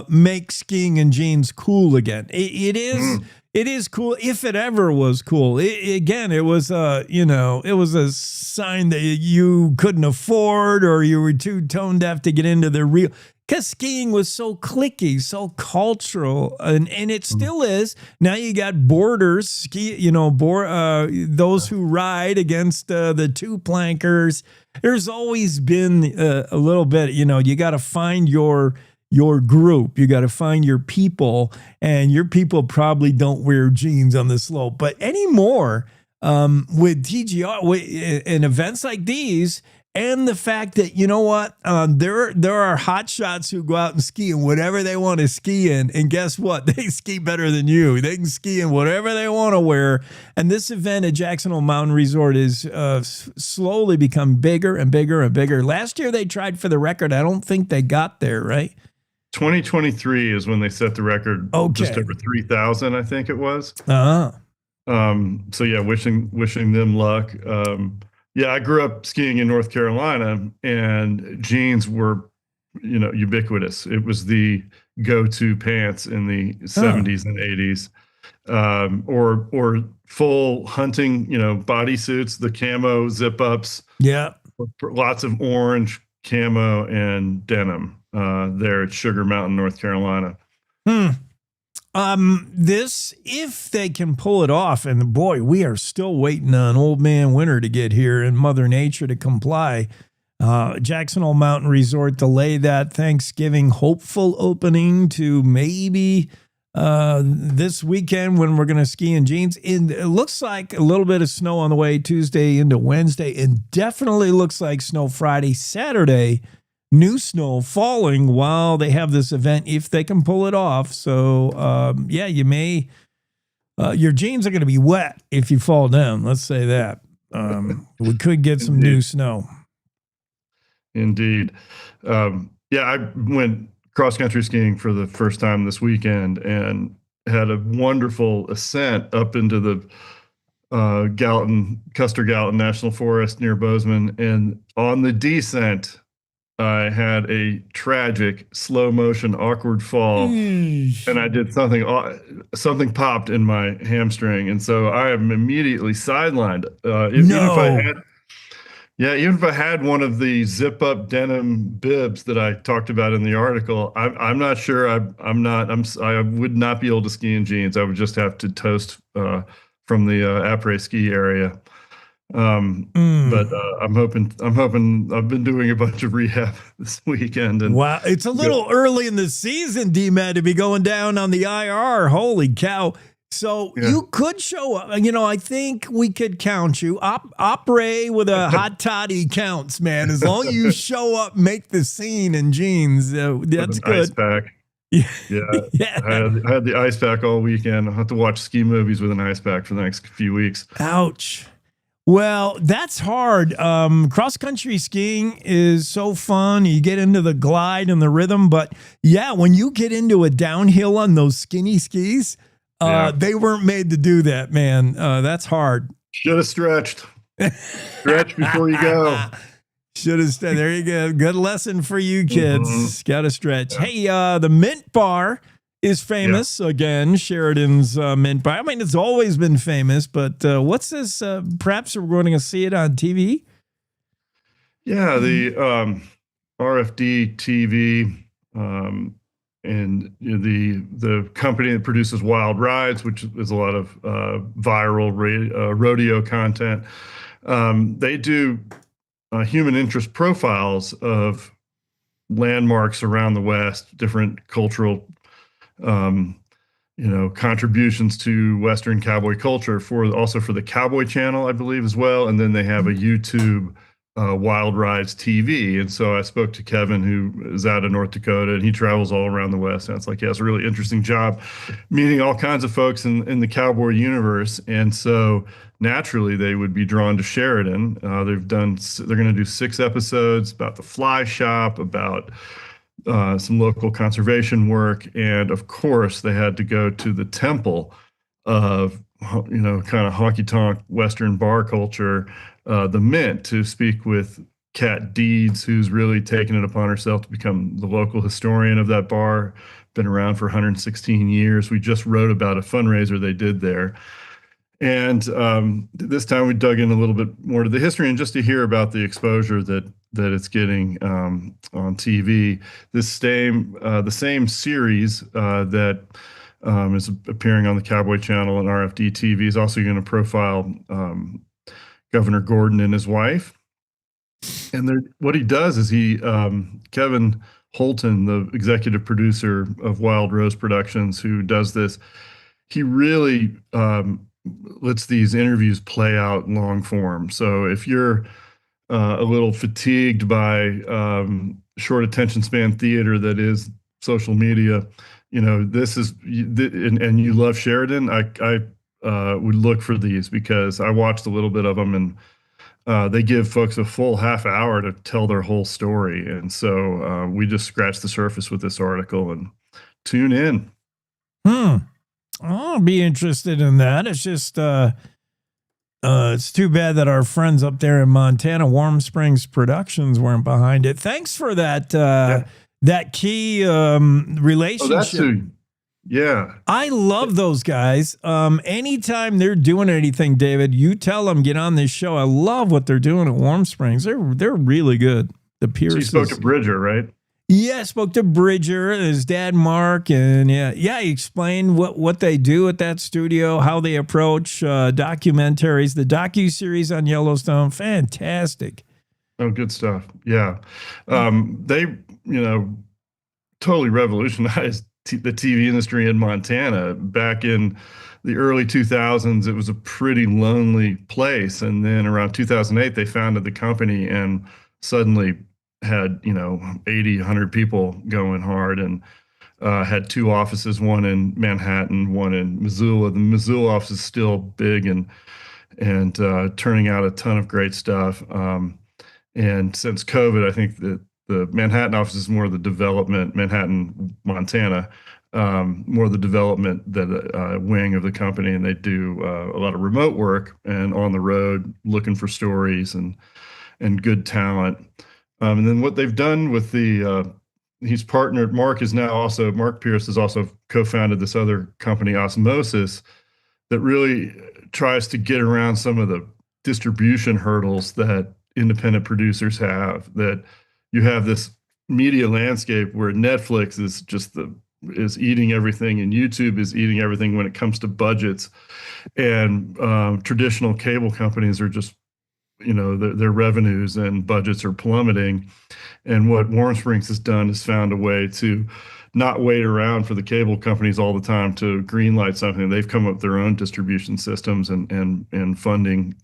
make skiing in jeans cool again. It is cool if it ever was cool. It was a sign that you couldn't afford or you were too tone deaf to get into the real. Because skiing was so cliquey, so cultural, and it still is. Now you got boarders, those who ride against the two-plankers. There's always been a little bit, you got to find your group. You got to find your people, and your people probably don't wear jeans on the slope. But anymore, with TGR, in events like these, and the fact that, there are hot shots who go out and ski in whatever they want to ski in. And guess what? They ski better than you. They can ski in whatever they want to wear. And this event at Jackson Hole Mountain Resort is slowly become bigger and bigger and bigger. Last year they tried for the record. I don't think they got there, right? 2023 is when they set the record. Just over 3,000, I think it was. Uh-huh. So yeah, wishing them luck. Yeah, I grew up skiing in North Carolina, and jeans were, ubiquitous. It was the go-to pants in the 70s and 80s, or full hunting, bodysuits, the camo zip-ups. Yeah, lots of orange camo and denim there at Sugar Mountain, North Carolina. This, if they can pull it off, and boy, we are still waiting on Old Man Winter to get here and Mother Nature to comply. Jackson Hole Mountain Resort delay that Thanksgiving hopeful opening to maybe this weekend when we're going to ski in jeans. It looks like a little bit of snow on the way Tuesday into Wednesday, and definitely looks like snow Friday, Saturday. New snow falling while they have this event, if they can pull it off. So, you may, your jeans are going to be wet if you fall down. Let's say that. We could get some new snow. Indeed. I went cross-country skiing for the first time this weekend and had a wonderful ascent up into the Custer Gallatin National Forest near Bozeman. And on the descent, I had a tragic slow motion awkward fall, and I did something popped in my hamstring, and so I am immediately sidelined. Even if I had one of the zip up denim bibs that I talked about in the article, I'm not sure. I would not be able to ski in jeans. I would just have to toast from the après ski area. But I'm hoping I've been doing a bunch of rehab this weekend. And wow, it's a little early in the season, D-Man, to be going down on the IR. Holy cow. So you could show up. I think we could count you. Opera with a hot toddy counts, man. As long as you show up, make the scene in jeans, that's good. Ice pack. Yeah. I had the ice pack all weekend. I'll have to watch ski movies with an ice pack for the next few weeks. Ouch. Well, that's hard. Cross-country skiing is so fun. You get into the glide and the rhythm. But, yeah, when you get into a downhill on those skinny skis, they weren't made to do that, man. That's hard. Should have stretched. Stretch before you go. Should have stretched. There you go. Good lesson for you kids. Got to stretch. Yeah. Hey, the Mint Bar is famous again. Sheridan's Mint Bar. I mean, it's always been famous, but what's this? Perhaps we're going to see it on TV. Yeah, the RFD TV and the company that produces Wild Rides, which is a lot of viral rodeo content. They do human interest profiles of landmarks around the West, different cultural contributions to Western cowboy culture for the Cowboy Channel, I believe, as well. And then they have a YouTube Wild Rides TV. And so I spoke to Kevin, who is out of North Dakota, and he travels all around the West. And it's like, it's a really interesting job meeting all kinds of folks in the cowboy universe. And so naturally they would be drawn to Sheridan. They're going to do 6 episodes about the fly shop, about some local conservation work, and of course they had to go to the temple of kind of honky-tonk Western bar culture, the Mint, to speak with Kat Deeds, who's really taken it upon herself to become the local historian of that bar. Been around for 116 years. We just wrote about a fundraiser they did there. And this time we dug in a little bit more to the history, and just to hear about the exposure that it's getting on TV. The same series that is appearing on the Cowboy Channel and RFD TV is also going to profile Governor Gordon and his wife. And what he does is Kevin Holton, the executive producer of Wild Rose Productions, who does this, he really lets these interviews play out long form. So if you're a little fatigued by short attention span theater that is social media, this is, and you love Sheridan, I would look for these, because I watched a little bit of them, and they give folks a full half hour to tell their whole story. And so we just scratched the surface with this article, and tune in. I'll be interested in that. It's just, it's too bad that our friends up there in Montana, Warm Springs Productions, weren't behind it. Thanks for that, that key relationship. I love those guys. Anytime they're doing anything, David, you tell them, get on this show. I love what they're doing at Warm Springs. They're really good. The Pierces. So you spoke to Bridger, right? Yeah, I spoke to Bridger, his dad, Mark, and he explained what they do at that studio, how they approach documentaries, the docuseries on Yellowstone. Fantastic. Oh, good stuff. Yeah. They, totally revolutionized the TV industry in Montana. Back in the early 2000s, it was a pretty lonely place. And then around 2008, they founded the company and suddenly had 80, 100 people going hard, and had 2 offices, one in Manhattan, one in Missoula. The Missoula office is still big and turning out a ton of great stuff. And since COVID, I think that the Manhattan office is more of the development, Manhattan, Montana, more the development wing of the company, and they do a lot of remote work and on the road looking for stories and good talent. And then what they've done with he's partnered, Mark Pierce has also co-founded this other company, Osmosis, that really tries to get around some of the distribution hurdles that independent producers have. That you have this media landscape where Netflix is eating everything, and YouTube is eating everything when it comes to budgets, and traditional cable companies are just, their revenues and budgets are plummeting. And what Warm Springs has done is found a way to not wait around for the cable companies all the time to greenlight something. They've come up with their own distribution systems and funding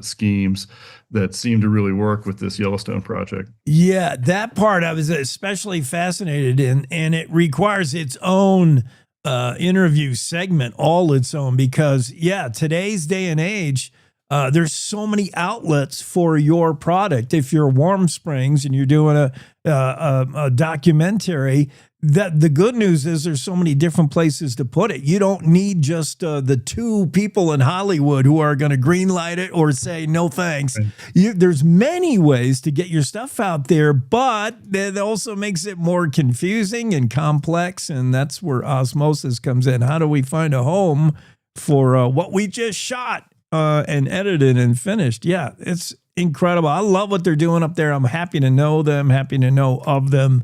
schemes that seem to really work with this Yellowstone project. Yeah, that part I was especially fascinated in, and it requires its own interview segment, all its own, because today's day and age, there's so many outlets for your product. If you're Warm Springs and you're doing a documentary, that the good news is there's so many different places to put it. You don't need just the two people in Hollywood who are going to greenlight it or say no thanks. There's many ways to get your stuff out there, but it also makes it more confusing and complex, and that's where Osmosis comes in. How do we find a home for what we just shot and edited and finished? Yeah, it's incredible. I love what they're doing up there. I'm happy to know them, happy to know of them.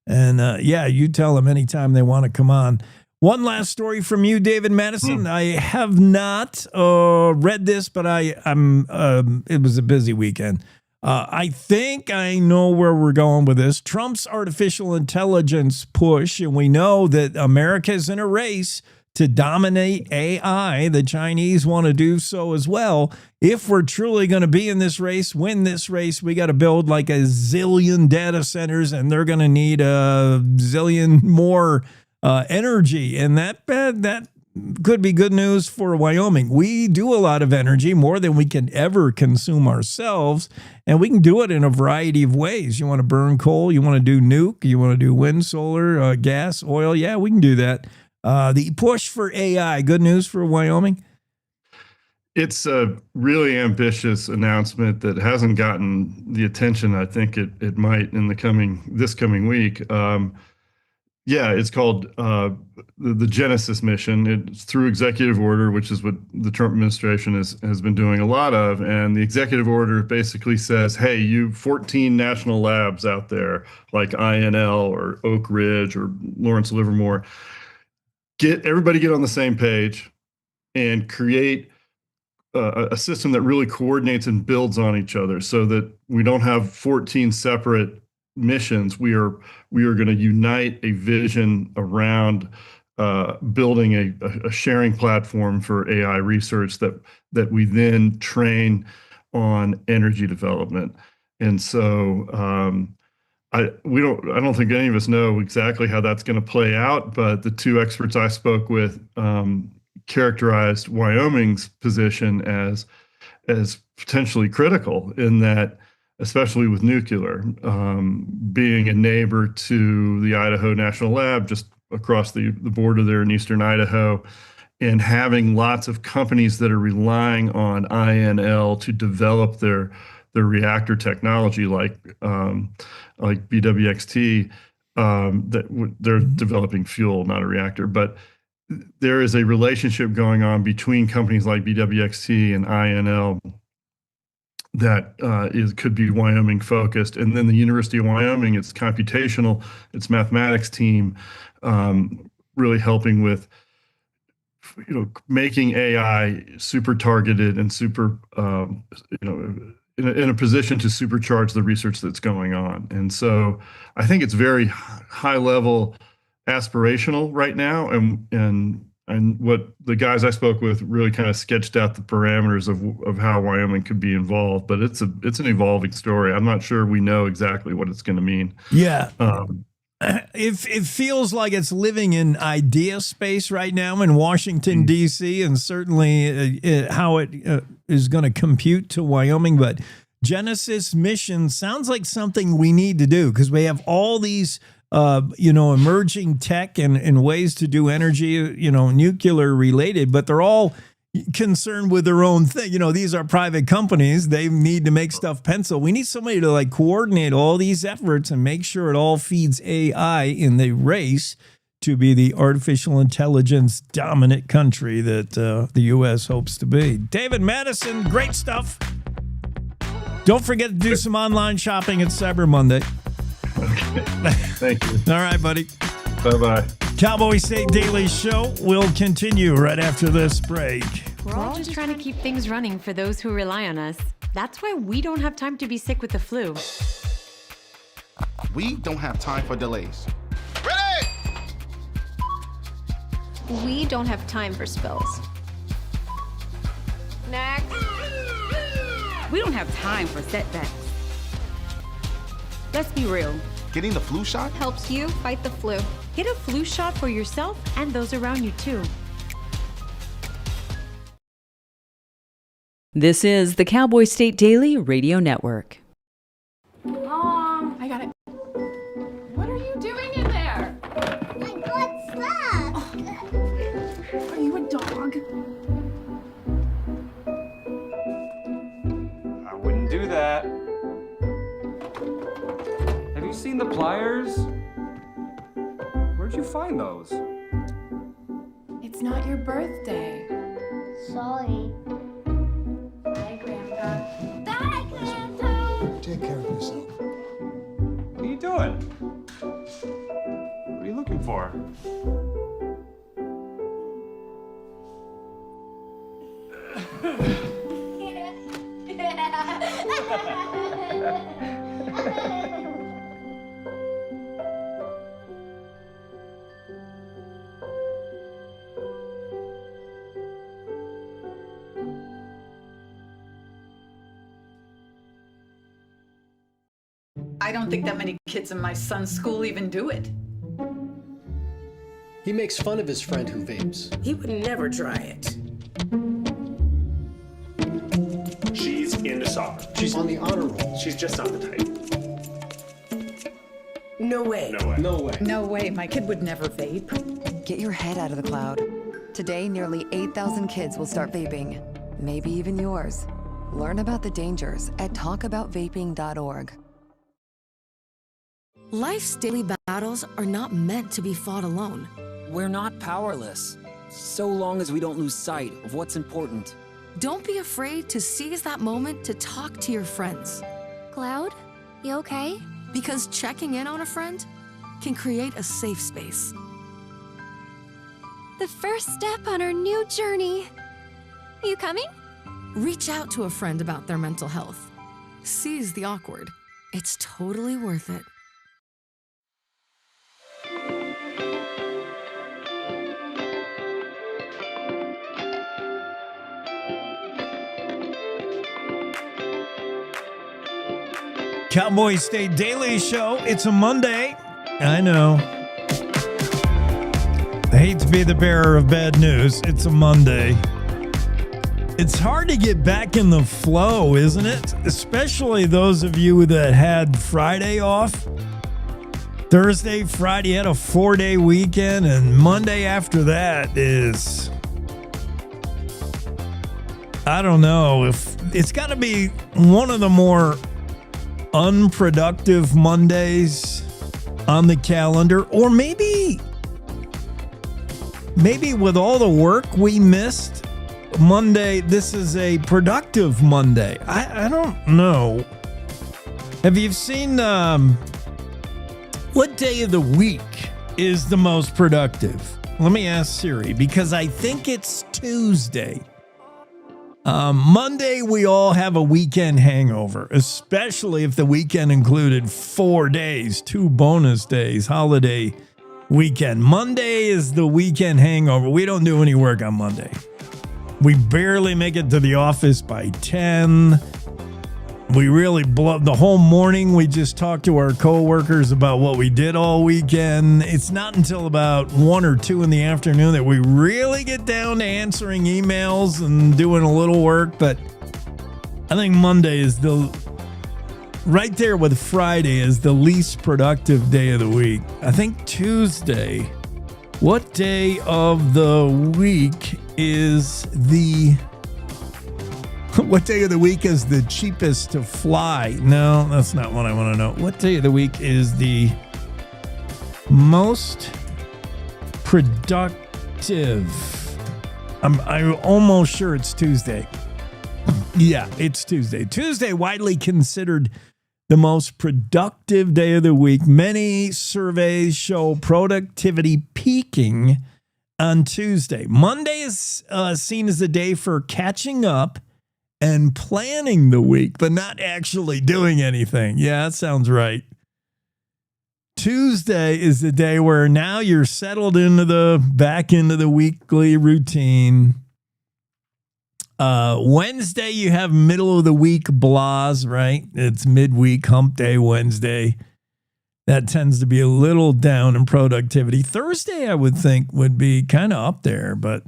And you tell them anytime they want to come on. One last story from you, David Madison. I have not read this, but it was a busy weekend. I think I know where we're going with this. Trump's artificial intelligence push, and we know that America is in a race to dominate AI. The Chinese want to do so as well. If we're truly going to be in this race, win this race, we got to build like a zillion data centers, and they're going to need a zillion more energy. And that could be good news for Wyoming. We do a lot of energy, more than we can ever consume ourselves, and we can do it in a variety of ways. You want to burn coal, you want to do nuke, you want to do wind, solar, gas, oil. Yeah, we can do that. The push for AI, good news for Wyoming? It's a really ambitious announcement that hasn't gotten the attention I think it might in this coming week. It's called the Genesis mission. It's through executive order, which is what the Trump administration has been doing a lot of. And the executive order basically says, hey, you 14 national labs out there like INL or Oak Ridge or Lawrence Livermore, get on the same page and create a system that really coordinates and builds on each other, so that we don't have 14 separate missions. We are going to unite a vision around building a sharing platform for AI research that we then train on energy development. And so I don't think any of us know exactly how that's going to play out, but the two experts I spoke with characterized Wyoming's position as potentially critical, in that, especially with nuclear, being a neighbor to the Idaho National Lab just across the border there in eastern Idaho, and having lots of companies that are relying on INL to develop their reactor technology, like BWXT, they're developing fuel, not a reactor. But there is a relationship going on between companies like BWXT and INL that could be Wyoming focused. And then the University of Wyoming, its computational, its mathematics team, really helping with making AI super targeted and super in a position to supercharge the research that's going on. And so I think it's very high level aspirational right now. And what the guys I spoke with really kind of sketched out the parameters of how Wyoming could be involved, but it's an evolving story. I'm not sure we know exactly what it's going to mean. Yeah. It feels like it's living in idea space right now in Washington, D.C., and certainly how it is going to compute to Wyoming. But Genesis mission sounds like something we need to do, because we have all these emerging tech and ways to do energy, nuclear related, but they're all concerned with their own thing. You know, these are private companies. They need to make stuff pencil. We need somebody to like coordinate all these efforts and make sure it all feeds AI in the race to be the artificial intelligence dominant country that the U.S. hopes to be. David Madison, great stuff. Don't forget to do some online shopping at Cyber Monday. Okay. Thank you. All right, buddy. Bye-bye. Cowboy State Daily Show will continue right after this break. We're all just trying to keep things running for those who rely on us. That's why we don't have time to be sick with the flu. We don't have time for delays. We don't have time for spills. Next. We don't have time for setbacks. Let's be real. Getting the flu shot helps you fight the flu. Get a flu shot for yourself and those around you too. This is the Cowboy State Daily Radio Network. Mom, I got it. What are you doing in there? I got stuck. Are you a dog? I wouldn't do that. Have you seen the pliers? Where'd you find those? It's not your birthday. Sorry. Bye, Grandpa. Bye, Grandpa. Take care of yourself. What are you doing? What are you looking for? I don't think that many kids in my son's school even do it. He makes fun of his friend who vapes. He would never try it. She's into soccer. She's on the honor roll. She's just not the type. No way. No way. No way. No way, my kid would never vape. Get your head out of the cloud. Today, nearly 8,000 kids will start vaping. Maybe even yours. Learn about the dangers at talkaboutvaping.org. Life's daily battles are not meant to be fought alone. We're not powerless, so long as we don't lose sight of what's important. Don't be afraid to seize that moment to talk to your friends. Cloud, you okay? Because checking in on a friend can create a safe space. The first step on our new journey. You coming? Reach out to a friend about their mental health. Seize the awkward. It's totally worth it. Cowboy State Daily Show. It's a Monday. I know. I hate to be the bearer of bad news. It's a Monday. It's hard to get back in the flow, isn't it? Especially those of you that had Friday off. Thursday, Friday, had a 4-day weekend, and Monday after that is, I don't know, if it's got to be one of the more unproductive Mondays on the calendar, or maybe with all the work we missed, Monday, this is a productive Monday. I don't know. Have you seen what day of the week is the most productive? Let me ask Siri, because I think it's Tuesday. Monday, we all have a weekend hangover, especially if the weekend included 4 days, 2 bonus days, holiday weekend. Monday is the weekend hangover. We don't do any work on Monday. We barely make it to the office by 10. We really blow the whole morning. We just talk to our coworkers about what we did all weekend. It's not until about 1 or 2 in the afternoon that we really get down to answering emails and doing a little work. But I think Monday is right there with Friday is the least productive day of the week. I think Tuesday What day of the week is the cheapest to fly? No, that's not what I want to know. What day of the week is the most productive? I'm almost sure it's Tuesday. Yeah, it's Tuesday. Tuesday, widely considered the most productive day of the week. Many surveys show productivity peaking on Tuesday. Monday is seen as a day for catching up and planning the week, but not actually doing anything. Yeah, that sounds right. Tuesday is the day where now you're settled back into the weekly routine. Wednesday, you have middle of the week blahs, right? It's midweek, hump day Wednesday. That tends to be a little down in productivity. Thursday, I would think, would be kind of up there, but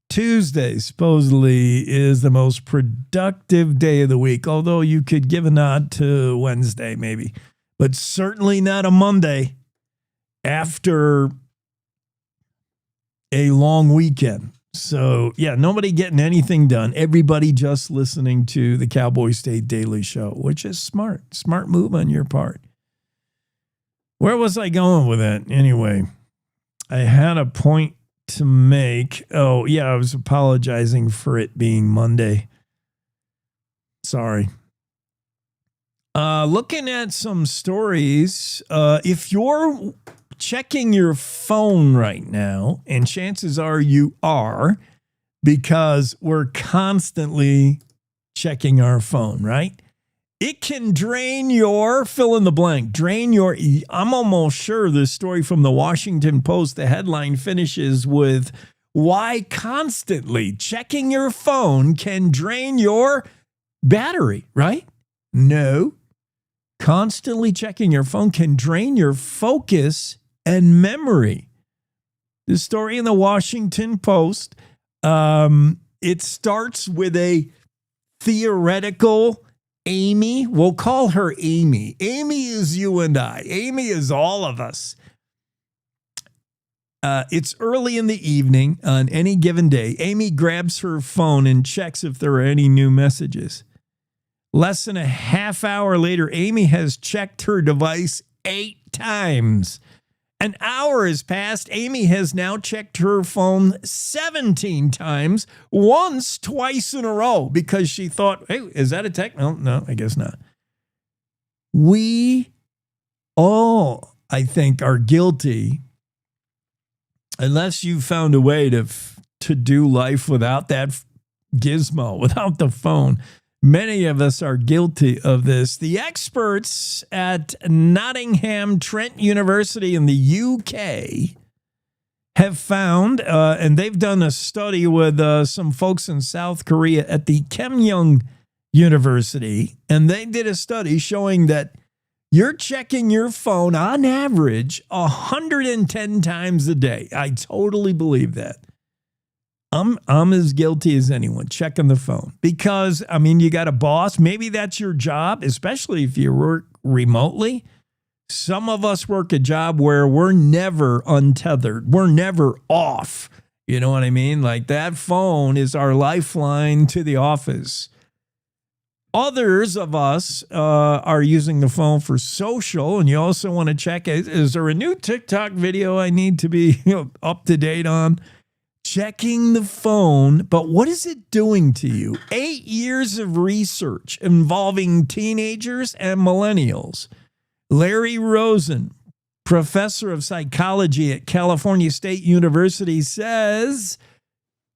Tuesday supposedly is the most productive day of the week, although you could give a nod to Wednesday maybe, but certainly not a Monday after a long weekend. So, yeah, nobody getting anything done. Everybody just listening to the Cowboy State Daily Show, which is smart. Smart move on your part. Where was I going with that? Anyway, I had a point to make. Oh, yeah, I was apologizing for it being Monday. Sorry. Looking at some stories, if you're checking your phone right now, and chances are you are, because we're constantly checking our phone, right? It can drain your fill in the blank, I'm almost sure the story from the Washington Post, the headline finishes with why constantly checking your phone can drain your battery, right? No. Constantly checking your phone can drain your focus and memory. The story in the Washington Post, it starts with a theoretical Amy. We'll call her Amy. Amy is you and I. Amy is all of us. It's early in the evening on any given day. Amy grabs her phone and checks if there are any new messages. Less than a half hour later, Amy has checked her device 8 times. An hour has passed. Amy has now checked her phone 17 times, twice in a row, because she thought, hey, is that a text? No, I guess not. We all, I think, are guilty, unless you found a way to do life without that gizmo, without the phone. Many of us are guilty of this. The experts at Nottingham Trent University in the UK have found, and they've done a study with some folks in South Korea at the Keimyung University, and they did a study showing that you're checking your phone on average 110 times a day. I totally believe that. I'm as guilty as anyone checking the phone because, I mean, you got a boss. Maybe that's your job, especially if you work remotely. Some of us work a job where we're never untethered. We're never off. You know what I mean? Like that phone is our lifeline to the office. Others of us are using the phone for social, and you also want to check, is there a new TikTok video I need to be up to date on? Checking the phone, but what is it doing to you? 8 years of research involving teenagers and millennials. Larry Rosen, professor of psychology at California State University, says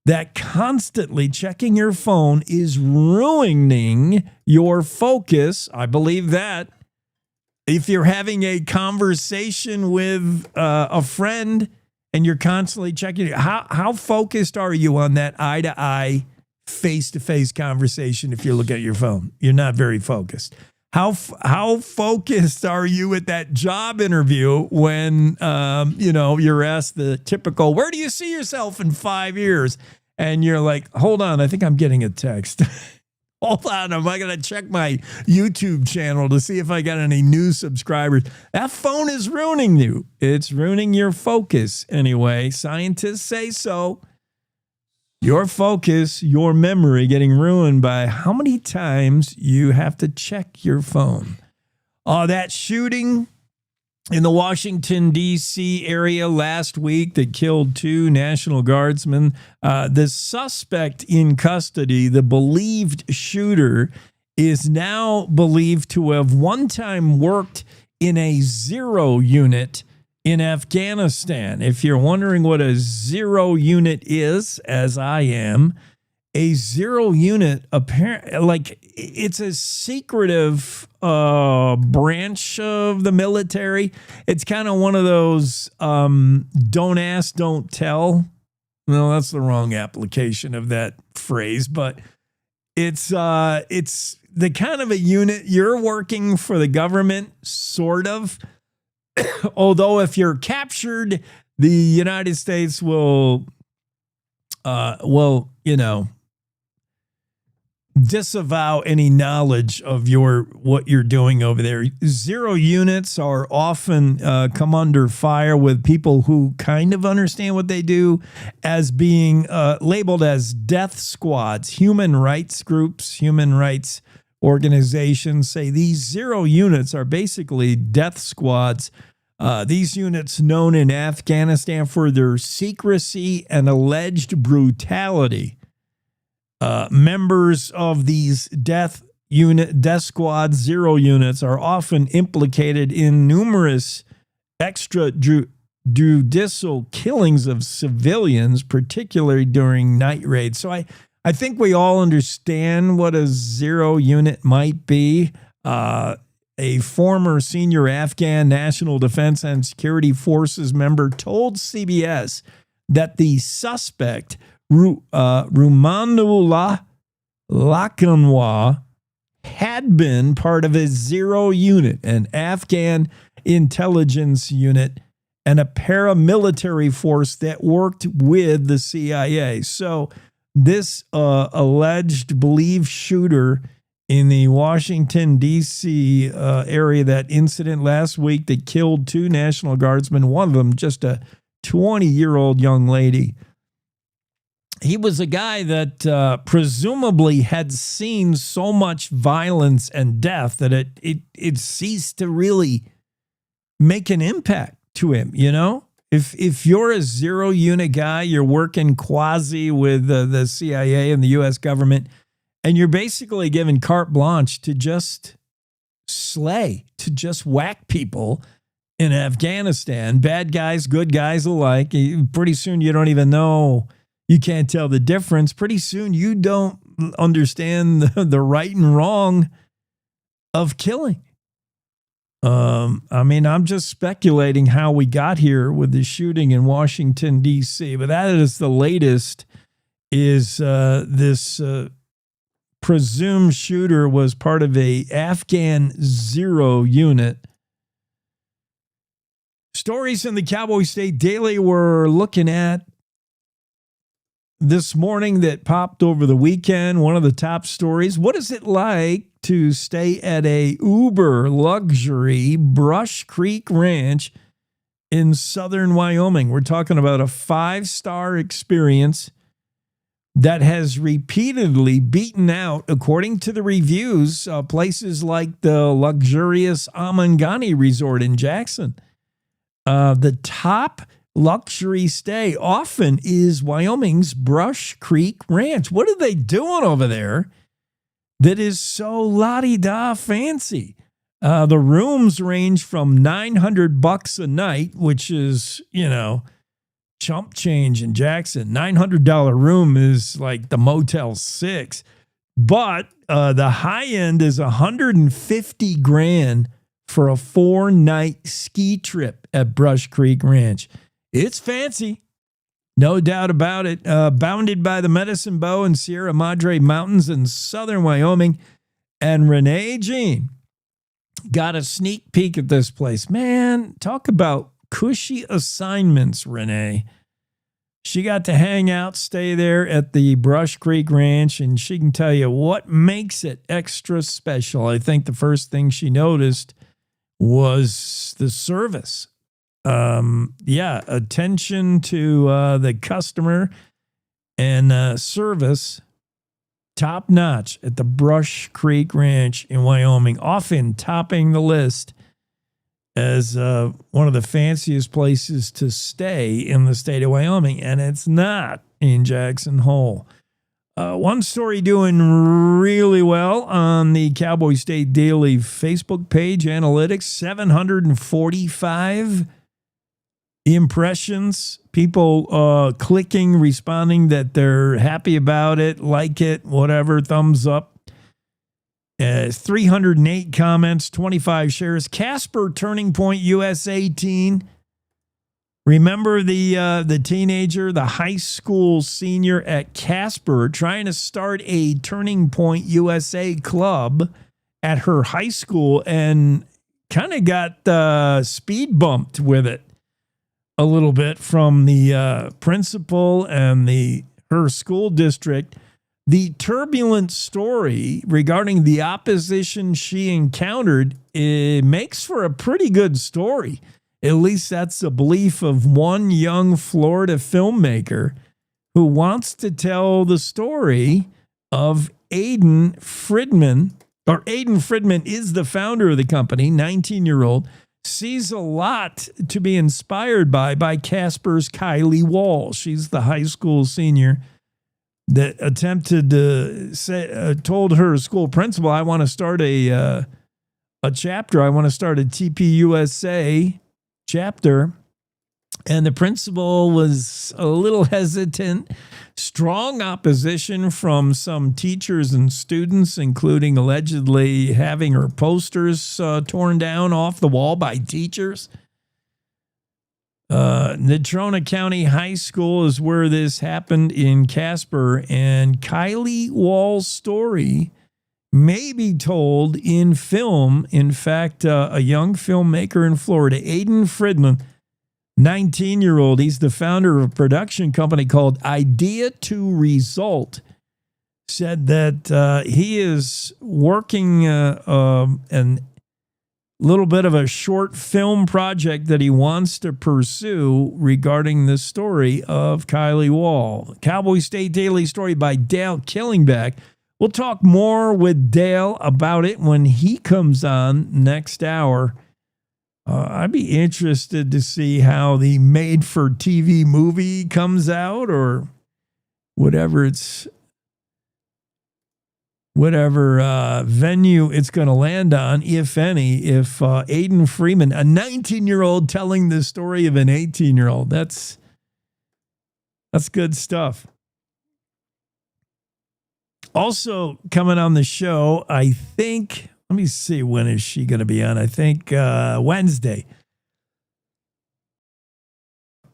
that constantly checking your phone is ruining your focus. I believe that. If you're having a conversation with a friend, and you're constantly checking, how focused are you on that eye-to-eye, face-to-face conversation if you look at your phone? You're not very focused. How focused are you at that job interview when, you're asked the typical, where do you see yourself in 5 years? And you're like, hold on, I think I'm getting a text. Hold on, am I going to check my YouTube channel to see if I got any new subscribers? That phone is ruining you. It's ruining your focus anyway. Scientists say so. Your focus, your memory getting ruined by how many times you have to check your phone. That shooting in the Washington, D.C. area last week that killed 2 National Guardsmen. The suspect in custody, the believed shooter, is now believed to have one time worked in a zero unit in Afghanistan. If you're wondering what a zero unit is, as I am, a zero unit, like it's a secretive branch of the military. It's kind of one of those don't ask, don't tell. No, that's the wrong application of that phrase, but it's the kind of a unit you're working for the government, sort of. Although if you're captured, the United States will, disavow any knowledge of what you're doing over there. Zero units are often come under fire with people who kind of understand what they do as being labeled as death squads. Human rights groups, human rights organizations say these zero units are basically death squads. These units known in Afghanistan for their secrecy and alleged brutality. Members of these death squad zero units are often implicated in numerous extrajudicial killings of civilians, particularly during night raids. So I think we all understand what a zero unit might be. A former senior Afghan National Defense and Security Forces member told CBS that the suspect, Rumanullah Lakanwa, had been part of a zero unit, an Afghan intelligence unit, and a paramilitary force that worked with the CIA. So this alleged believed shooter in the Washington, D.C. Area, that incident last week that killed 2 National Guardsmen, one of them just a 20-year-old young lady. He was a guy that presumably had seen so much violence and death that it ceased to really make an impact to him, you know? If you're a zero unit guy, you're working quasi with the CIA and the U.S. government, and you're basically given carte blanche to just slay, to just whack people in Afghanistan, bad guys, good guys alike. Pretty soon you don't even know. You can't tell the difference. Pretty soon you don't understand the right and wrong of killing. I'm just speculating how we got here with the shooting in Washington, D.C., but that is the latest, is this presumed shooter was part of a Afghan zero unit. Stories in the Cowboy State Daily we're looking at this morning that popped over the weekend. One of the top stories. What is it like to stay at a uber luxury Brush Creek Ranch in southern Wyoming? We're talking about a 5-star experience that has repeatedly beaten out, according to the reviews, places like the luxurious Amangani Resort in Jackson. The top luxury stay often is Wyoming's Brush Creek Ranch. What are they doing over there that is so la-di-da fancy? The rooms range from $900 a night, which is, chump change in Jackson. $900 room is like the Motel 6. But the high end is $150,000 for a 4-night ski trip at Brush Creek Ranch. It's fancy, no doubt about it. Bounded by the Medicine Bow and Sierra Madre Mountains in southern Wyoming. And Renee Jean got a sneak peek at this place. Man, talk about cushy assignments, Renee. She got to hang out, stay there at the Brush Creek Ranch, and she can tell you what makes it extra special. I think the first thing she noticed was the service. Attention to the customer and service, top notch at the Brush Creek Ranch in Wyoming, often topping the list as one of the fanciest places to stay in the state of Wyoming, and it's not in Jackson Hole. One story doing really well on the Cowboy State Daily Facebook page, analytics, 745 impressions, people clicking, responding that they're happy about it, like it, whatever, thumbs up. 308 comments, 25 shares. Casper Turning Point USA teen. Remember the teenager, the high school senior at Casper, trying to start a Turning Point USA club at her high school and kind of got speed bumped with it a little bit from the principal and her school district. The turbulent story regarding the opposition she encountered, it makes for a pretty good story. At least that's the belief of one young Florida filmmaker who wants to tell the story of Aiden Friedman. Or Aiden Friedman is the founder of the company, 19-year-old, sees a lot to be inspired by Casper's Kylie Wall. She's the high school senior that attempted to told her school principal, I want to start a chapter. I want to start a TPUSA chapter. And the principal was a little hesitant. Strong opposition from some teachers and students, including allegedly having her posters torn down off the wall by teachers. Natrona County High School is where this happened in Casper, and Kylie Wall's story may be told in film. In fact, a young filmmaker in Florida, Aiden Friedman, 19-year-old, he's the founder of a production company called Idea to Result, said that he is working an little bit of a short film project that he wants to pursue regarding the story of Kylie Wall. Cowboy State Daily story by Dale Killingback. We'll talk more with Dale about it when he comes on next hour. I'd be interested to see how the made-for-TV movie comes out, or whatever venue it's going to land on, if any, if Aiden Freeman, a 19-year-old telling the story of an 18-year-old, that's good stuff. Also coming on the show, I think, let me see, when is she going to be on? I think Wednesday.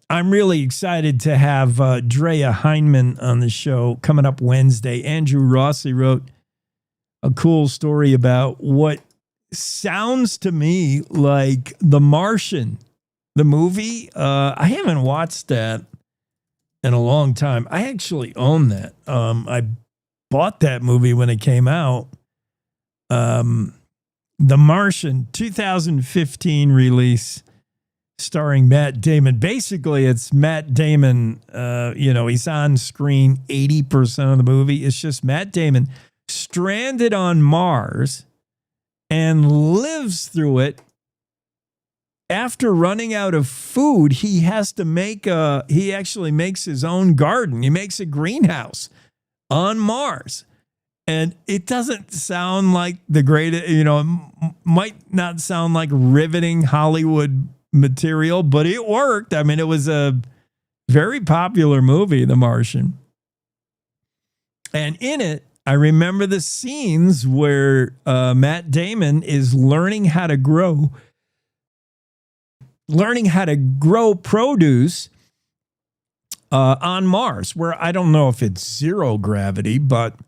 I'm really excited to have Drea Heineman on the show coming up Wednesday. Andrew Rossi wrote a cool story about what sounds to me like The Martian, the movie. I haven't watched that in a long time. I actually own that. I bought that movie when it came out. The Martian, 2015 release, starring Matt Damon. Basically, it's Matt Damon. He's on screen 80% of the movie. It's just Matt Damon stranded on Mars and lives through it. After running out of food, he has to he actually makes his own garden. He makes a greenhouse on Mars. And it doesn't sound like the greatest, it might not sound like riveting Hollywood material, but it worked. I mean, it was a very popular movie, The Martian. And in it, I remember the scenes where Matt Damon is learning how to grow produce on Mars, where I don't know if it's zero gravity, but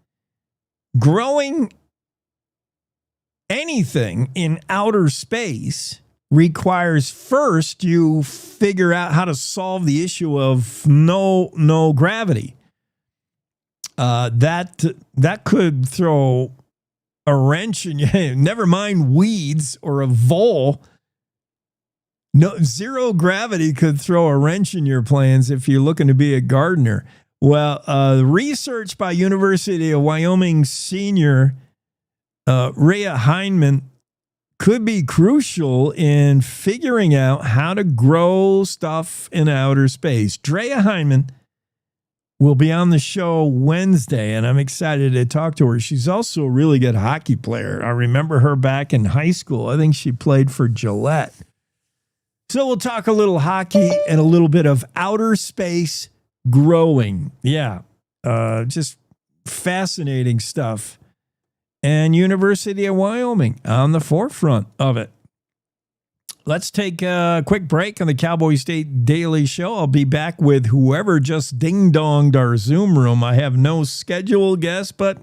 growing anything in outer space requires first you figure out how to solve the issue of no gravity. That could throw a wrench in you. Never mind weeds or a vole. No, zero gravity could throw a wrench in your plans if you're looking to be a gardener. Well, research by University of Wyoming senior Rhea Heinemann could be crucial in figuring out how to grow stuff in outer space. Rhea Heinemann will be on the show Wednesday, and I'm excited to talk to her. She's also a really good hockey player. I remember her back in high school. I think she played for Gillette. So we'll talk a little hockey and a little bit of outer space growing. Yeah, just fascinating stuff. And University of Wyoming on the forefront of it. Let's take a quick break on the Cowboy State Daily Show. I'll be back with whoever just ding-donged our Zoom room. I have no scheduled guests, but,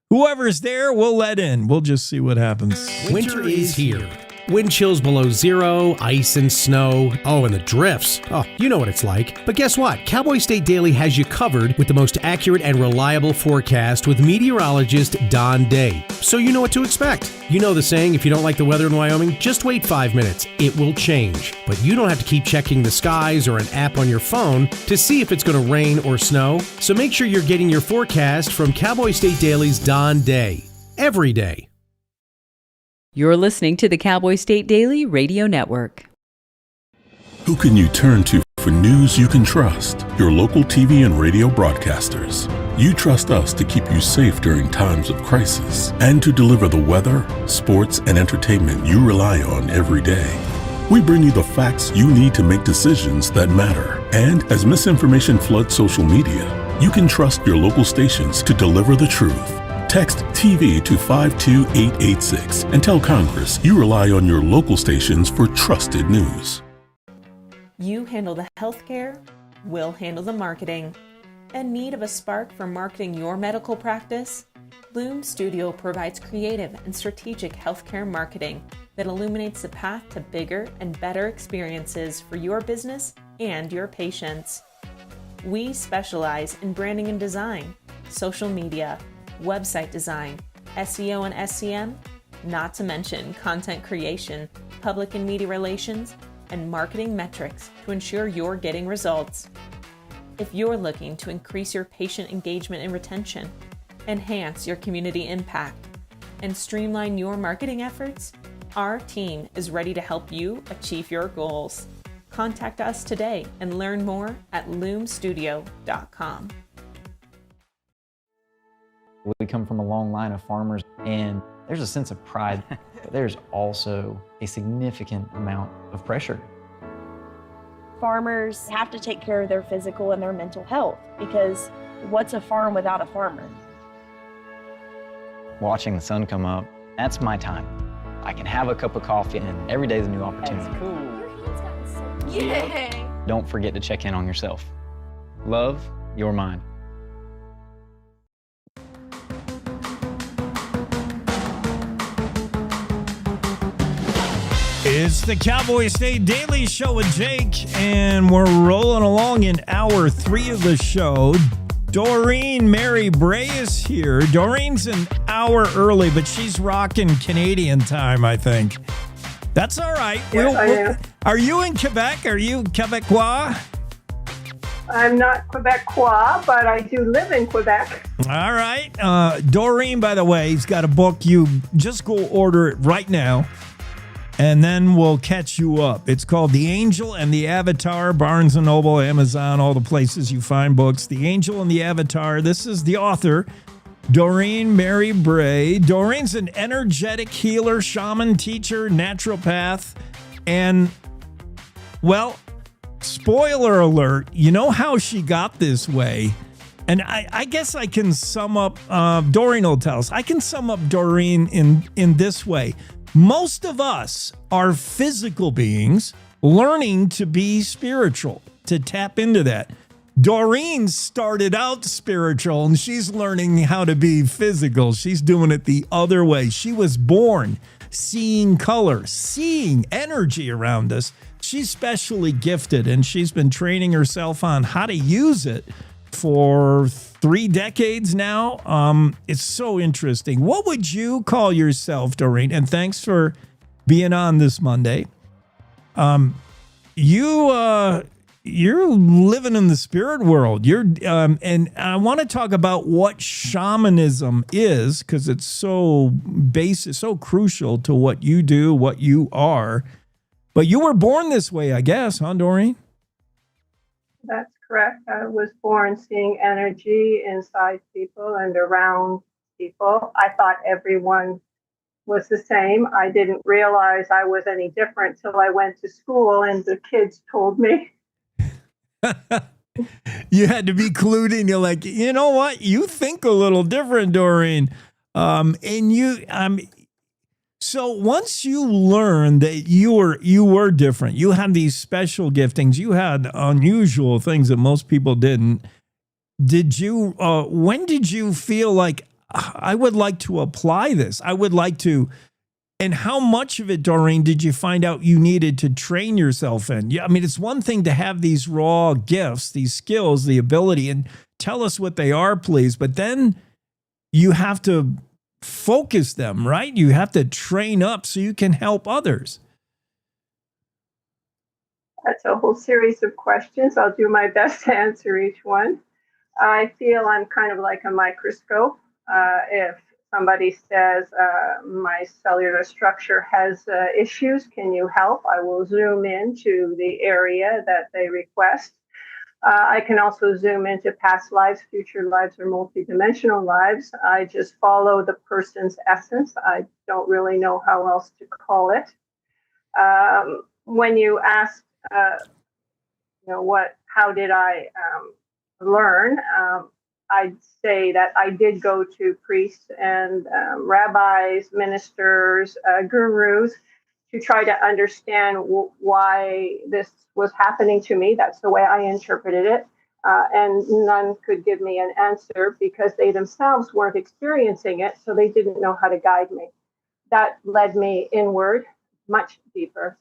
whoever's there, we'll let in. We'll just see what happens. Winter is here. Wind chills below zero, ice and snow. Oh, and the drifts. Oh, you know what it's like. But guess what? Cowboy State Daily has you covered with the most accurate and reliable forecast with meteorologist Don Day. So you know what to expect. You know the saying, if you don't like the weather in Wyoming, just wait 5 minutes. It will change. But you don't have to keep checking the skies or an app on your phone to see if it's going to rain or snow. So make sure you're getting your forecast from Cowboy State Daily's Don Day. Every day. You're listening to the Cowboy State Daily Radio Network. Who can you turn to for news you can trust? Your local TV and radio broadcasters. You trust us to keep you safe during times of crisis and to deliver the weather, sports, and entertainment you rely on every day. We bring you the facts you need to make decisions that matter. And as misinformation floods social media, you can trust your local stations to deliver the truth. Text TV to 52886 and tell Congress you rely on your local stations for trusted news. You handle the healthcare, we'll handle the marketing. In need of a spark for marketing your medical practice? Loom Studio provides creative and strategic healthcare marketing that illuminates the path to bigger and better experiences for your business and your patients. We specialize in branding and design, social media, website design, SEO and SCM, not to mention content creation, public and media relations, and marketing metrics to ensure you're getting results. If you're looking to increase your patient engagement and retention, enhance your community impact, and streamline your marketing efforts, our team is ready to help you achieve your goals. Contact us today and learn more at loomstudio.com. We come from a long line of farmers, and there's a sense of pride, but there's also a significant amount of pressure. Farmers have to take care of their physical and their mental health, because what's a farm without a farmer? Watching the sun come up, that's my time. I can have a cup of coffee, and every day is a new opportunity. That's cool. Your hand's gotten so Yay! Don't forget to check in on yourself. Love your mind. It's the Cowboy State Daily Show with Jake, and we're rolling along in hour 3 of the show. Doreen Mary Bay is here. Doreen's an hour early, but she's rocking Canadian time, I think. That's all right. Yes, I am. Are you in Quebec? Are you Quebecois? I'm not Quebecois, but I do live in Quebec. All right. Doreen, by the way, has got a book. You just go order it right now, and then we'll catch you up. It's called The Angel and the Avatar, Barnes & Noble, Amazon, all the places you find books. The Angel and the Avatar. This is the author, Doreen Mary Bay. Doreen's an energetic healer, shaman, teacher, naturopath, and, well, spoiler alert, you know how she got this way? And I guess I can sum up, Doreen will tell us, I can sum up Doreen in this way. Most of us are physical beings learning to be spiritual, to tap into that. Doreen started out spiritual, and she's learning how to be physical. She's doing it the other way. She was born seeing color, seeing energy around us. She's specially gifted, and she's been training herself on how to use it for 3 decades now. It's so interesting. What would you call yourself, Doreen? And thanks for being on this Monday. You're living in the spirit world. And I want to talk about what shamanism is, because it's so basic, so crucial to what you do, what you are. But you were born this way, I guess, huh, Doreen? That's correct. I was born seeing energy inside people and around people. I thought everyone was the same. I didn't realize I was any different till I went to school and the kids told me. You had to be clued in. You're like, you know what? You think a little different, Doreen. So once you learned that you were different, you had these special giftings, you had unusual things that most people didn't. When did you feel like, I would like to apply this? I would like to. And how much of it, Doreen, did you find out you needed to train yourself in? Yeah, I mean, it's one thing to have these raw gifts, these skills, the ability, and tell us what they are, please. But then you have to focus them, right? You have to train up so you can help others. That's a whole series of questions. I'll do my best to answer each one. I feel I'm kind of like a microscope. If somebody says my cellular structure has issues, can you help? I will zoom into the area that they request. I can also zoom into past lives, future lives, or multidimensional lives. I just follow the person's essence. I don't really know how else to call it. When you asked, how did I learn? I'd say that I did go to priests and rabbis, ministers, gurus to try to understand why this was happening to me. That's the way I interpreted it. And none could give me an answer because they themselves weren't experiencing it, so they didn't know how to guide me. That led me inward, much deeper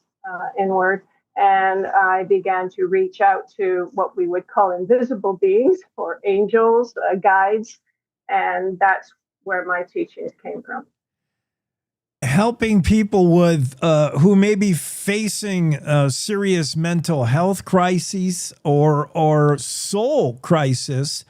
inward. And I began to reach out to what we would call invisible beings or angels, guides. And that's where my teachings came from. Helping people with who may be facing serious mental health crises or soul crisis.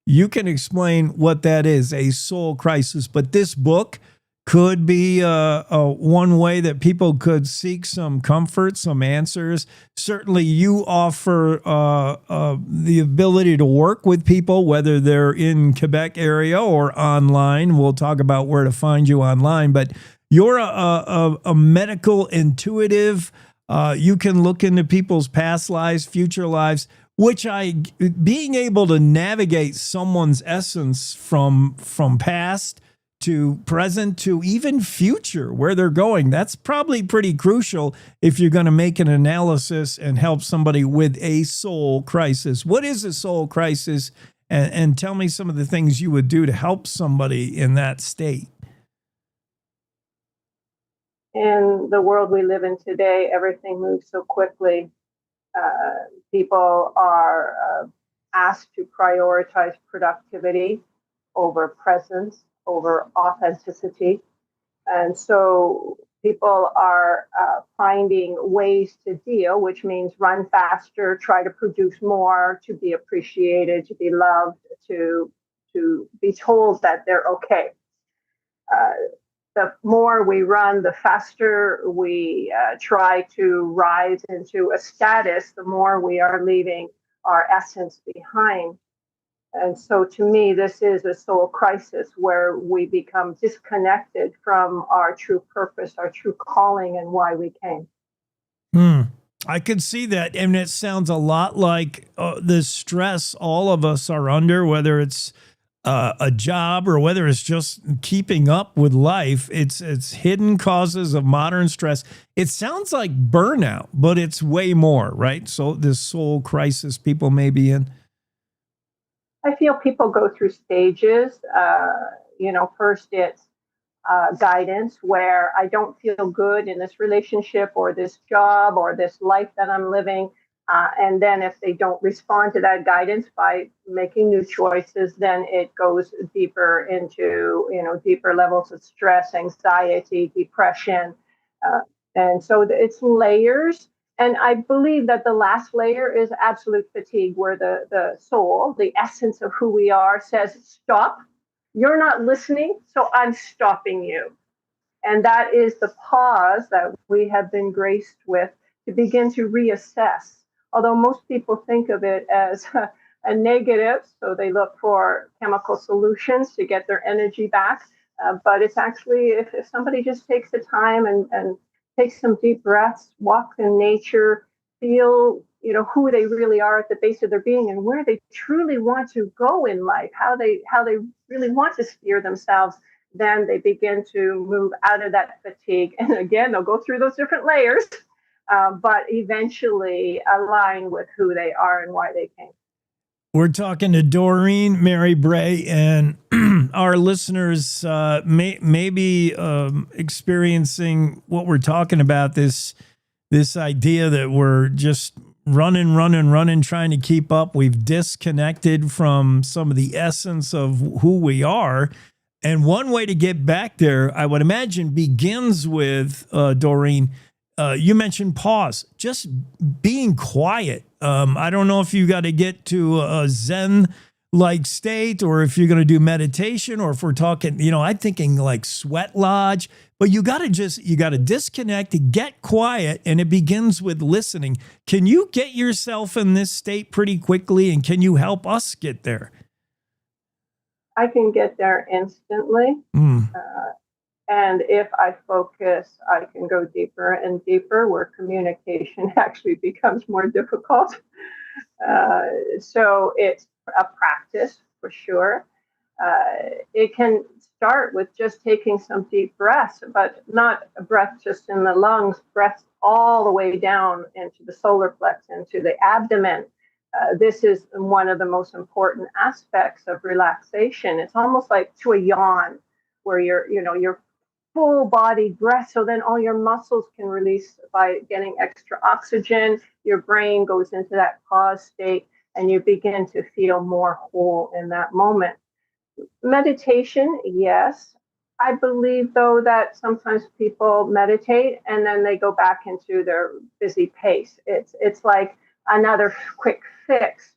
You can explain what that is, a soul crisis. But this book could be one way that people could seek some comfort, some answers. Certainly you offer the ability to work with people, whether they're in Quebec area or online. We'll talk about where to find you online, but you're a medical intuitive. You can look into people's past lives, future lives, being able to navigate someone's essence from past to present to even future, where they're going. That's probably pretty crucial if you're going to make an analysis and help somebody with a soul crisis. What is a soul crisis? And tell me some of the things you would do to help somebody in that state. In the world we live in today, everything moves so quickly. People are asked to prioritize productivity over presence, over authenticity. And so people are finding ways to deal, which means run faster, try to produce more, to be appreciated, to be loved, to be told that they're okay. The more we run, the faster we try to rise into a status, the more we are leaving our essence behind. And so to me, this is a soul crisis where we become disconnected from our true purpose, our true calling, and why we came. I could see that. And it sounds a lot like the stress all of us are under, whether it's a job or whether it's just keeping up with life. It's hidden causes of modern stress. It sounds like burnout, but it's way more, right? So this soul crisis people may be in. I feel people go through stages. First it's guidance where I don't feel good in this relationship or this job or this life that I'm living. And then if they don't respond to that guidance by making new choices, then it goes deeper into, deeper levels of stress, anxiety, depression. And so it's layers. And I believe that the last layer is absolute fatigue, where the soul, the essence of who we are, says, stop. You're not listening, so I'm stopping you. And that is the pause that we have been graced with to begin to reassess. Although most people think of it as a negative, so they look for chemical solutions to get their energy back. But it's actually, if somebody just takes the time and takes some deep breaths, walk in nature, feel who they really are at the base of their being and where they truly want to go in life, how they really want to steer themselves, then they begin to move out of that fatigue. And again, they'll go through those different layers, but eventually align with who they are and why they came. We're talking to Doreen Mary Bay, and our listeners may be experiencing what we're talking about, this idea that we're just running, trying to keep up. We've disconnected from some of the essence of who we are. And one way to get back there, I would imagine, begins with, Doreen, you mentioned pause, just being quiet. I don't know if you got to get to a Zen-like state or if you're going to do meditation or if we're talking, I'm thinking like sweat lodge, but you got to disconnect, get quiet, and it begins with listening. Can you get yourself in this state pretty quickly, and can you help us get there? I can get there instantly. And if I focus, I can go deeper and deeper where communication actually becomes more difficult. So it's a practice for sure. It can start with just taking some deep breaths, but not a breath just in the lungs, breaths all the way down into the solar plex, into the abdomen. This is one of the most important aspects of relaxation. It's almost like to a yawn, where you're full body breath. So then all your muscles can release by getting extra oxygen. Your brain goes into that pause state and you begin to feel more whole in that moment. Meditation, yes. I believe, though, that sometimes people meditate and then they go back into their busy pace. It's like another quick fix.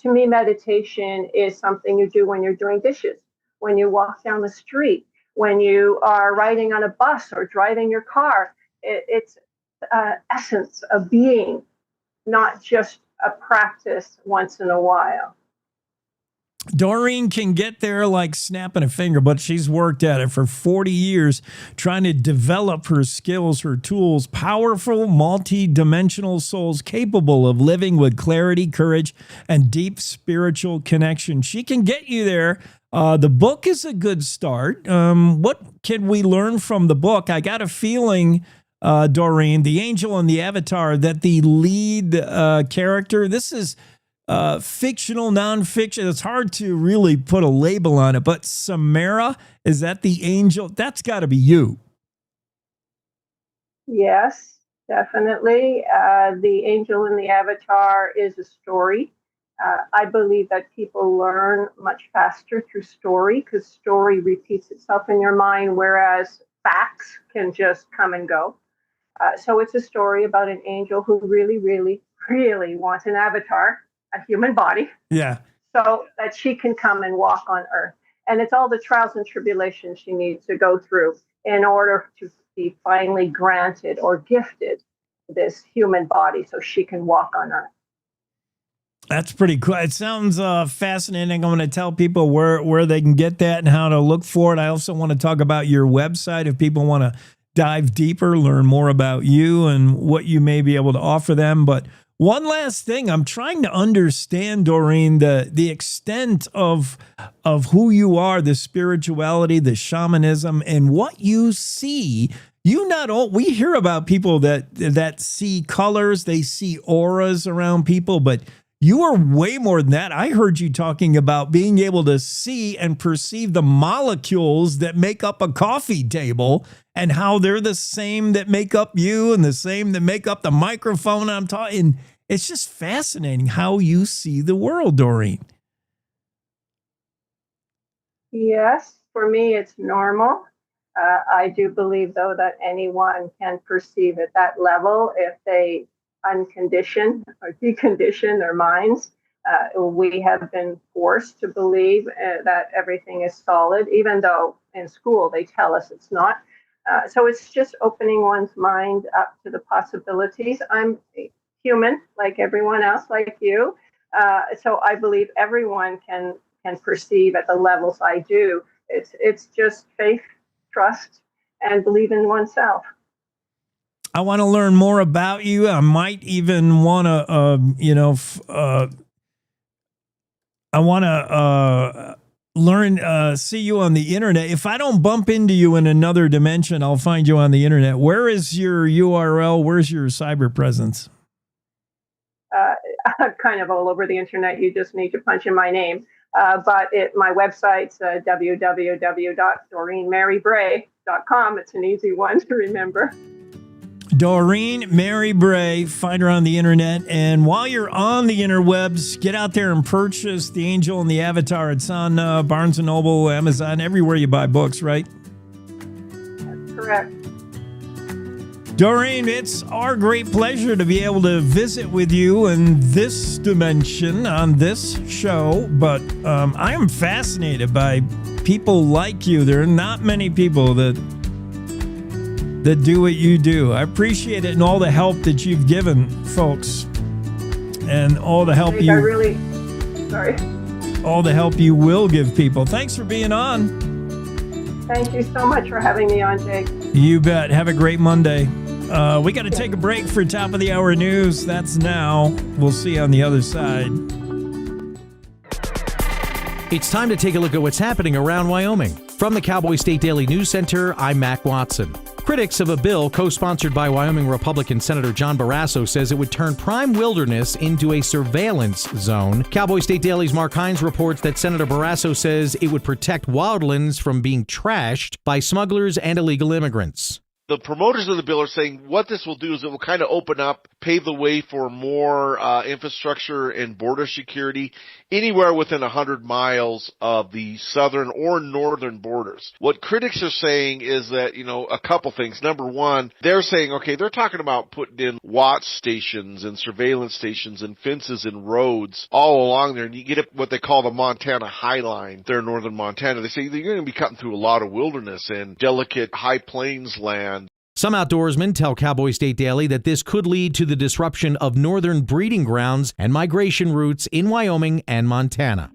To me, meditation is something you do when you're doing dishes, when you walk down the street, when you are riding on a bus or driving your car. It's essence of being, not just a practice once in a while. Doreen can get there like snapping a finger, but she's worked at it for 40 years, trying to develop her skills, her tools, powerful, multi-dimensional souls capable of living with clarity, courage, and deep spiritual connection. She can get you there. The book is a good start. What can we learn from the book? I got a feeling, Doreen, the angel and the avatar, that the lead character, this is fictional, nonfiction. It's hard to really put a label on it, but Samara, is that the angel? That's got to be you. Yes, definitely. The angel and the avatar is a story. I believe that people learn much faster through story because story repeats itself in your mind, whereas facts can just come and go. So it's a story about an angel who really, really, really wants an avatar, a human body. Yeah. So that she can come and walk on earth. And it's all the trials and tribulations she needs to go through in order to be finally granted or gifted this human body so she can walk on earth. That's pretty cool. It sounds fascinating. I'm going to tell people where they can get that and how to look for it. I also want to talk about your website if people want to dive deeper, learn more about you and what you may be able to offer them. But one last thing, I'm trying to understand, Doreen, the extent of who you are, the spirituality, the shamanism, and what you see. We hear about people that see colors, they see auras around people, but You are way more than that. I heard you talking about being able to see and perceive the molecules that make up a coffee table and how they're the same that make up you and the same that make up the microphone I'm talking. It's just fascinating how you see the world, Doreen. Yes, for me, it's normal. I do believe, though, that anyone can perceive at that level if they uncondition or decondition their minds. We have been forced to believe that everything is solid, even though in school they tell us it's not. So it's just opening one's mind up to the possibilities. I'm human, like everyone else, like you. So I believe everyone can perceive at the levels I do. It's just faith, trust, and believe in oneself. I want to learn more about you. I might even want to, I want to see you on the internet. If I don't bump into you in another dimension, I'll find you on the internet. Where is your URL? Where's your cyber presence? I'm kind of all over the internet. You just need to punch in my name. But my website's www.doreenmarybay.com. It's an easy one to remember. Doreen Mary Bay, find her on the internet. And while you're on the interwebs, get out there and purchase The Angel and the Avatar. It's on Barnes & Noble, Amazon, everywhere you buy books, right? That's correct. Doreen, it's our great pleasure to be able to visit with you in this dimension on this show. But I am fascinated by people like you. There are not many people that do what you do. I appreciate it and all the help that you've given folks and all the help all the help you will give people. Thanks for being on. Thank you so much for having me on, Jake. You bet. Have a great Monday. We got to take a break for top of the hour news. That's now. We'll see you on the other side. It's time to take a look at what's happening around Wyoming. From the Cowboy State Daily News Center, I'm Mac Watson. Critics of a bill co-sponsored by Wyoming Republican Senator John Barrasso says it would turn prime wilderness into a surveillance zone. Cowboy State Daily's Mark Hines reports that Senator Barrasso says it would protect wildlands from being trashed by smugglers and illegal immigrants. The promoters of the bill are saying what this will do is it will kind of open up, pave the way for more infrastructure and border security anywhere within 100 miles of the southern or northern borders. What critics are saying is that, a couple things. Number one, they're saying, they're talking about putting in watch stations and surveillance stations and fences and roads all along there, and you get what they call the Montana High Line there in northern Montana. They say you're going to be cutting through a lot of wilderness and delicate high plains land. Some outdoorsmen tell Cowboy State Daily that this could lead to the disruption of northern breeding grounds and migration routes in Wyoming and Montana.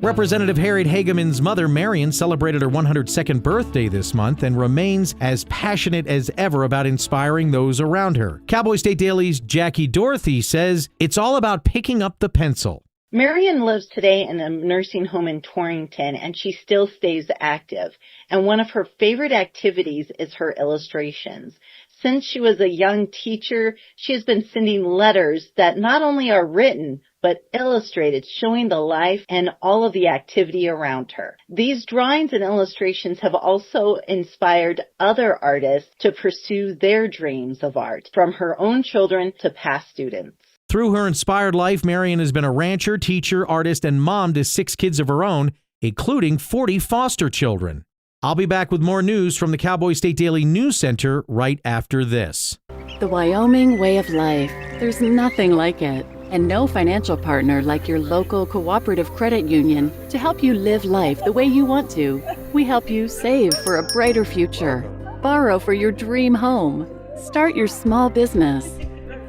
Representative Harriet Hageman's mother, Marion, celebrated her 102nd birthday this month and remains as passionate as ever about inspiring those around her. Cowboy State Daily's Jackie Dorothy says it's all about picking up the pencil. Marion lives today in a nursing home in Torrington, and she still stays active. And one of her favorite activities is her illustrations. Since she was a young teacher, she has been sending letters that not only are written, but illustrated, showing the life and all of the activity around her. These drawings and illustrations have also inspired other artists to pursue their dreams of art, from her own children to past students. Through her inspired life, Marion has been a rancher, teacher, artist, and mom to 6 kids of her own, including 40 foster children. I'll be back with more news from the Cowboy State Daily News Center right after this. The Wyoming way of life. There's nothing like it. And no financial partner like your local cooperative credit union to help you live life the way you want to. We help you save for a brighter future, borrow for your dream home, start your small business.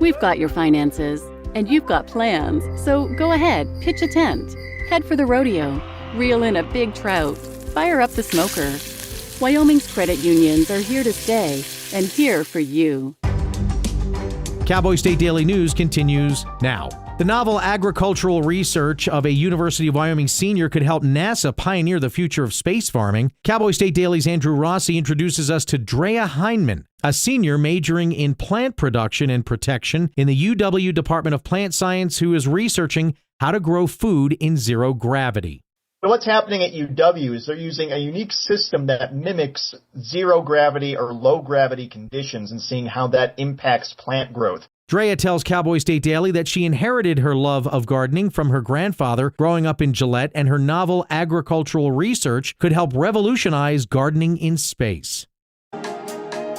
We've got your finances, and you've got plans, so go ahead, pitch a tent, head for the rodeo, reel in a big trout, fire up the smoker. Wyoming's credit unions are here to stay, and here for you. Cowboy State Daily News continues now. The novel agricultural research of a University of Wyoming senior could help NASA pioneer the future of space farming. Cowboy State Daily's Andrew Rossi introduces us to Drea Heineman, a senior majoring in plant production and protection in the UW Department of Plant Science who is researching how to grow food in zero gravity. So what's happening at UW is they're using a unique system that mimics zero gravity or low gravity conditions and seeing how that impacts plant growth. Drea tells Cowboy State Daily that she inherited her love of gardening from her grandfather growing up in Gillette, and her novel agricultural research could help revolutionize gardening in space.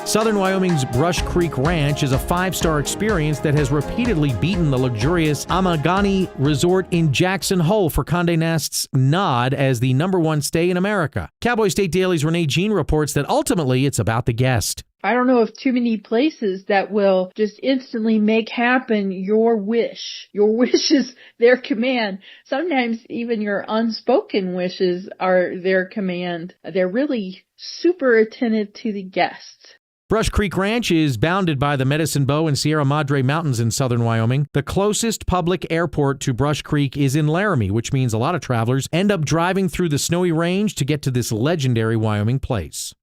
Southern Wyoming's Brush Creek Ranch is a 5-star experience that has repeatedly beaten the luxurious Amagani Resort in Jackson Hole for Condé Nast's nod as the #1 stay in America. Cowboy State Daily's Renee Jean reports that ultimately it's about the guest. I don't know of too many places that will just instantly make happen your wish. Your wish is their command. Sometimes even your unspoken wishes are their command. They're really super attentive to the guests. Brush Creek Ranch is bounded by the Medicine Bow and Sierra Madre Mountains in southern Wyoming. The closest public airport to Brush Creek is in Laramie, which means a lot of travelers end up driving through the snowy range to get to this legendary Wyoming place.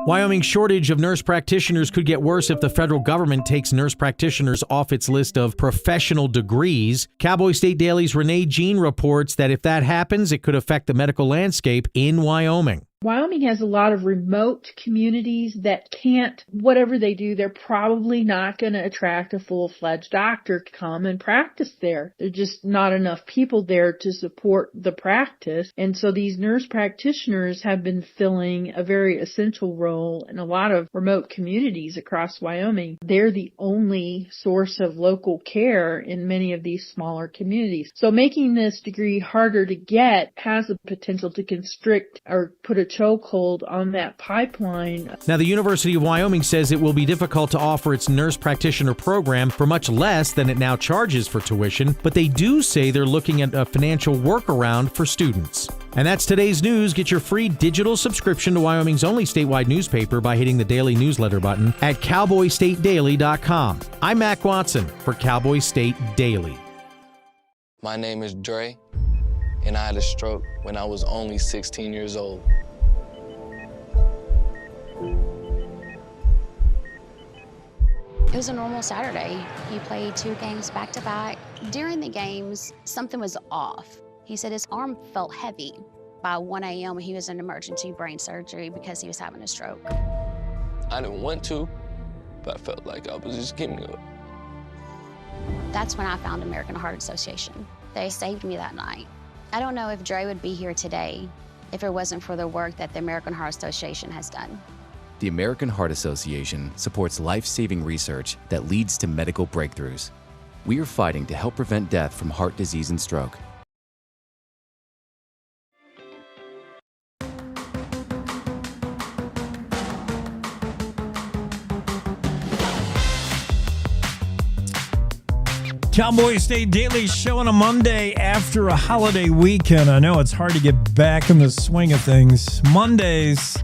Wyoming's shortage of nurse practitioners could get worse if the federal government takes nurse practitioners off its list of professional degrees. Cowboy State Daily's Renee Jean reports that if that happens, it could affect the medical landscape in Wyoming. Wyoming has a lot of remote communities that can't, whatever they do, they're probably not going to attract a full-fledged doctor to come and practice there. There's just not enough people there to support the practice. And so these nurse practitioners have been filling a very essential role in a lot of remote communities across Wyoming. They're the only source of local care in many of these smaller communities. So making this degree harder to get has the potential to constrict or put a chokehold on that pipeline. Now, the University of Wyoming says it will be difficult to offer its nurse practitioner program for much less than it now charges for tuition, but they do say they're looking at a financial workaround for students. And that's today's news. Get your free digital subscription to Wyoming's only statewide newspaper by hitting the daily newsletter button at cowboystatedaily.com. I'm Mac Watson for Cowboy State Daily. My name is Dre, and I had a stroke when I was only 16 years old. It was a normal Saturday. He played 2 games back-to-back. During the games, something was off. He said his arm felt heavy. By 1 a.m., he was in emergency brain surgery because he was having a stroke. I didn't want to, but I felt like I was just giving up. That's when I found American Heart Association. They saved me that night. I don't know if Dre would be here today if it wasn't for the work that the American Heart Association has done. The American Heart Association supports life-saving research that leads to medical breakthroughs. We are fighting to help prevent death from heart disease and stroke. Cowboy State Daily Show on a Monday after a holiday weekend. I know it's hard to get back in the swing of things. Mondays.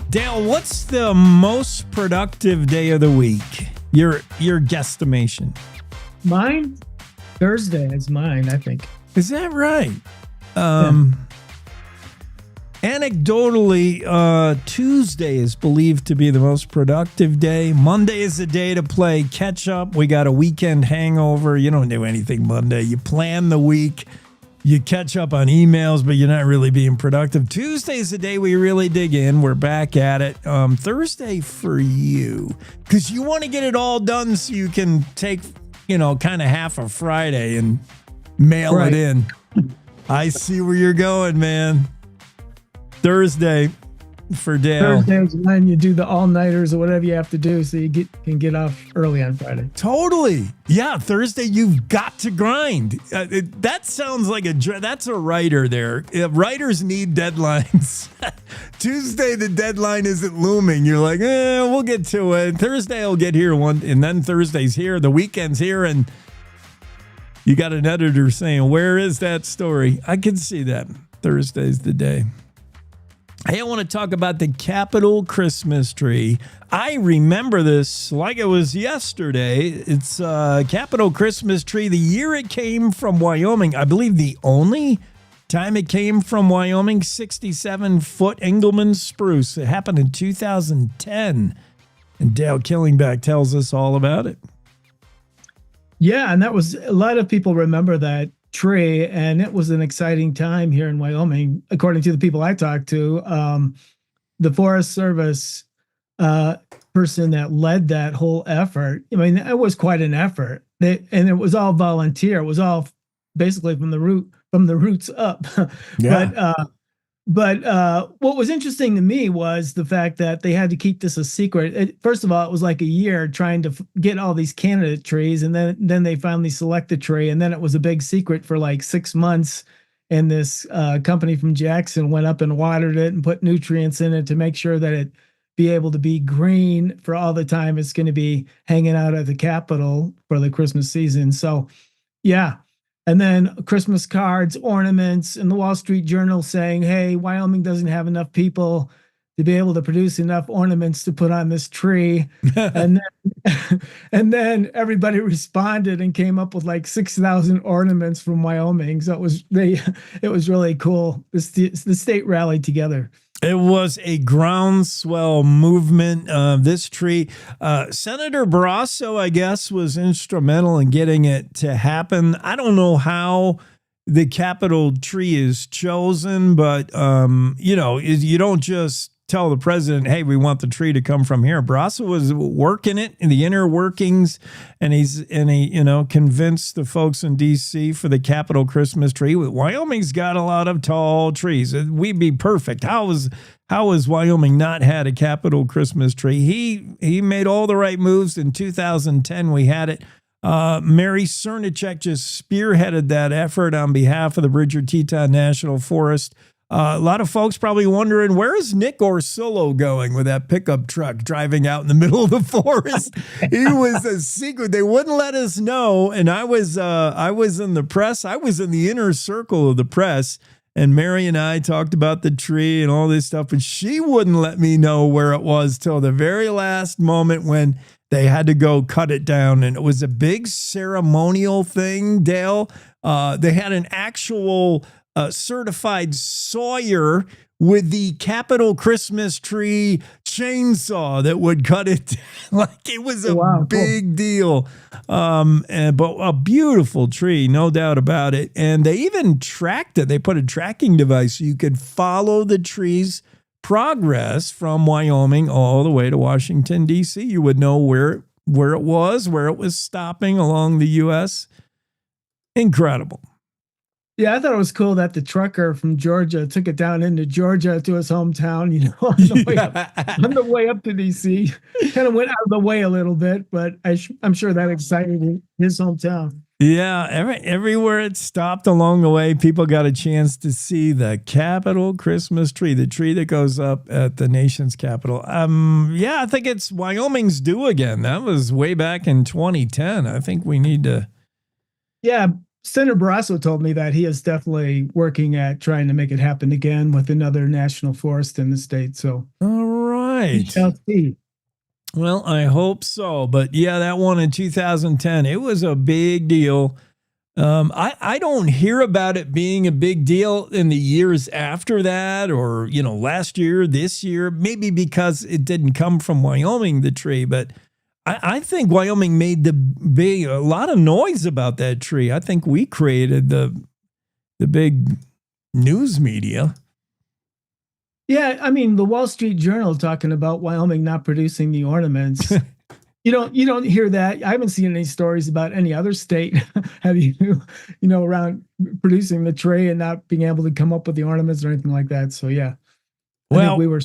Dale, what's the most productive day of the week? Your guesstimation. Mine? Thursday is mine, I think. Is that right? Anecdotally, Tuesday is believed to be the most productive day. Monday is the day to play catch up. We got a weekend hangover. You don't do anything Monday. You plan the week. You catch up on emails, but you're not really being productive. Tuesday is the day we really dig in. We're back at it. Thursday for you, because you want to get it all done so you can take, kind of half a Friday and mail it in. I see where you're going, man. Thursday for Dale. Thursday is when you do the all-nighters or whatever you have to do so you can get off early on Friday. Totally. Yeah, Thursday you've got to grind. That sounds like that's a writer there. Writers need deadlines. Tuesday the deadline isn't looming. You're like, we'll get to it. Thursday I'll get here and then Thursday's here. The weekend's here, and you got an editor saying, where is that story? I can see that. Thursday's the day. Hey, I want to talk about the Capitol Christmas tree. I remember this like it was yesterday. It's Capitol Christmas tree. The year it came from Wyoming, I believe the only time it came from Wyoming, 67-foot Engelmann spruce. It happened in 2010. And Dale Killingback tells us all about it. Yeah, and that was, a lot of people remember that tree, and it was an exciting time here in Wyoming, according to the people I talked to. The Forest Service person that led that whole effort, I mean, it was quite an effort. And it was all volunteer. It was all basically from the roots up. Yeah. But what was interesting to me was the fact that they had to keep this a secret. First of all, it was like a year trying to get all these candidate trees, and then they finally select a tree, and then it was a big secret for like 6 months. And this company from Jackson went up and watered it and put nutrients in it to make sure that it be able to be green for all the time it's going to be hanging out at the Capitol for the Christmas season. So, yeah. And then Christmas cards, ornaments, and the Wall Street Journal saying, hey, Wyoming doesn't have enough people to be able to produce enough ornaments to put on this tree. and then everybody responded and came up with like 6,000 ornaments from Wyoming. So it was really cool. The state rallied together. It was a groundswell movement. This tree, Senator Barrasso, I guess, was instrumental in getting it to happen. I don't know how the Capitol tree is chosen, but you don't just tell the president, hey, we want the tree to come from here. Barrasso was working it in the inner workings, and he convinced the folks in D.C. for the Capitol Christmas tree. Wyoming's got a lot of tall trees. We'd be perfect. How has Wyoming not had a Capitol Christmas tree? He made all the right moves. In 2010, we had it. Mary Cernicek just spearheaded that effort on behalf of the Bridger Teton National Forest. A lot of folks probably wondering, where is Nick Orsillo going with that pickup truck driving out in the middle of the forest? He was a secret. They wouldn't let us know. And I was in the press. I was in the inner circle of the press. And Mary and I talked about the tree and all this stuff. But she wouldn't let me know where it was till the very last moment when they had to go cut it down. And it was a big ceremonial thing, Dale. They had an actual certified sawyer with the Capitol Christmas tree chainsaw that would cut it down. Like it was a big deal. But a beautiful tree, no doubt about it. And they even tracked it. They put a tracking device so you could follow the tree's progress from Wyoming all the way to Washington, D.C. You would know where it was stopping along the U.S. Incredible. Yeah, I thought it was cool that the trucker from Georgia took it down into Georgia to his hometown, on the way up to D.C. Kind of went out of the way a little bit, but I'm sure that excited his hometown. Yeah, everywhere it stopped along the way, people got a chance to see the Capitol Christmas tree, the tree that goes up at the nation's capital. I think it's Wyoming's due again. That was way back in 2010. I think we need to. Yeah. Senator Barrasso told me that he is definitely working at trying to make it happen again with another national forest in the state. So, all right. We shall see. Well, I hope so. But yeah, that one in 2010, it was a big deal. I don't hear about it being a big deal in the years after that, or, last year, this year, maybe because it didn't come from Wyoming, the tree, but I think Wyoming made a lot of noise about that tree. I think we created the big news media. Yeah, I mean, the Wall Street Journal talking about Wyoming not producing the ornaments. You don't hear that. I haven't seen any stories about any other state have you around producing the tree and not being able to come up with the ornaments or anything like that. So yeah, I think we were.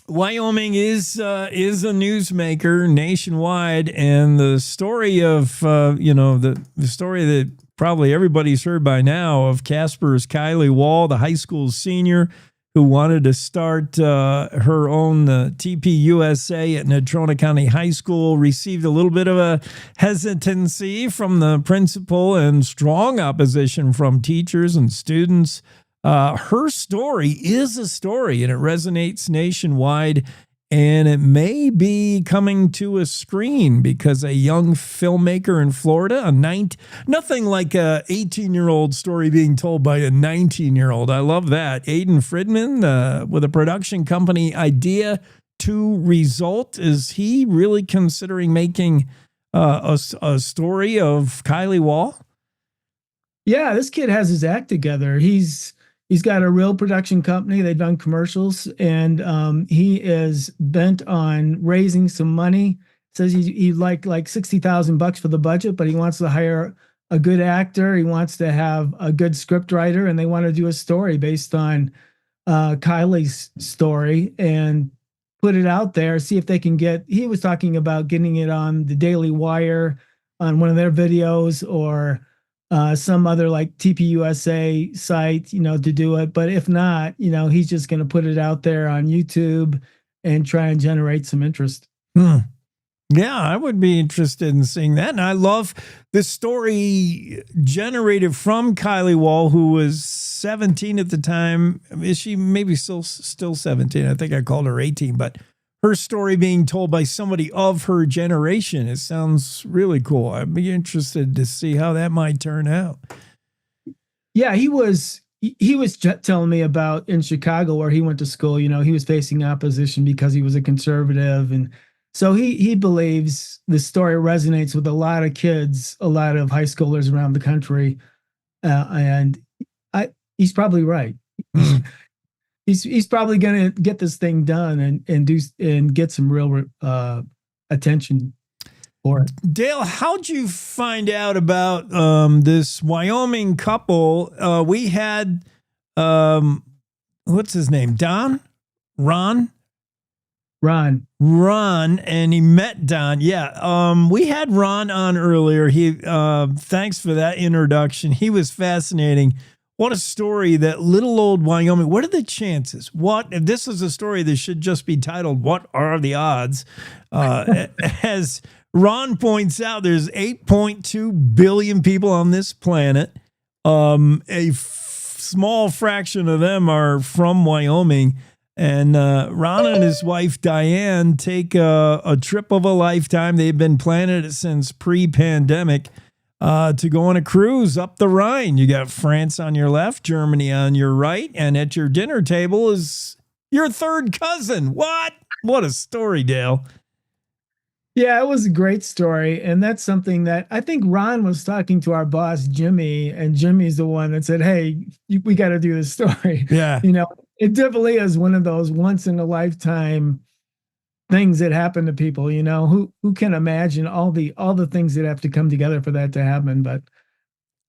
Wyoming is a newsmaker nationwide, and the story of the story that probably everybody's heard by now of Casper's Kylie Wall, the high school senior who wanted to start her own TPUSA at Natrona County High School, received a little bit of a hesitancy from the principal and strong opposition from teachers and students. Her story is a story, and it resonates nationwide. And it may be coming to a screen because a young filmmaker in Florida, nothing like a 18-year-old story being told by a 19-year-old. I love that. Aiden Friedman with a production company, Idea to Result. Is he really considering making a story of Kylie Wall? Yeah, this kid has his act together. He's got a real production company. They've done commercials, and he is bent on raising some money. Says he'd like $60,000 for the budget, but he wants to hire a good actor. He wants to have a good script writer, and they want to do a story based on Kylie's story and put it out there. See if they can get. He was talking about getting it on the Daily Wire, on one of their videos, or some other like TPUSA site, to do it. But if not, he's just going to put it out there on YouTube and try and generate some interest. Yeah, I would be interested in seeing that. And I love the story generated from Kylie Wall, who was 17 at the time. Is she maybe still 17? I think I called her 18, but her story being told by somebody of her generation. It sounds really cool. I'd be interested to see how that might turn out. Yeah, he was telling me about in Chicago where he went to school. He was facing opposition because he was a conservative, and so he believes the story resonates with a lot of kids, a lot of high schoolers around the country, and he's probably right. He's probably going to get this thing done and get some real attention for it. Dale, how'd you find out about this Wyoming couple? We had what's his name? Ron, and he met Don. Yeah, we had Ron on earlier. He thanks for that introduction. He was fascinating. What a story, that little old Wyoming. What are the chances? If this is a story that should just be titled, What Are the Odds? As Ron points out, there's 8.2 billion people on this planet. A small fraction of them are from Wyoming. And Ron and his wife, Diane, take a trip of a lifetime. They've been planning it since pre-pandemic. To go on a cruise up the Rhine. You got France on your left, Germany on your right, and at your dinner table is your third cousin. What a story, Dale. Yeah, it was a great story, and that's something that I think Ron was talking to our boss, Jimmy, and Jimmy's the one that said, hey, we got to do this story. Yeah. It definitely is one of those once-in-a-lifetime things that happen to people, who can imagine all the things that have to come together for that to happen. But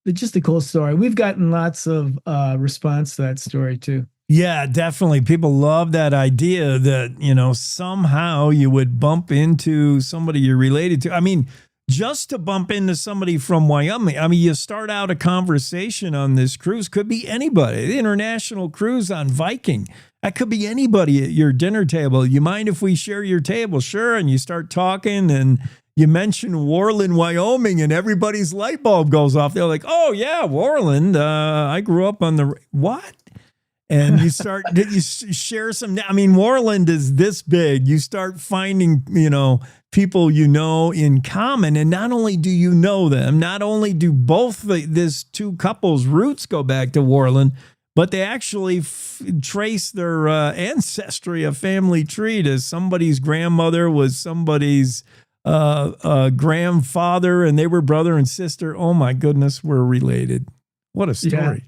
it's just a cool story. We've gotten lots of response to that story too. Yeah, definitely. People love that idea that, somehow you would bump into somebody you're related to. I mean, just to bump into somebody from Wyoming. I mean, you start out a conversation on this cruise, could be anybody. The international cruise on Viking. That could be anybody at your dinner table. You mind if we share your table? Sure. And you start talking and you mention Worland, Wyoming, and everybody's light bulb goes off. They're like, oh, yeah, Worland. I grew up on the what? And you share some. I mean, Worland is this big. You start finding, people in common. And not only do you know them, not only do both this two couples' roots go back to Worland, but they actually trace their ancestry, a family tree, to somebody's grandmother was somebody's grandfather, and they were brother and sister. Oh, my goodness, we're related. What a story.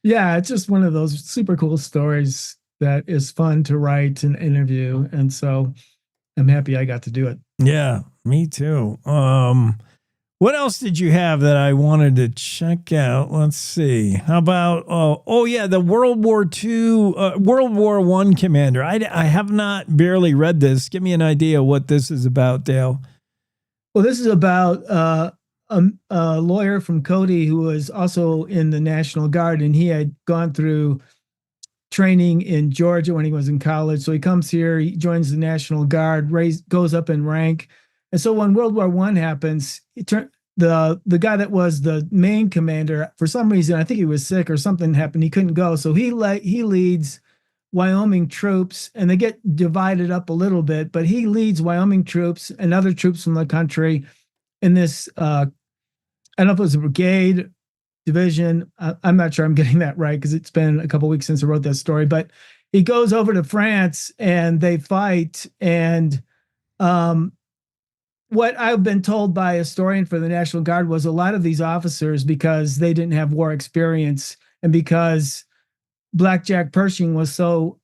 Yeah, it's just one of those super cool stories that is fun to write and interview. And so I'm happy I got to do it. Yeah, me too. What else did you have that I wanted to check out? Let's see. How about, the World War I commander. I have not barely read this. Give me an idea what this is about, Dale. Well, this is about a lawyer from Cody who was also in the National Guard, and he had gone through training in Georgia when he was in college. So he comes here, he joins the National Guard, goes up in rank. And so when World War I happens, the guy that was the main commander, for some reason, I think he was sick or something happened. He couldn't go. So he leads Wyoming troops, and they get divided up a little bit, but he leads Wyoming troops and other troops from the country in this, I don't know if it was a brigade, division. I'm not sure I'm getting that right because it's been a couple of weeks since I wrote that story, but he goes over to France and they fight. And what I've been told by a historian for the National Guard was a lot of these officers, because they didn't have war experience and because Blackjack Pershing was so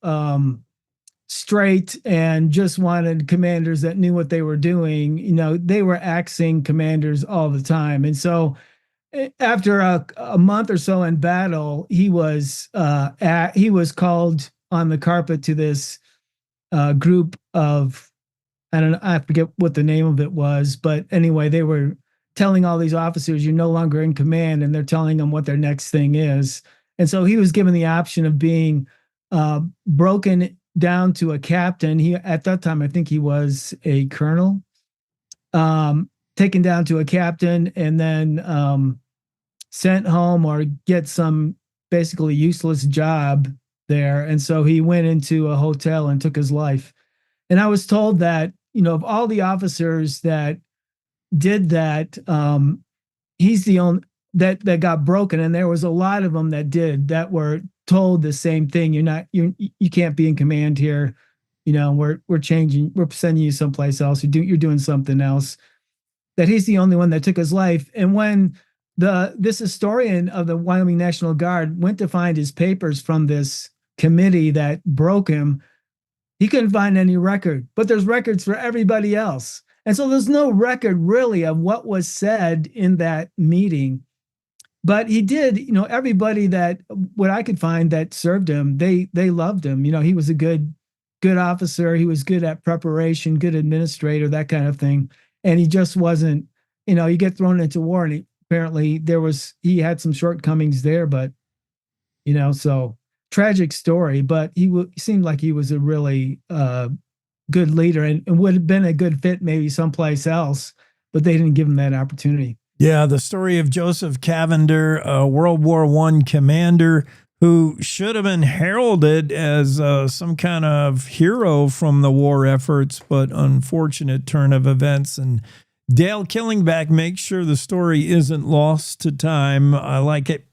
straight and just wanted commanders that knew what they were doing, they were axing commanders all the time. And so after a month or so in battle, he was called on the carpet to this group of, I forget what the name of it was, but anyway, they were telling all these officers, you're no longer in command, and they're telling them what their next thing is. And so he was given the option of being broken down to a captain. At that time, I think he was a colonel, taken down to a captain, and then sent home or get some basically useless job there. And so he went into a hotel and took his life. And I was told that, of all the officers that did that, he's the only that got broken, and there was a lot of them that were told the same thing. You can't be in command here. We're changing, we're sending you someplace else. You're doing something else. That he's the only one that took his life. And when this historian of the Wyoming National Guard went to find his papers from this committee that broke him, he couldn't find any record, but there's records for everybody else. And so there's no record really of what was said in that meeting. But he did, everybody what I could find that served him, they loved him. He was a good officer. He was good at preparation, good administrator, that kind of thing. And he just wasn't, you get thrown into war, and apparently he had some shortcomings there, but, so tragic story, but he seemed like he was a really good leader and would have been a good fit maybe someplace else, but they didn't give him that opportunity. Yeah, the story of Joseph Cavender, a World War I commander who should have been heralded as some kind of hero from the war efforts, but unfortunate turn of events. And Dale Killingback makes sure the story isn't lost to time. I like it.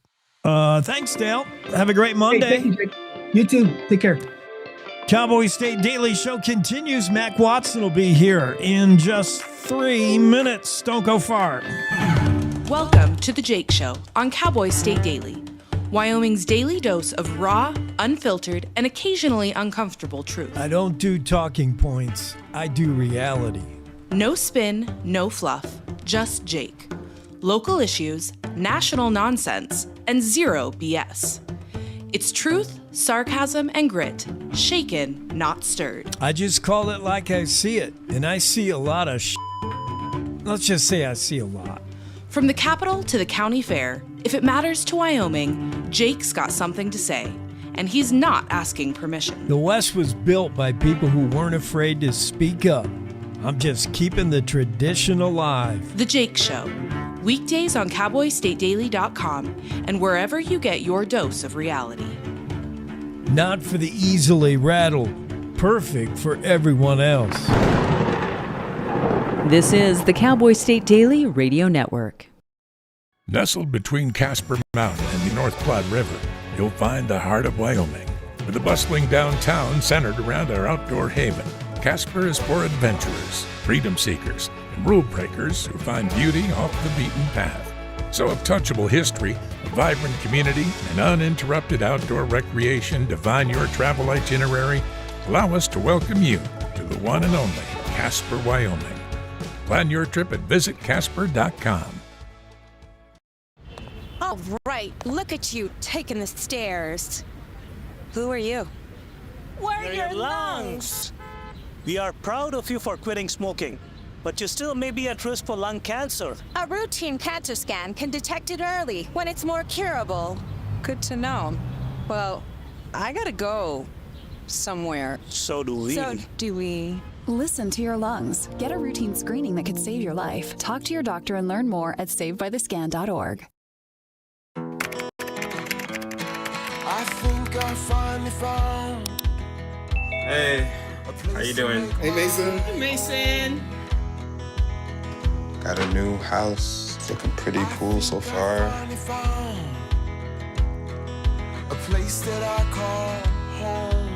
Thanks, Dale. Have a great Monday. Hey, thank you, Jake. You too. Take care. Cowboy State Daily Show continues. Mac Watson will be here in just 3 minutes. Don't go far. Welcome to The Jake Show on Cowboy State Daily, Wyoming's daily dose of raw, unfiltered, and occasionally uncomfortable truth. I don't do talking points. I do reality. No spin, no fluff, just Jake. Local issues, national nonsense, and zero BS. It's truth, sarcasm, and grit, shaken, not stirred. I just call it like I see it, and I see a lot of Let's just say I see a lot. From the capital to the county fair, if it matters to Wyoming, Jake's got something to say, and he's not asking permission. The West was built by people who weren't afraid to speak up. I'm just keeping the tradition alive. The Jake Show, weekdays on cowboystatedaily.com and wherever you get your dose of reality. Not for the easily rattled, perfect for everyone else. This is the Cowboy State Daily Radio Network. Nestled between Casper Mountain and the North Platte River, you'll find the heart of Wyoming, with a bustling downtown centered around our outdoor haven. Casper is for adventurers, freedom seekers, and rule breakers who find beauty off the beaten path. So untouchable history, a vibrant community, and uninterrupted outdoor recreation define your travel itinerary. Allow us to welcome you to the one and only Casper, Wyoming. Plan your trip at visitcasper.com. All right, look at you taking the stairs. Who are you? We're your lungs! We are proud of you for quitting smoking, but you still may be at risk for lung cancer. A routine cancer scan can detect it early when it's more curable. Good to know. Well, I gotta go somewhere. So do we. So do we. Listen to your lungs. Get a routine screening that could save your life. Talk to your doctor and learn more at savedbythescan.org. I think I finally found. Hey, how you doing? Hey, Mason. Hey, Mason. Got a new house. It's looking pretty cool so far. A place that I call home.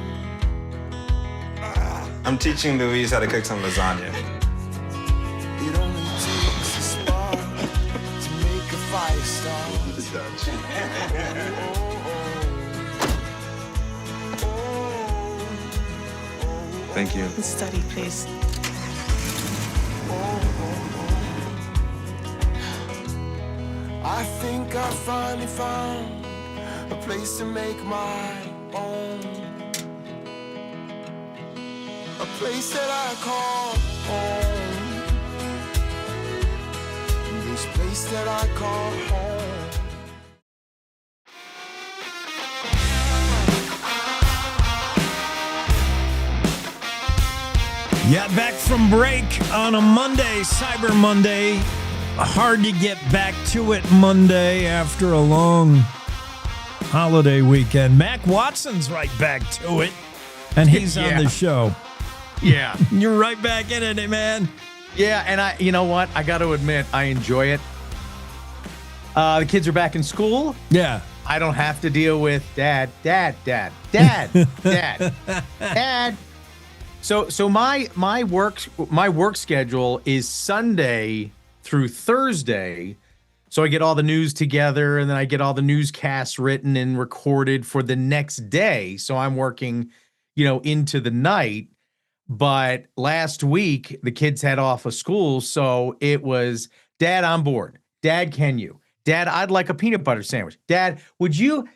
I'm teaching Louise how to cook some lasagna. It only takes a spark to make a fire start. Thank you. Study, please. I think I finally found a place to make my own. A place that I call home. This place that I call home. Yeah, back from break on a Monday, Cyber Monday. Hard to get back to it Monday after a long holiday weekend. Mac Watson's right back to it, and he's on the show. Yeah. You're right back in it, man. Yeah, and you know what? I got to admit, I enjoy it. The kids are back in school. Yeah. I don't have to deal with dad. So my work schedule is Sunday through Thursday. So I get all the news together, and then I get all the newscasts written and recorded for the next day. So I'm working, into the night. But last week, the kids had off of school, so it was, Dad, on board. Dad, can you? Dad, I'd like a peanut butter sandwich. Dad, would you?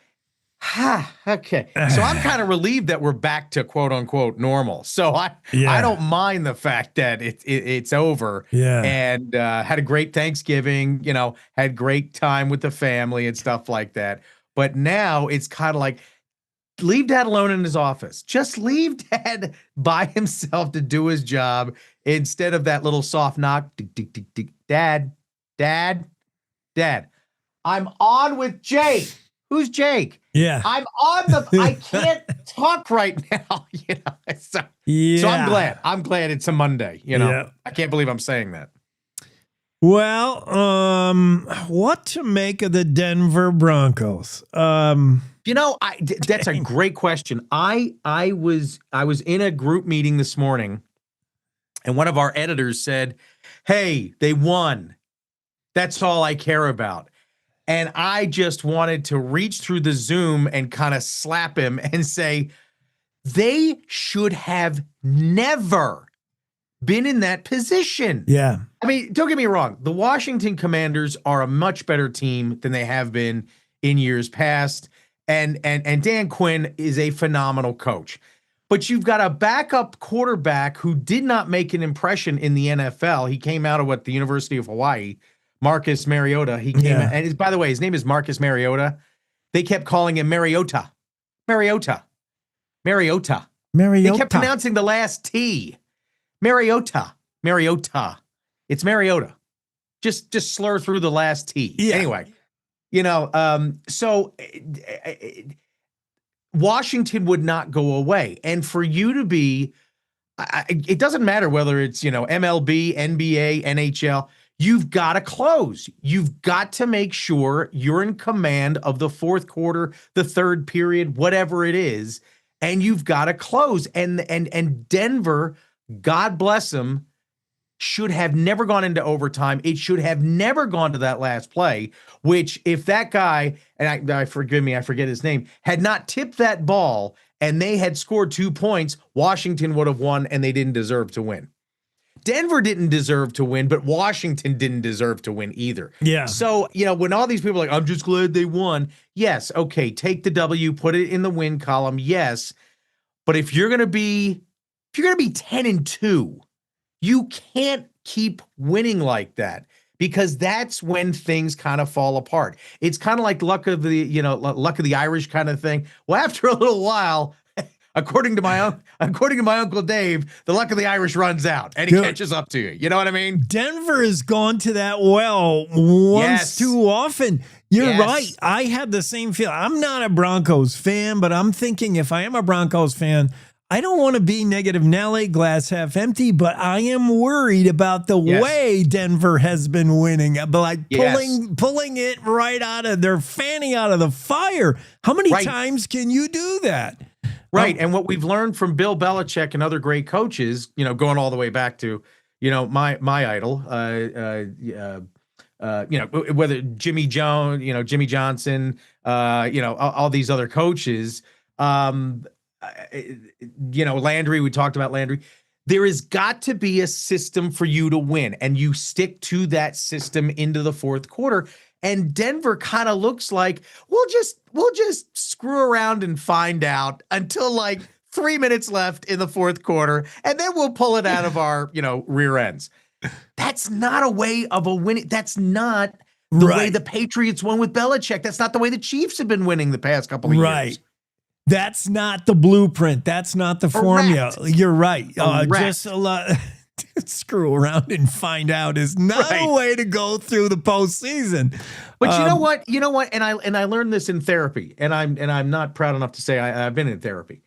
Okay. So I'm kind of relieved that we're back to quote unquote normal. So I don't mind the fact that it's over. Yeah. And had a great Thanksgiving, had great time with the family and stuff like that. But now it's kind of like, leave Dad alone in his office. Just leave Dad by himself to do his job instead of that little soft knock. Dad. I'm on with Jake. Who's Jake? Yeah. I'm on I can't talk right now. So I'm glad it's a Monday. Yeah. I can't believe I'm saying that. Well, what to make of the Denver Broncos? That's a great question. I was in a group meeting this morning, and one of our editors said, "Hey, they won. That's all I care about." And I just wanted to reach through the Zoom and kind of slap him and say, they should have never been in that position. Yeah. I mean, don't get me wrong. The Washington Commanders are a much better team than they have been in years past. And Dan Quinn is a phenomenal coach. But you've got a backup quarterback who did not make an impression in the NFL. He came out of the University of Hawaii, Marcus Mariota. He came out, and by the way, his name is Marcus Mariota. They kept calling him Mariota. They kept pronouncing the last T. Mariota. It's Mariota. Just slur through the last T. Yeah. Anyway, so Washington would not go away. And for you to be, it doesn't matter whether it's, MLB, NBA, NHL, you've got to close. You've got to make sure you're in command of the fourth quarter, the third period, whatever it is, and you've got to close. And Denver, God bless them, should have never gone into overtime. It should have never gone to that last play, which if that guy, and I forgive me, I forget his name, had not tipped that ball and they had scored 2 points, Washington would have won and they didn't deserve to win. Denver didn't deserve to win, but Washington didn't deserve to win either. Yeah. So, when all these people are like, I'm just glad they won. Yes. Okay. Take the W, put it in the win column. Yes. But if you're going to be 10-2, you can't keep winning like that, because that's when things kind of fall apart. It's kind of like luck of the Irish kind of thing. Well, after a little while, According to my Uncle Dave, the luck of the Irish runs out and he catches up to you. You know what I mean? Denver has gone to that well once too often. You're right. I had the same feel. I'm not a Broncos fan, but I'm thinking if I am a Broncos fan, I don't want to be negative Nelly, glass half empty, but I am worried about the way Denver has been winning, but like pulling it right out of their fanny out of the fire. How many times can you do that? Right. And what we've learned from Bill Belichick and other great coaches, going all the way back to, my idol, whether Jimmy Jones, Jimmy Johnson, all these other coaches, Landry, we talked about Landry. There has got to be a system for you to win, and you stick to that system into the fourth quarter. And Denver kind of looks like we'll just screw around and find out until like 3 minutes left in the fourth quarter, and then we'll pull it out of our rear ends. That's not a way of a winning. That's not the way the Patriots won with Belichick. That's not the way the Chiefs have been winning the past couple of years. That's not the blueprint. That's not the formula. You're right. Just a lot. Screw around and find out is not a way to go through the postseason. But you know what? And I learned this in therapy, and I'm not proud enough to say I've been in therapy.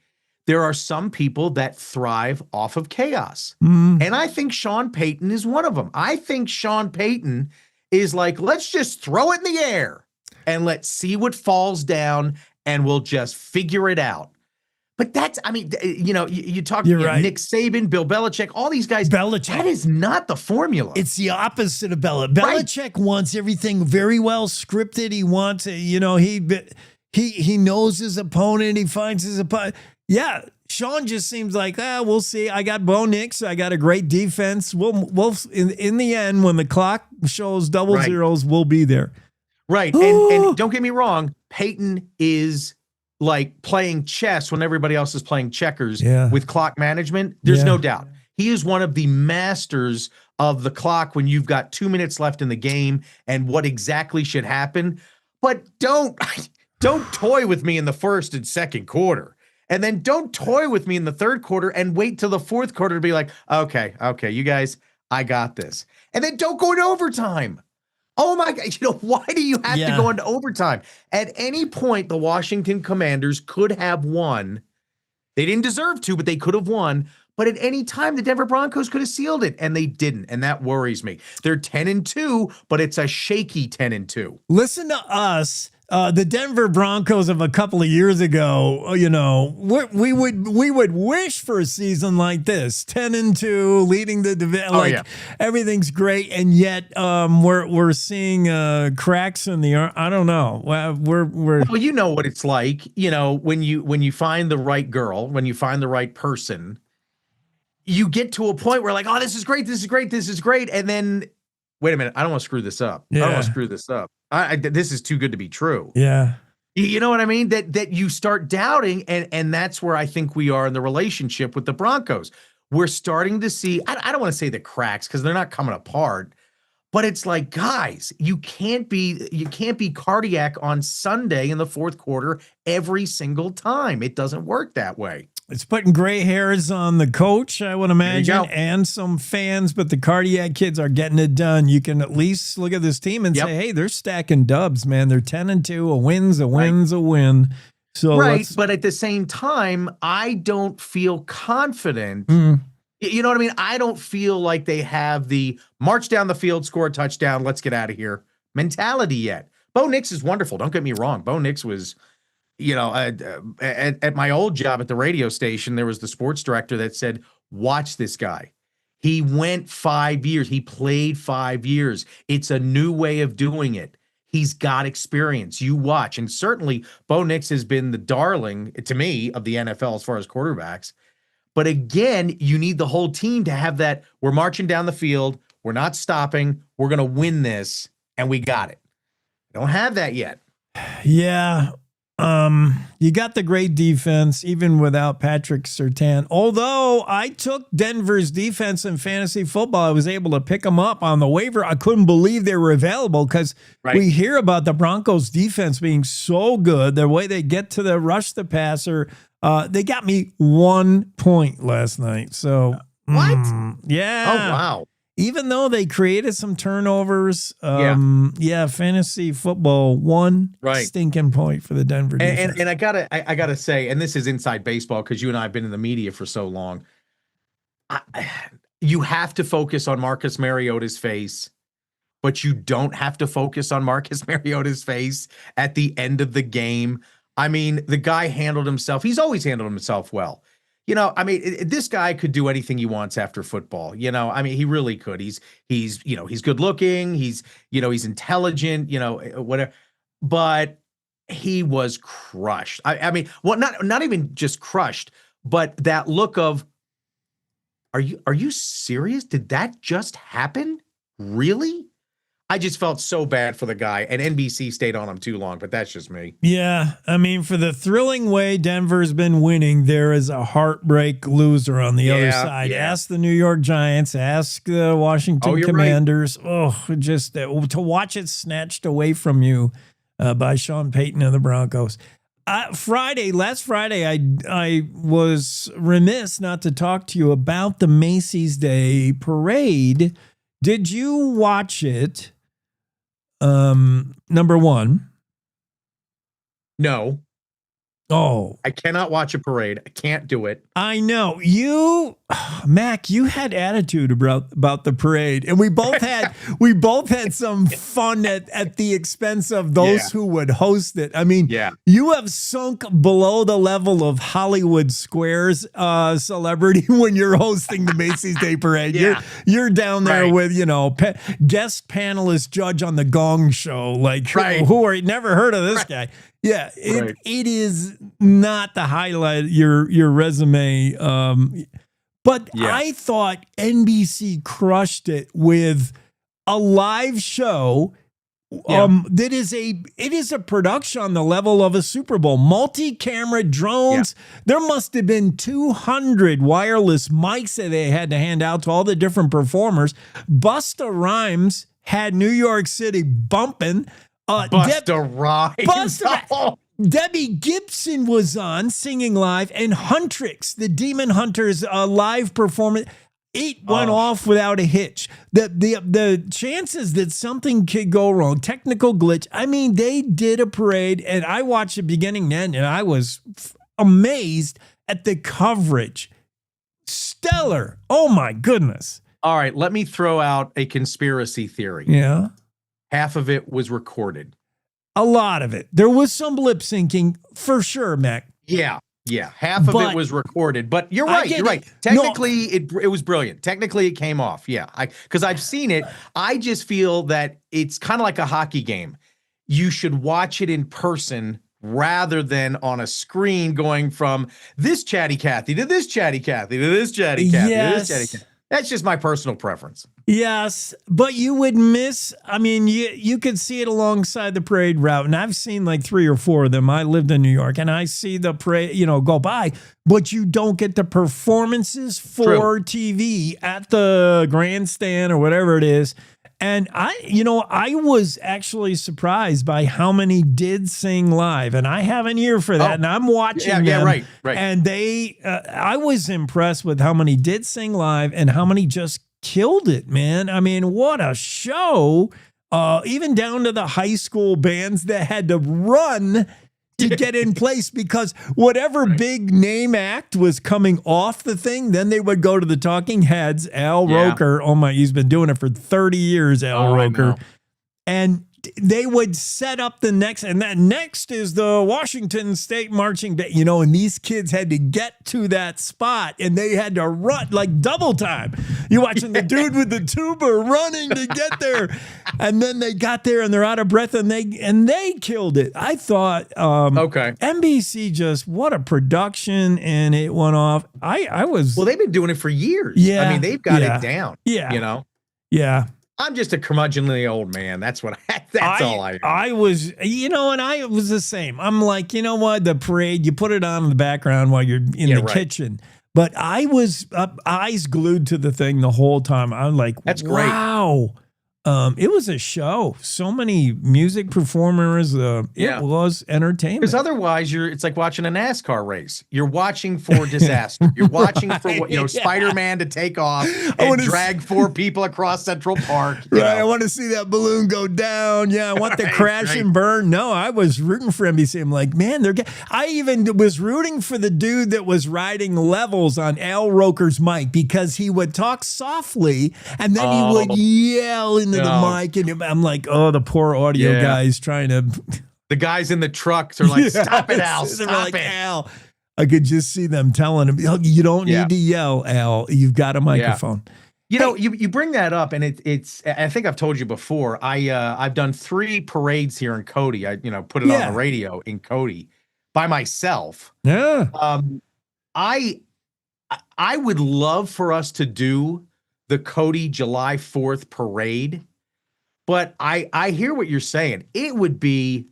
There are some people that thrive off of chaos, and I think Sean Payton is one of them. I think Sean Payton is like, let's just throw it in the air and let's see what falls down, and we'll just figure it out. But that's, you talk Nick Saban, Bill Belichick, all these guys. That is not the formula. It's the opposite of Belichick wants everything very well scripted. He wants, he knows his opponent. He finds his opponent. Yeah, Sean just seems like, we'll see. I got Bo Nix. I got a great defense. We'll in the end, when the clock shows double zeros, we'll be there. Right, and don't get me wrong, Peyton is like playing chess when everybody else is playing checkers with clock management. There's no doubt. He is one of the masters of the clock when you've got 2 minutes left in the game and what exactly should happen. But don't toy with me in the first and second quarter. And then don't toy with me in the third quarter and wait till the fourth quarter to be like, okay, you guys, I got this. And then don't go into overtime. Oh my God, why do you have to go into overtime? At any point, the Washington Commanders could have won. They didn't deserve to, but they could have won. But at any time, the Denver Broncos could have sealed it, and they didn't, and that worries me. They're 10-2, but it's a shaky 10-2. Listen to us. The Denver Broncos of a couple of years ago, we would wish for a season like this, 10-2, leading the division. Everything's great, and yet we're seeing cracks in the. I don't know. Well, you know what it's like. When you find the right girl, when you find the right person, you get to a point where like, oh, this is great, and then wait a minute, I don't want to screw this up. Yeah. I don't want to screw this up. This is too good to be true. Yeah. You know what I mean? That you start doubting, and that's where I think we are in the relationship with the Broncos. We're starting to see, I don't want to say the cracks because they're not coming apart, but it's like, guys, you can't be cardiac on Sunday in the fourth quarter every single time. It doesn't work that way. It's putting gray hairs on the coach, I would imagine, and some fans, but the cardiac kids are getting it done. You can at least look at this team and say, hey, they're stacking dubs, man. They're 10-2, a win's a win. So but at the same time, I don't feel confident. You know what I mean? I don't feel like they have the march down the field, score a touchdown, let's get out of here mentality yet. Bo Nix is wonderful. Don't get me wrong. Bo Nix was... at my old job at the radio station, there was the sports director that said, watch this guy. He went 5 years. He played 5 years. It's a new way of doing it. He's got experience. You watch. And certainly Bo Nix has been the darling, to me, of the NFL as far as quarterbacks. But again, you need the whole team to have that. We're marching down the field. We're not stopping. We're going to win this. And we got it. Don't have that yet. Yeah. You got the great defense, even without Patrick Surtain. Although I took Denver's defense in fantasy football, I was able to pick them up on the waiver. I couldn't believe they were available because we hear about the Broncos defense being so good, the way they get to the rush the passer. They got me 1 point last night. So what? Yeah. Oh, wow. Even though they created some turnovers, fantasy football, one stinking point for the Denver defense. And I gotta say, and this is inside baseball because you and I have been in the media for so long. You have to focus on Marcus Mariota's face, but you don't have to focus on Marcus Mariota's face at the end of the game. I mean, the guy handled himself. He's always handled himself well. You know, I mean, this guy could do anything he wants after football. You know, I mean, he really could. He's good looking. He's intelligent, whatever. But he was crushed. I mean, well, not even just crushed, but that look of, are you serious? Did that just happen? Really? I just felt so bad for the guy, and NBC stayed on him too long, but that's just me. Yeah, I mean, for the thrilling way Denver's been winning, there is a heartbreak loser on the other side. Yeah. Ask the New York Giants, ask the Washington Commanders. Right. Oh, just to watch it snatched away from you by Sean Payton and the Broncos. Last Friday, I was remiss not to talk to you about the Macy's Day Parade. Did you watch it? Number one. No. Oh. I cannot watch a parade. I can't do it. I know. Mac, you had attitude about the parade. And we both had some fun at the expense of those who would host it. I mean, you have sunk below the level of Hollywood Squares celebrity when you're hosting the Macy's Day Parade. You're down there with, guest panelist judge on the Gong Show, who are never heard of this guy. Yeah, it is not the highlight of your resume. But I thought NBC crushed it with a live show. It is a production on the level of a Super Bowl. Multi-camera drones. There must have been 200 wireless mics that they had to hand out to all the different performers. Busta Rhymes had New York City bumping. Debbie Gibson was on singing live, and Huntrix, the Demon Hunters live performance. It went off without a hitch. The chances that something could go wrong, technical glitch. I mean, they did a parade, and I watched it beginning to end, and I was amazed at the coverage. Stellar. Oh my goodness. All right, let me throw out a conspiracy theory. Yeah. Half of it was recorded. A lot of it. There was some lip syncing for sure, Mac. Yeah. Half of it was recorded, but you're right. You're right. Technically, it was brilliant. Technically, it came off. Yeah, because I've seen it. I just feel that it's kind of like a hockey game. You should watch it in person rather than on a screen, going from this chatty Cathy to this chatty Cathy to this chatty Cathy to this chatty Cathy. That's just my personal preference. Yes, but you would miss, I mean, you could see it alongside the parade route, and I've seen like 3 or 4 of them. I lived in New York, and I see the parade, go by, but you don't get the performances for TV at the grandstand or whatever it is. And I was actually surprised by how many did sing live, and I have an ear for that, and I'm watching them. Yeah, right. And I was impressed with how many did sing live and how many just killed it, man. I mean, what a show! Even down to the high school bands that had to run to get in place because whatever big name act was coming off the thing, then they would go to the Talking Heads. Al Roker, he's been doing it for 30 years, Al Roker. And they would set up the next, and that next is the Washington State Marching Band, and these kids had to get to that spot, and they had to run like double time. You're watching the dude with the tuba running to get there, and then they got there and they're out of breath, and they killed it. I thought, NBC just, what a production, and it went off. Well, they've been doing it for years. Yeah, I mean, they've got it down. Yeah, Yeah. I'm just a curmudgeonly old man. That's what all I do. I was, and I was the same. I'm like, you know what? The parade, you put it on in the background while you're in the kitchen. But I was eyes glued to the thing the whole time. I'm like, that's great. Wow. It was a show. So many music performers. It was entertainment. Because otherwise, it's like watching a NASCAR race. You're watching for disaster. You're watching for Spider-Man to take off and drag 4 people across Central Park. I want to see that balloon go down. Yeah, I want the crash and burn. No, I was rooting for NBC. I'm like, man, I even was rooting for the dude that was riding levels on Al Roker's mic because he would talk softly and then he would yell into the mic, and I'm like, oh, the poor audio guys trying to. The guys in the trucks are like, stop it, Al, stop it. Al. I could just see them telling him, you don't need to yell, Al. You've got a microphone. You bring that up, and it's. I think I've told you before. I've done 3 parades here in Cody. I put it on the radio in Cody by myself. Yeah. I would love for us to do the Cody July 4th parade. But I hear what you're saying. It would be,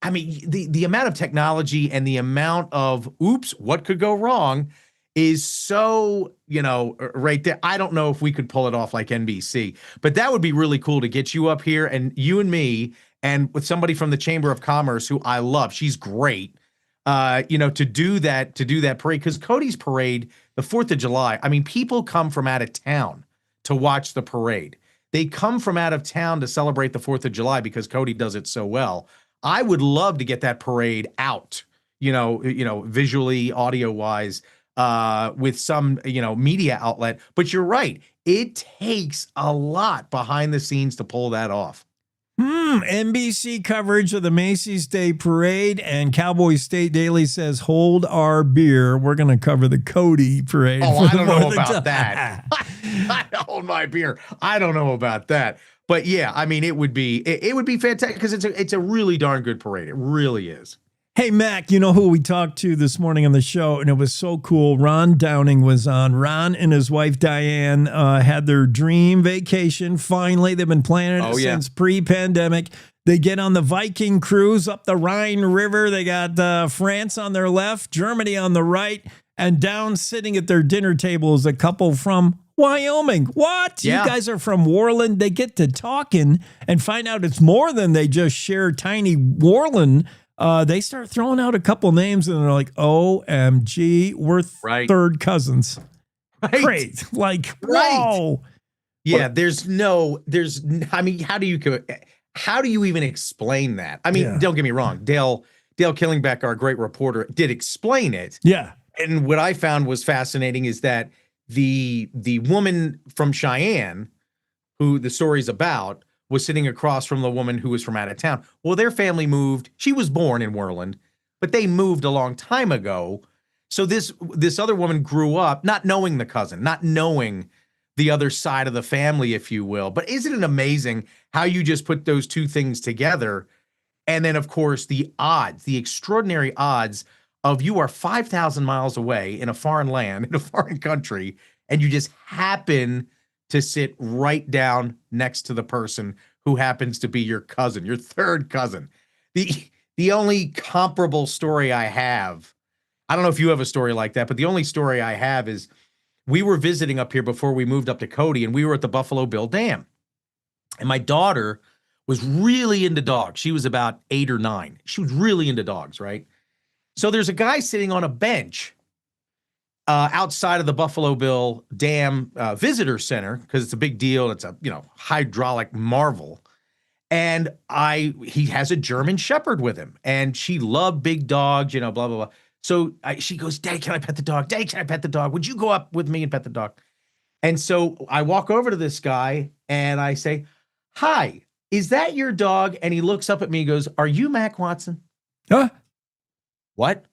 I mean, the amount of technology and the amount of, oops, what could go wrong is so, right there. I don't know if we could pull it off like NBC, but that would be really cool to get you up here and you and me and with somebody from the Chamber of Commerce who I love. She's great. To do that parade, because Cody's parade, the 4th of July, I mean, people come from out of town to watch the parade. They come from out of town to celebrate the 4th of July because Cody does it so well. I would love to get that parade out, visually, audio-wise, with some, media outlet. But you're right. It takes a lot behind the scenes to pull that off. NBC coverage of the Macy's Day Parade, and Cowboy State Daily says, hold our beer. We're going to cover the Cody Parade. Oh, I don't know about that. I hold my beer. I don't know about that. But yeah, I mean, it would be fantastic because it's a really darn good parade. It really is. Hey, Mac, you know who we talked to this morning on the show, and it was so cool. Ron Downing was on. Ron and his wife, Diane, had their dream vacation. Finally, they've been planning it since pre-pandemic. They get on the Viking cruise up the Rhine River. They got France on their left, Germany on the right, and down sitting at their dinner table is a couple from Wyoming. What? Yeah. You guys are from Worland. They get to talking and find out it's more than they just share tiny Worland. They start throwing out a couple names and they're like, OMG, we're third cousins. Right. Great. Like, whoa. Yeah, I mean, how do you even explain that? I mean, don't get me wrong. Dale Killingbeck, our great reporter, did explain it. Yeah. And what I found was fascinating is that the woman from Cheyenne, who the story's about, was sitting across from the woman who was from out of town. Well, their family moved. She was born in Worland, but they moved a long time ago. So this other woman grew up not knowing the cousin, not knowing the other side of the family, if you will. But isn't it amazing how you just put those two things together? And then, of course, the extraordinary odds of you are 5,000 miles away in a foreign land, in a foreign country, and you just happen to sit right down next to the person who happens to be your cousin, your third cousin. The only comparable story I have, I don't know if you have a story like that, but the only story I have is we were visiting up here before we moved up to Cody, and we were at the Buffalo Bill Dam. And my daughter was really into dogs. She was about 8 or 9. She was really into dogs, right? So there's a guy sitting on a bench outside of the Buffalo Bill Dam Visitor Center, because it's a big deal. It's a hydraulic marvel. And he has a German Shepherd with him, and she loved big dogs, blah, blah, blah. So she goes, Daddy, can I pet the dog? Daddy, can I pet the dog? Would you go up with me and pet the dog? And so I walk over to this guy and I say, hi, is that your dog? And he looks up at me and goes, are you Mac Watson? Huh? What?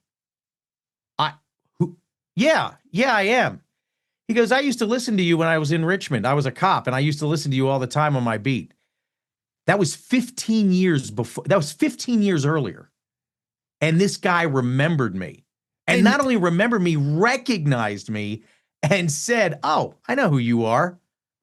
Yeah, I am. He goes, I used to listen to you when I was in Richmond. I was a cop, and I used to listen to you all the time on my beat. That was 15 years before. That was 15 years earlier. And this guy remembered me. And not only remembered me, recognized me and said, oh, I know who you are.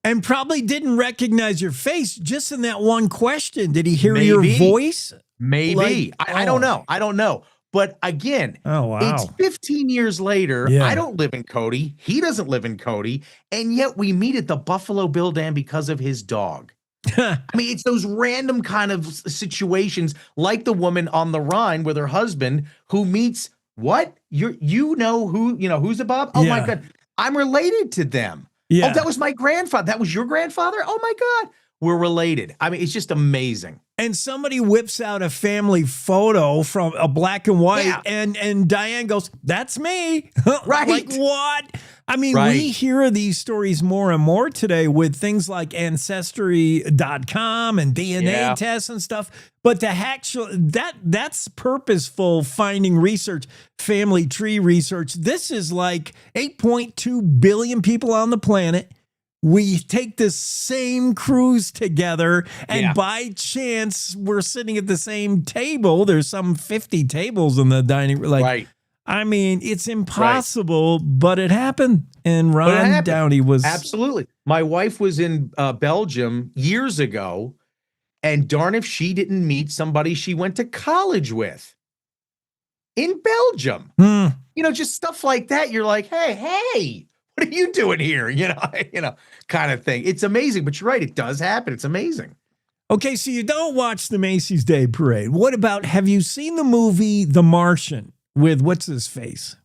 And probably didn't recognize your face just in that one question. Did he hear your voice? Maybe. Like, I don't know. I don't know. But again, it's 15 years later. Yeah. I don't live in Cody. He doesn't live in Cody. And yet we meet at the Buffalo Bill Dam because of his dog. I mean, it's those random kind of situations like the woman on the Rhine with her husband who meets what? Who's a Bob? Oh my God. I'm related to them. Yeah. Oh, that was my grandfather. That was your grandfather? Oh my God. We're related. I mean, it's just amazing. And somebody whips out a family photo from a black and white, and Diane goes, "That's me." Right. Like, what? I mean, we hear these stories more and more today with things like Ancestry.com and DNA tests and stuff. But that's purposeful finding research, family tree research. This is like 8.2 billion people on the planet. We take this same cruise together, and by chance, we're sitting at the same table. There's some 50 tables in the dining room. I mean, it's impossible, but it happened. And Ron Downey was... Absolutely. My wife was in Belgium years ago, and darn if she didn't meet somebody she went to college with in Belgium. Just stuff like that. You're like, hey, what are you doing here? Kind of thing. It's amazing, but you're right. It does happen. It's amazing. Okay, so you don't watch the Macy's Day Parade. What about, have you seen the movie The Martian with what's his face?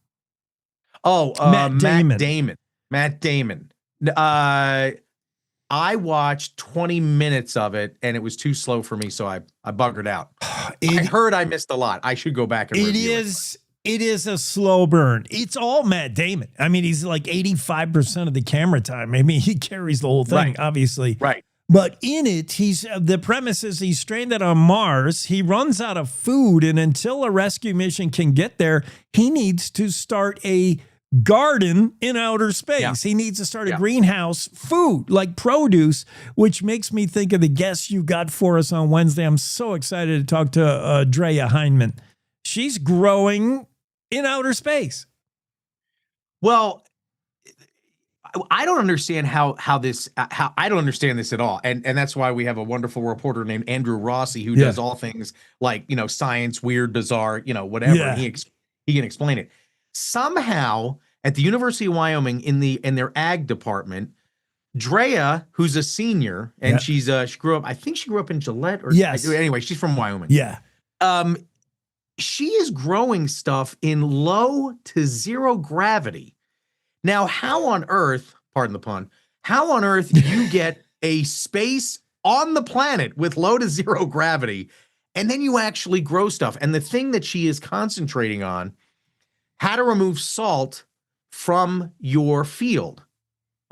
Oh, Matt Damon. Matt Damon. I watched 20 minutes of it, and it was too slow for me, so I buggered out. I heard I missed a lot. I should go back and review it. It is a slow burn. It's all Matt Damon. I mean, he's like 85% of the camera time. I mean, he carries the whole thing, obviously. Right. But in it, the premise is he's stranded on Mars. He runs out of food, and until a rescue mission can get there, he needs to start a garden in outer space. Yeah. He needs to start a greenhouse, food, like produce, which makes me think of the guests you got for us on Wednesday. I'm so excited to talk to Drea Heinman. She's growing in outer space. Well, I don't understand how I don't understand this at all. And that's why we have a wonderful reporter named Andrew Rossi who does all things like, science, weird, bizarre, whatever. Yeah. He can explain it. Somehow at the University of Wyoming in their ag department, Drea, who's a senior, and she grew up in Gillette anyway, she's from Wyoming. Yeah. She is growing stuff in low to zero gravity. Now, how on earth, pardon the pun, how on earth you get a space on the planet with low to zero gravity, and then you actually grow stuff? And the thing that she is concentrating on, how to remove salt from your field.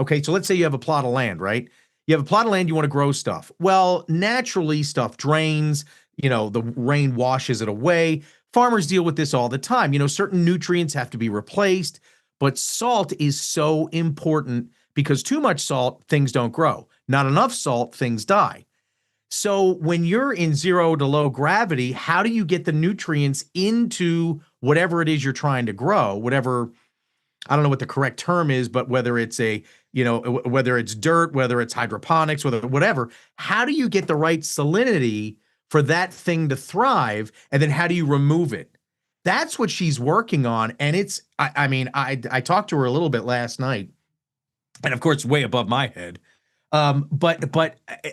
Okay, so let's say you have a plot of land, right? You have a plot of land, you want to grow stuff. Well, naturally, stuff drains, the rain washes it away. Farmers deal with this all the time. Certain nutrients have to be replaced, but salt is so important because too much salt, things don't grow. Not enough salt, things die. So when you're in zero to low gravity, how do you get the nutrients into whatever it is you're trying to grow? Whatever, I don't know what the correct term is, but whether it's whether it's dirt, whether it's hydroponics, whatever, how do you get the right salinity for that thing to thrive? And then how do you remove it? That's what she's working on. And it's, I talked to her a little bit last night, and of course, way above my head. But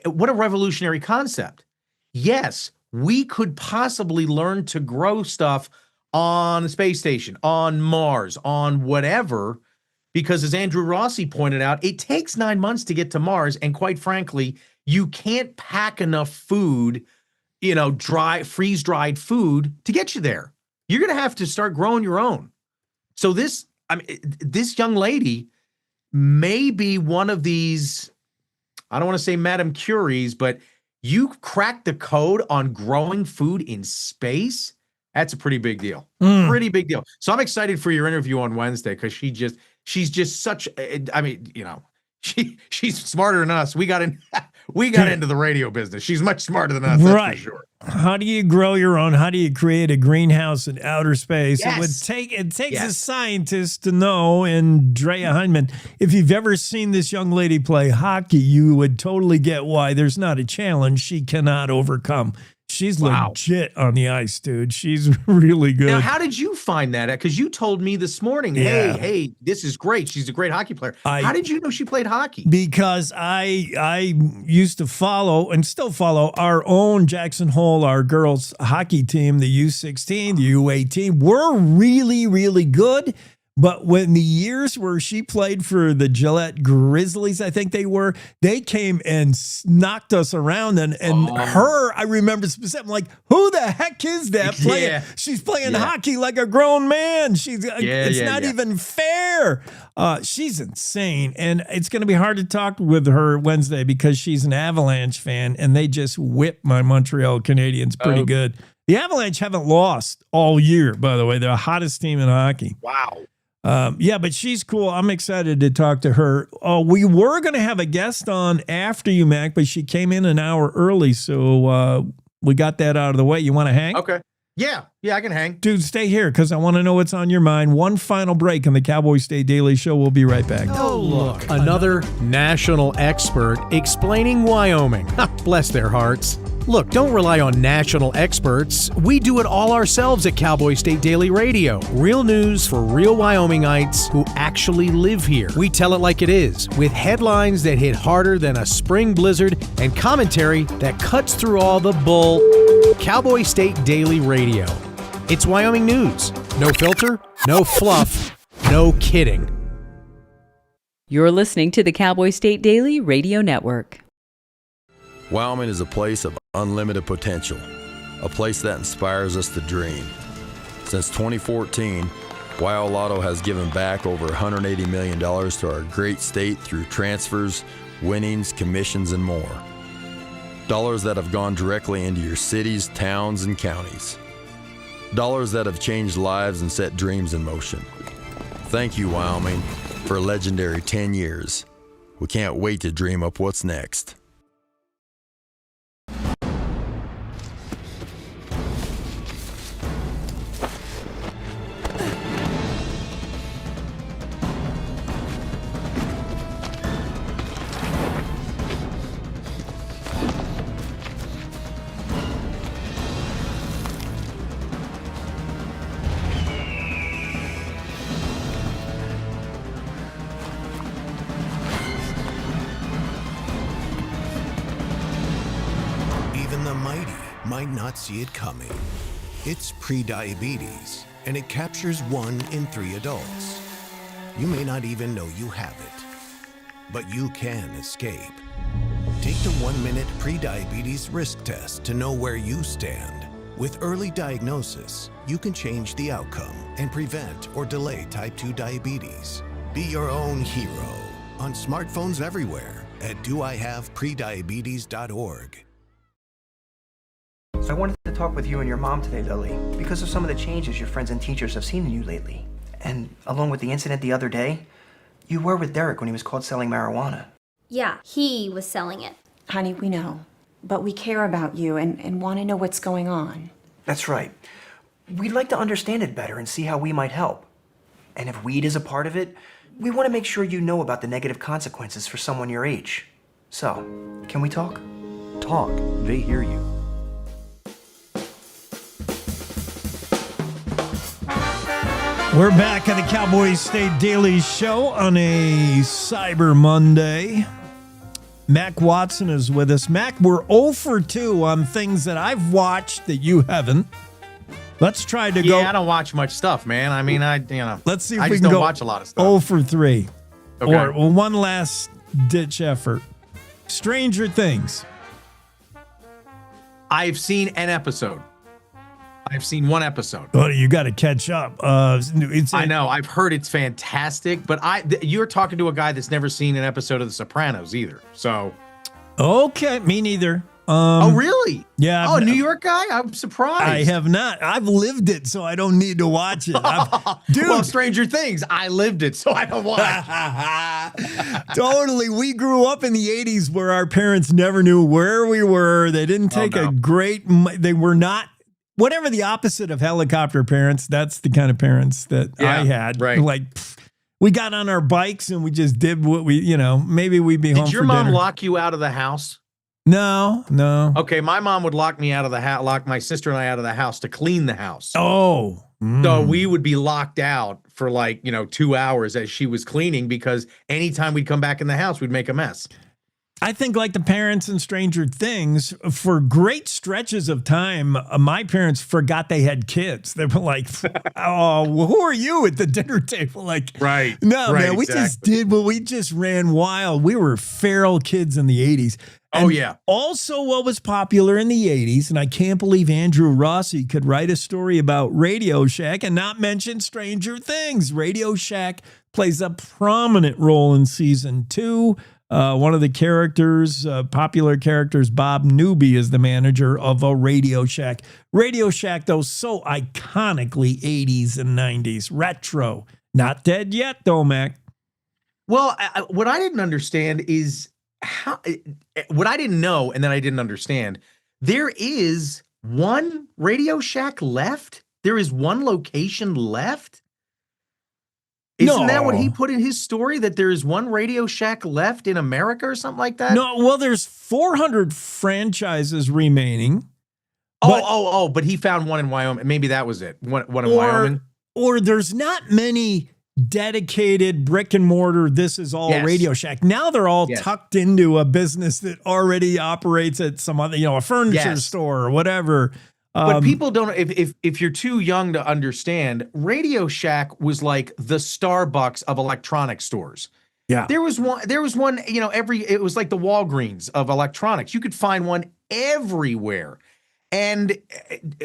what a revolutionary concept. Yes, we could possibly learn to grow stuff on the space station, on Mars, on whatever, because as Andrew Rossi pointed out, it takes 9 months to get to Mars. And quite frankly, you can't pack enough food, freeze-dried food to get you there. You're going to have to start growing your own. So this young lady may be one of these, I don't want to say Madame Curie's, but you crack the code on growing food in space. That's a pretty big deal. Pretty big deal. So I'm excited for your interview on Wednesday because she's just such, she's smarter than us. We got We got into the radio business. She's much smarter than us, that's for sure. How do you grow your own? How do you create a greenhouse in outer space? Yes. It takes a scientist to know. And Drea Hyndman, if you've ever seen this young lady play hockey, you would totally get why there's not a challenge she cannot overcome. She's legit on the ice, dude. She's really good. Now, how did you find that? Because you told me this morning, hey, this is great. She's a great hockey player. How did you know she played hockey? Because I used to follow and still follow our own Jackson Hole, our girls hockey team, the U16, the U18. We're really, really good. But when the years where she played for the Gillette Grizzlies, I think they came and knocked us around. And her, I remember specifically, like, who the heck is that playing? Yeah. She's playing hockey like a grown man. It's not even fair. She's insane. And it's going to be hard to talk with her Wednesday because she's an Avalanche fan, and they just whipped my Montreal Canadiens pretty good. The Avalanche haven't lost all year, by the way. They're the hottest team in hockey. Wow. But she's cool. I'm excited to talk to her. We were going to have a guest on after you, Mac, but she came in an hour early, so we got that out of the way. You want to hang? Okay. Yeah, I can hang. Dude, stay here because I want to know what's on your mind. One final break on the Cowboy State Daily Show. We'll be right back. Oh, look. Another national expert explaining Wyoming. Bless their hearts. Look, don't rely on national experts. We do it all ourselves at Cowboy State Daily Radio. Real news for real Wyomingites who actually live here. We tell it like it is, with headlines that hit harder than a spring blizzard and commentary that cuts through all the bull. Cowboy State Daily Radio. It's Wyoming news. No filter, no fluff, no kidding. You're listening to the Cowboy State Daily Radio Network. Wyoming is a place of unlimited potential, a place that inspires us to dream. Since 2014, Wyo Lotto has given back over $180 million to our great state through transfers, winnings, commissions, and more. Dollars that have gone directly into your cities, towns, and counties. Dollars that have changed lives and set dreams in motion. Thank you, Wyoming, for a legendary 10 years. We can't wait to dream up what's next. Might not see it coming. It's prediabetes, and it captures 1 in 3 adults. You may not even know you have it, but you can escape. Take the 1-minute prediabetes risk test to know where you stand. With early diagnosis, you can change the outcome and prevent or delay type 2 diabetes. Be your own hero on smartphones everywhere at doihaveprediabetes.org. I wanted to talk with you and your mom today, Lily, because of some of the changes your friends and teachers have seen in you lately. And along with the incident the other day, you were with Derek when he was caught selling marijuana. Yeah, he was selling it. Honey, we know. But we care about you and want to know what's going on. That's right. We'd like to understand it better and see how we might help. And if weed is a part of it, we want to make sure you know about the negative consequences for someone your age. So, can we talk? Talk. They hear you. We're back at the Cowboy State Daily Show on a Cyber Monday. Mac Watson is with us. Mac, we're 0 for 2 on things that I've watched that you haven't. Let's try to go. Yeah, I don't watch much stuff, man. I mean, let's see if I we just can don't go watch a lot of stuff. 0 for 3. Okay. Or one last ditch effort. Stranger Things. I've seen an episode. I've seen 1 episode. Oh, you got to catch up. I know. I've heard it's fantastic, but you're talking to a guy that's never seen an episode of The Sopranos either. So, okay, me neither. Oh, really? Yeah. Oh, New York guy? I'm surprised. I have not. I've lived it, so I don't need to watch it. Dude. Well, Stranger Things, I lived it, so I don't watch. Totally. We grew up in the 80s where our parents never knew where we were. They didn't take they were not, whatever the opposite of helicopter parents, that's the kind of parents that I had. Right. Like, we got on our bikes and we just did what maybe we'd be home for dinner. Did your mom lock you out of the house? No. Okay, my mom would lock me out of the house, lock my sister and I out of the house to clean the house. Oh. So we would be locked out for 2 hours as she was cleaning, because anytime we'd come back in the house, we'd make a mess. I think like the parents in Stranger Things, for great stretches of time, my parents forgot they had kids. They were like, oh, well, who are you at the dinner table? Like, right. No, right, man, we just did what we just ran wild. We were feral kids in the 80s. And yeah. Also what was popular in the 80s, and I can't believe Andrew Rossi could write a story about Radio Shack and not mention Stranger Things. Radio Shack plays a prominent role in season 2. One of the characters, popular characters, Bob Newby, is the manager of a Radio Shack. Radio Shack, though, so iconically 80s and 90s. Retro. Not dead yet, though, Mac. Well, what I didn't understand is what I didn't know, and then I didn't understand. There is one Radio Shack left? There is one location left? Isn't that what he put in his story, that there is one Radio Shack left in America or something like that? No, well, there's 400 franchises remaining. But he found one in Wyoming. Maybe that was it. One in Wyoming. Or there's not many dedicated brick and mortar, this is all Radio Shack. Now they're all tucked into a business that already operates at some other, a furniture store or whatever. But people don't, if you're too young to understand, Radio Shack was like the Starbucks of electronic stores. Yeah. There was one, it was like the Walgreens of electronics. You could find one everywhere. And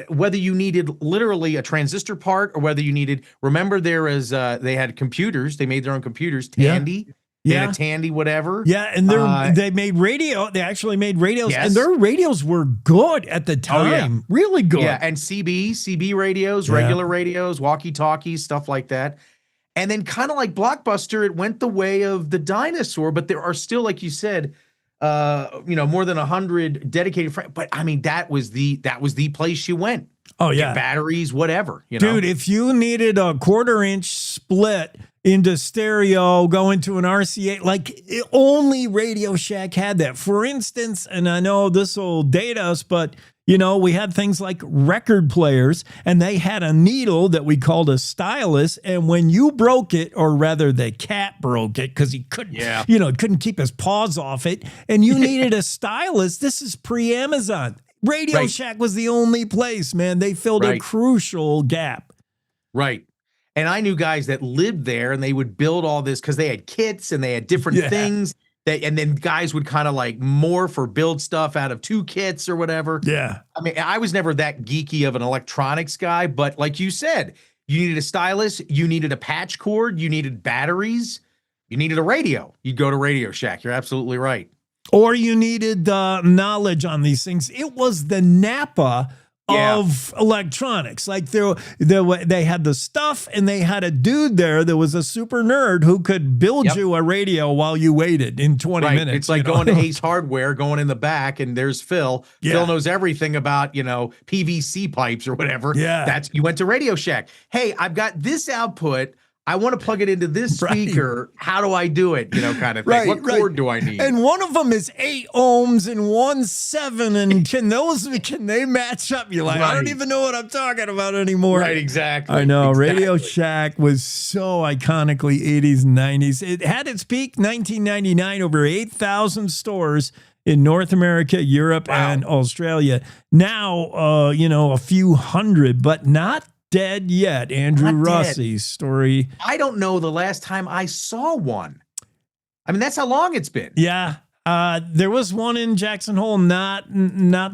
whether you needed literally a transistor part or whether you needed, remember there was, they had computers, they made their own computers, Tandy. They had a Tandy, whatever. Yeah, and they made radio. They actually made radios, and their radios were good at the time. Really good. Yeah, and CB radios, regular radios, walkie-talkies, stuff like that. And then kind of like Blockbuster, it went the way of the dinosaur, but there are still, like you said, more than 100 dedicated friends. But I mean, that was the place you went. Oh yeah, get batteries, whatever. Dude, if you needed a 1/4-inch split into stereo, go into an RCA, only Radio Shack had that. For instance, and I know this will date us, but we had things like record players, and they had a needle that we called a stylus. And when you broke it, or rather the cat broke it because he couldn't, couldn't keep his paws off it, and you needed a stylus, this is pre-Amazon. Radio Shack was the only place, man. They filled a crucial gap. Right. And I knew guys that lived there, and they would build all this because they had kits and they had different things. And then guys would kind of like morph or build stuff out of 2 kits or whatever. Yeah. I mean, I was never that geeky of an electronics guy, but like you said, you needed a stylus, you needed a patch cord, you needed batteries, you needed a radio. You'd go to Radio Shack. You're absolutely right. Or you needed knowledge on these things. It was the Napa of electronics. Like they had the stuff, and they had a dude there that was a super nerd who could build you a radio while you waited in 20 minutes. It's like going to Ace Hardware, going in the back, and there's Phil. Phil knows everything about, PVC pipes or whatever. Yeah. You went to Radio Shack. Hey, I've got this output. I want to plug it into this speaker. How do I do it? Kind of thing. What cord do I need? And one of them is 8 ohms and 1 7. And can they match up? You're like, I don't even know what I'm talking about anymore. Right, exactly. I know. Exactly. Radio Shack was so iconically 80s and 90s. It had its peak 1999, over 8,000 stores in North America, Europe, and Australia. Now, a few hundred, but not dead yet. Andrew Rossi's story. I don't know the last time I saw one. I mean, that's how long it's been. Yeah. There was one in Jackson Hole not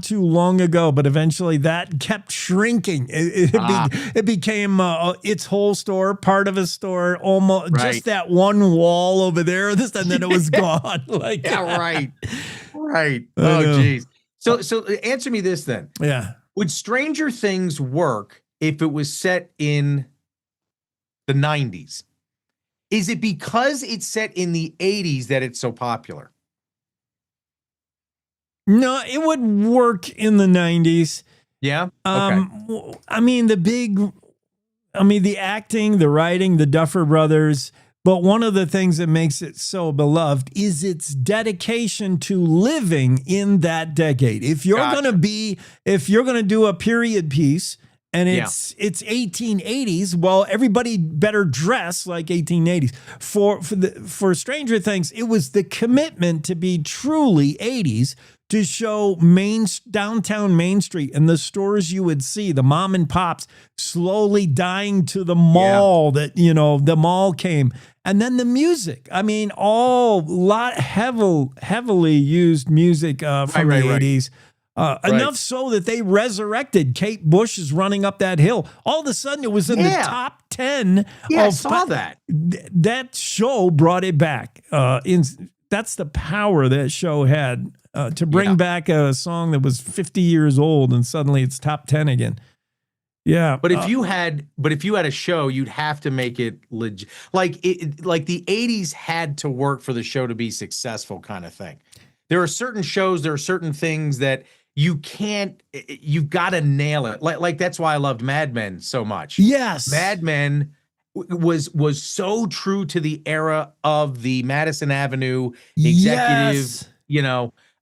too long ago, but eventually that kept shrinking. It became its whole store, part of a store, almost just that one wall over there. And then it was gone. Right. Oh, geez. So answer me this then. Yeah. Would Stranger Things work if it was set in the 90s? Is it because it's set in the 80s that it's so popular? No, it would work in the 90s. Yeah? Okay. I mean, the acting, the writing, the Duffer Brothers. But one of the things that makes it so beloved is its dedication to living in that decade. If you're going to do a period piece and it's 1880s, well, everybody better dress like 1880s. For Stranger Things, it was the commitment to be truly 80s, to show downtown Main Street and the stores you would see, the mom and pops slowly dying to the mall that, the mall came. And then the music. I mean, heavily used music from the 80s. Enough so that they resurrected Kate Bush is running up that hill. All of a sudden, it was in the top 10. Yeah, I saw that. That show brought it back. That's the power that show had. To bring back a song that was 50 years old and suddenly it's top 10 again. Yeah. But if you had a show, you'd have to make it legit. Like the 80s had to work for the show to be successful, kind of thing. There are certain shows, there are certain things that you've got to nail it. Like that's why I loved Mad Men so much. Yes. Mad Men was so true to the era of the Madison Avenue executive,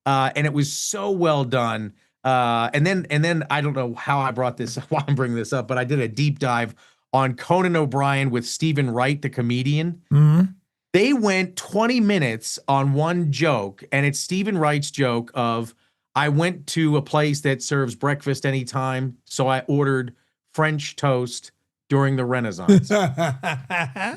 and it was so well done. And then I don't know how I brought this why I'm bringing this up, but I did a deep dive on Conan O'Brien with Stephen Wright, the comedian. Mm-hmm. They went 20 minutes on one joke, and it's Stephen Wright's joke of, I went to a place that serves breakfast anytime, so I ordered French toast during the Renaissance.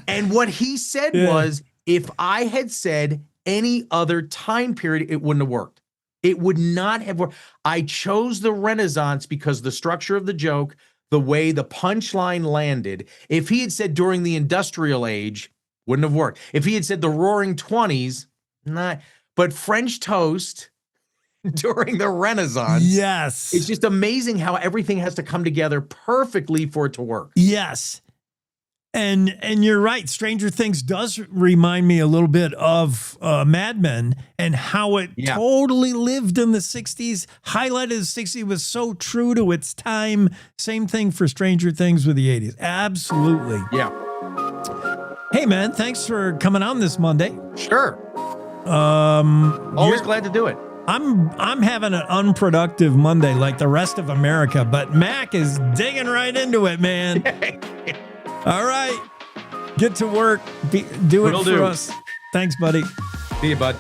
And what he said was, if I had said any other time period, it wouldn't have worked. It would not have worked. I chose the Renaissance because the structure of the joke, the way the punchline landed. If he had said during the Industrial Age, wouldn't have worked. If he had said the Roaring 20s, not. But French toast during the Renaissance. Yes. It's just amazing how everything has to come together perfectly for it to work. Yes. And you're right. Stranger Things does remind me a little bit of Mad Men and how it totally lived in the 60s, highlighted the 60s, was so true to its time. Same thing for Stranger Things with the 80s. Absolutely. Yeah. Hey, man, thanks for coming on this Monday. Sure. Always glad to do it. I'm having an unproductive Monday like the rest of America, but Mac is digging right into it, man. All right. Get to work. Do it for us. Thanks, buddy. See you, bud.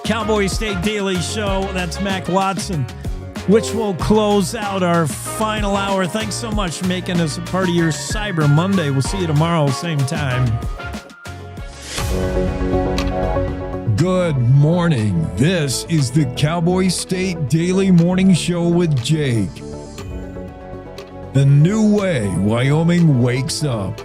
Cowboy State Daily Show. That's Mac Watson, which will close out our final hour. Thanks so much for making us a part of your Cyber Monday. We'll see you tomorrow, same time. Good morning. This is the Cowboy State Daily Morning Show with Jake. The new way Wyoming wakes up.